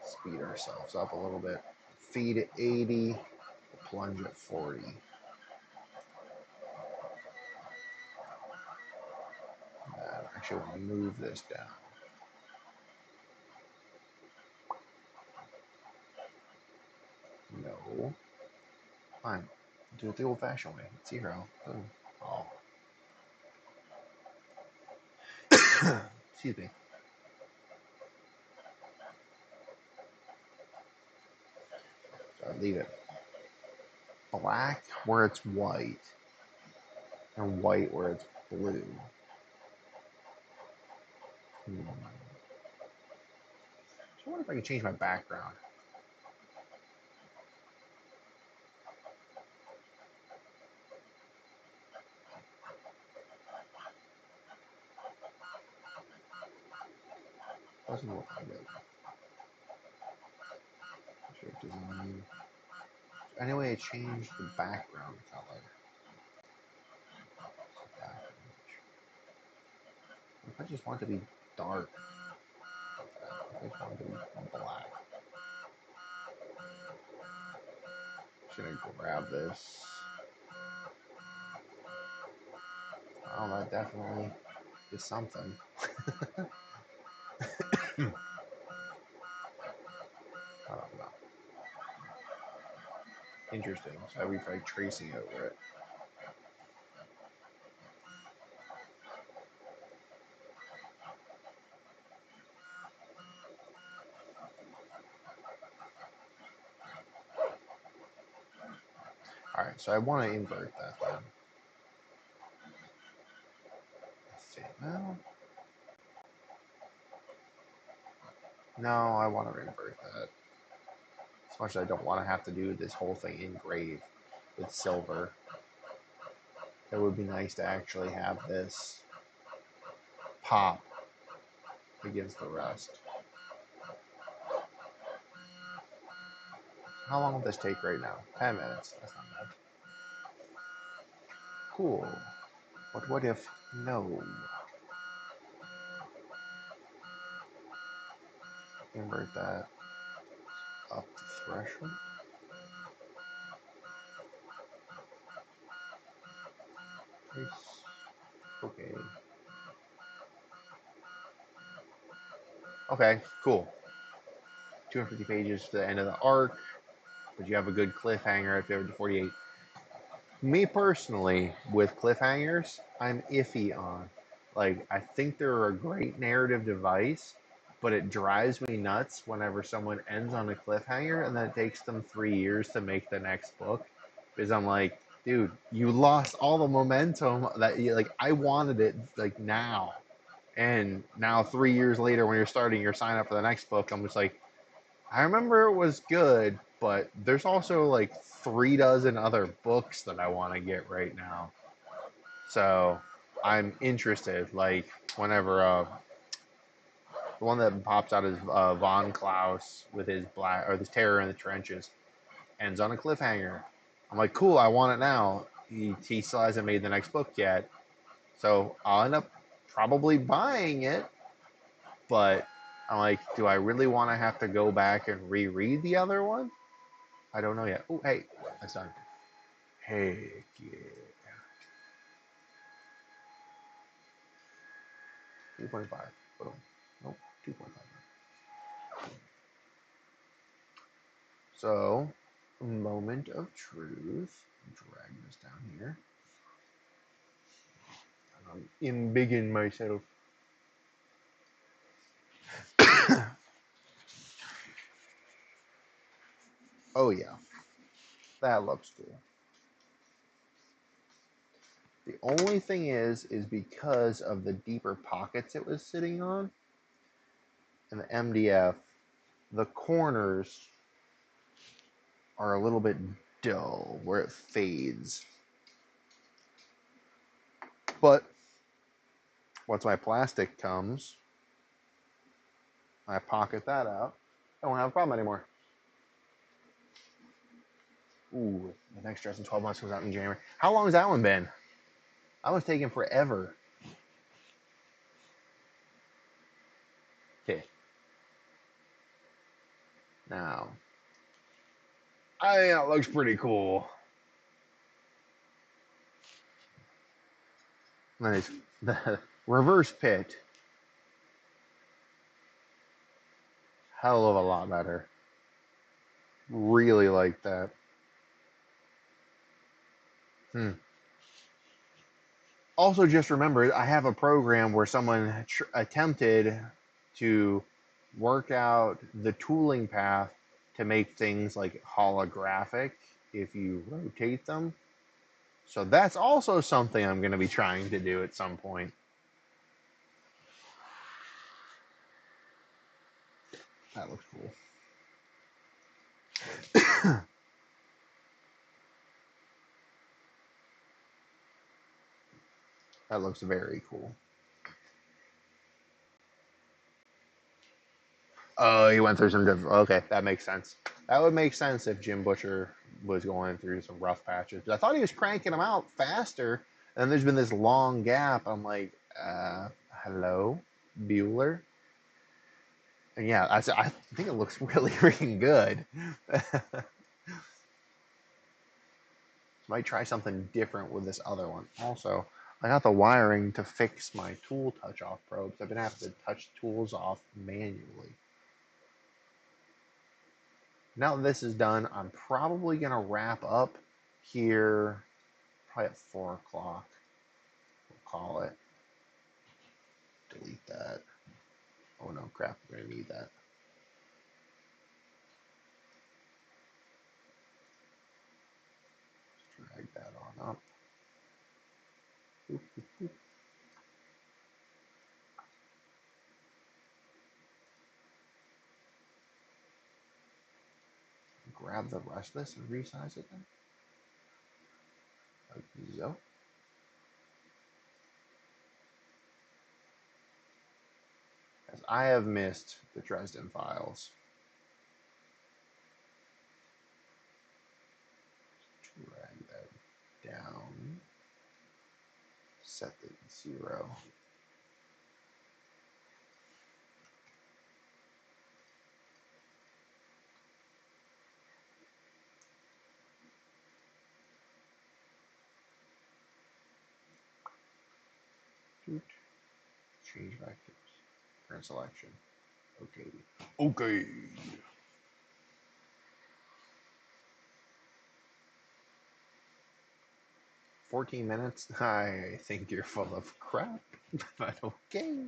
Speed ourselves up a little bit. Feed at 80. Plunge at 40. And actually, I want to move this down. No. Fine. Do it the old-fashioned way. 0. Boom. Oh. Excuse me. So I leave it black where it's white and white where it's blue. So I wonder if I can change my background. Doesn't look like it. Shape design. Anyway, I changed the background color. If I just want it to be dark, I just want it to be black. Just gonna grab this. Oh, that definitely is something. I don't know. Interesting. So we try tracing over it. All right, so I want to invert that then. Let's see. No, I want to invert that. As much as I don't want to have to do this whole thing engraved with silver, it would be nice to actually have this pop against the rest. How long will this take right now? 10 minutes. That's not bad. Cool. But what if no? Invert that up to threshold. Nice. Okay. Okay, cool. 250 pages to the end of the arc, but you have a good cliffhanger at 48. Me personally, with cliffhangers, I'm iffy on. Like, I think they're a great narrative device, but it drives me nuts whenever someone ends on a cliffhanger and then it takes them 3 years to make the next book. Because I'm like, dude, you lost all the momentum that you like. I wanted it like now, and now 3 years later, when you're starting your sign up for the next book, I'm just like, I remember it was good, but there's also like 3 dozen other books that I want to get right now. So I'm interested. Like whenever the one that pops out is Von Klaus with his black or this Terror in the Trenches ends on a cliffhanger. I'm like, cool, I want it now. He still hasn't made the next book yet, so I'll end up probably buying it. But I'm like, do I really want to have to go back and reread the other one? I don't know yet. Oh, hey, that's done. Heck yeah. 2.5. Boom. Nope, 2.5. So, moment of truth. Drag this down here. I'm embiggen myself. Oh, yeah. That looks cool. The only thing is because of the deeper pockets it was sitting on and the MDF, the corners are a little bit dull where it fades. But once my plastic comes, I pocket that out. I don't have a problem anymore. Ooh, the next Dress in 12 Months comes out in January. How long has that one been? That was taking forever. Okay. Now, I think that looks pretty cool. Nice. The reverse pit. Hell of a lot better. Really like that. Also, just remember, I have a program where someone attempted to work out the tooling path to make things like holographic if you rotate them. So that's also something I'm going to be trying to do at some point. That looks cool. That looks very cool. Oh, he went through some different. Okay, that makes sense. That would make sense if Jim Butcher was going through some rough patches. But I thought he was cranking them out faster, and there's been this long gap. I'm like, hello, Bueller. And yeah, I think it looks really, really good. Might try something different with this other one. Also, I got the wiring to fix my tool touch off probes. I've been having to touch tools off manually. Now that this is done, I'm probably going to wrap up here probably at 4 o'clock. We'll call it. Delete that. Oh no, crap, we're going to need that. Drag that on up. Boop, boop, boop. Grab the rest of this and resize it then. Like so. As I have missed the Dresden Files. Drag that down. Set it to 0. Change vectors. Current selection. Okay. Okay. 14 minutes? I think you're full of crap, but okay.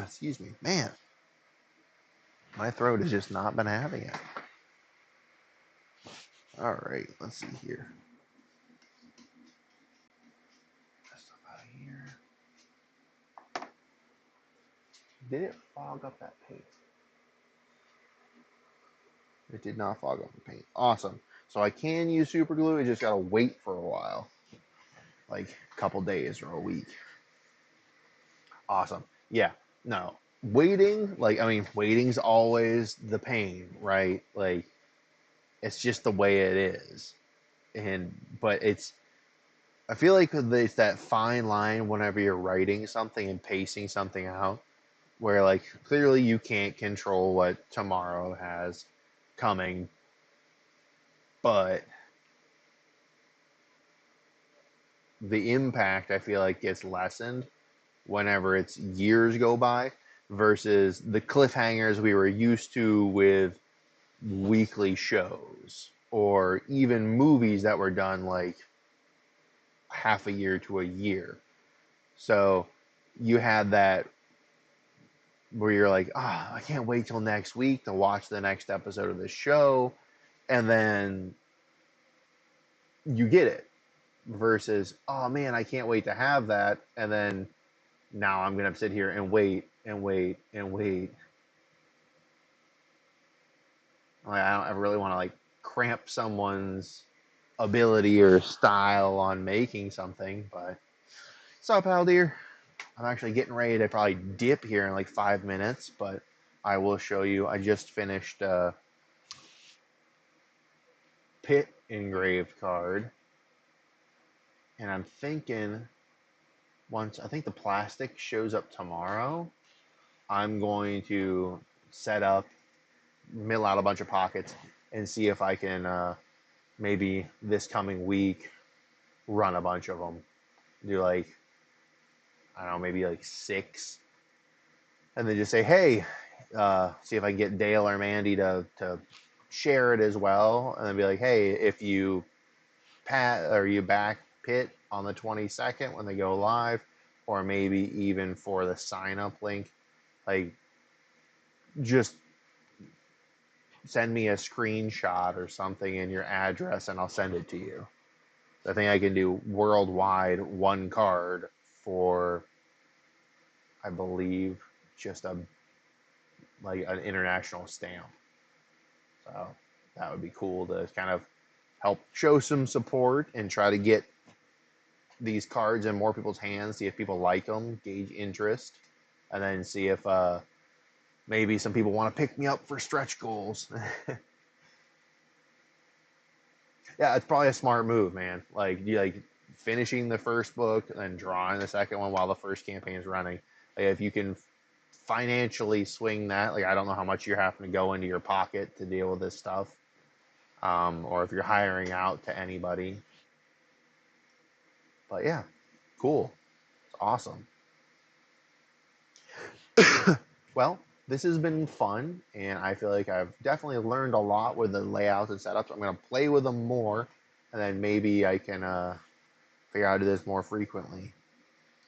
Excuse me. Man, my throat has just not been having it. All right, let's see here. That stuff out of here. Did it fog up that paint? It did not fog up the paint. Awesome. So I can use super glue. I just gotta wait for a while, like a couple days or a week. Awesome. Yeah. No. Waiting, waiting's always the pain, right? Like, it's just the way it is. But I feel like it's that fine line whenever you're writing something and pacing something out, where like clearly you can't control what tomorrow has coming, but the impact I feel like gets lessened whenever it's years go by versus the cliffhangers we were used to with weekly shows or even movies that were done like half a year to a year. So you had that where you're like, I can't wait till next week to watch the next episode of the show. And then you get it versus, oh man, I can't wait to have that. And then now I'm going to sit here and wait and wait and wait. Like, I don't really want to like cramp someone's ability or style on making something, but what's up, Aldir? I'm actually getting ready to probably dip here in like 5 minutes, but I will show you. I just finished Pit engraved card, and I'm thinking I think the plastic shows up tomorrow, I'm going to set up, mill out a bunch of pockets, and see if I can maybe this coming week run a bunch of them. Do like, I don't know, maybe like 6, and then just say, hey, see if I can get Dale or Mandy to share it as well, and then be like, hey, if you you back Pit on the 22nd when they go live, or maybe even for the sign up link, like just send me a screenshot or something in your address and I'll send it to you. I think I can do worldwide one card for, I believe, just an international stamp. So that would be cool to kind of help show some support and try to get these cards in more people's hands, see if people like them, gauge interest, and then see if maybe some people want to pick me up for stretch goals. Yeah, it's probably a smart move, man. Like finishing the first book and then drawing the second one while the first campaign is running. Like, if you can financially swing that, like I don't know how much you're having to go into your pocket to deal with this stuff, or if you're hiring out to anybody. But yeah, cool. It's awesome. Well, this has been fun, and I feel like I've definitely learned a lot with the layouts and setups. I'm going to play with them more, and then maybe I can figure out how to do this more frequently.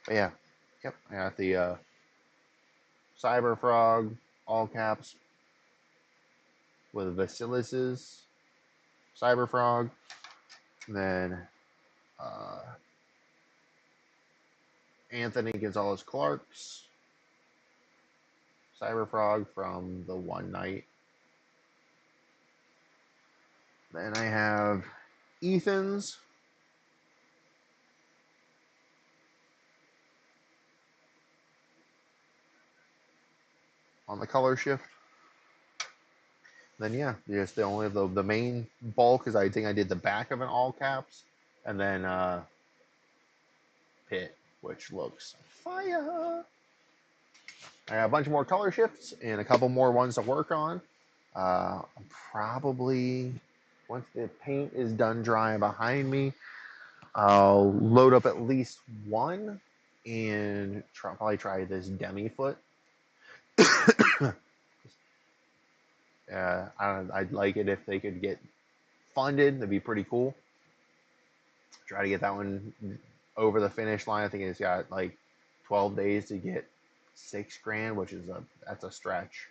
But yeah, yep, I got the Cyberfrog, all caps, with Vasilis's Cyberfrog, and then Anthony Gonzalez Clark's Cyberfrog from the One Night. Then I have Ethan's on the color shift. Then yeah, just the main bulk is I think I did the back of an all caps, and then Pit, which looks fire. I got a bunch more color shifts and a couple more ones to work on. Probably once the paint is done drying behind me, I'll load up at least one and probably try this demi foot. I'd like it if they could get funded. That'd be pretty cool. Try to get that one over the finish line. I think it's got like 12 days to get $6,000, which is that's a stretch.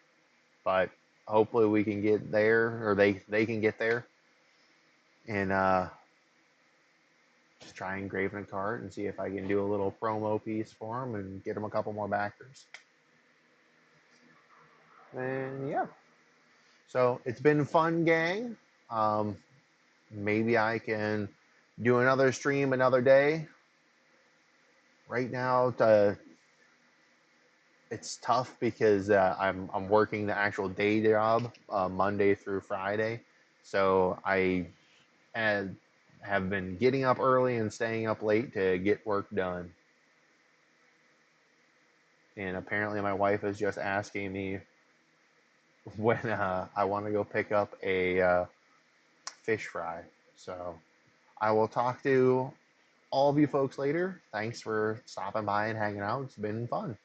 But hopefully we can get there, or they can get there, and just try and grave in a cart and see if I can do a little promo piece for them and get them a couple more backers. And yeah, so it's been fun, gang. Maybe I can do another stream another day. Right now, it's tough because I'm working the actual day job Monday through Friday, so I have been getting up early and staying up late to get work done. And apparently, my wife is just asking me when I want to go pick up a fish fry. So I will talk to all of you folks later. Thanks for stopping by and hanging out. It's been fun.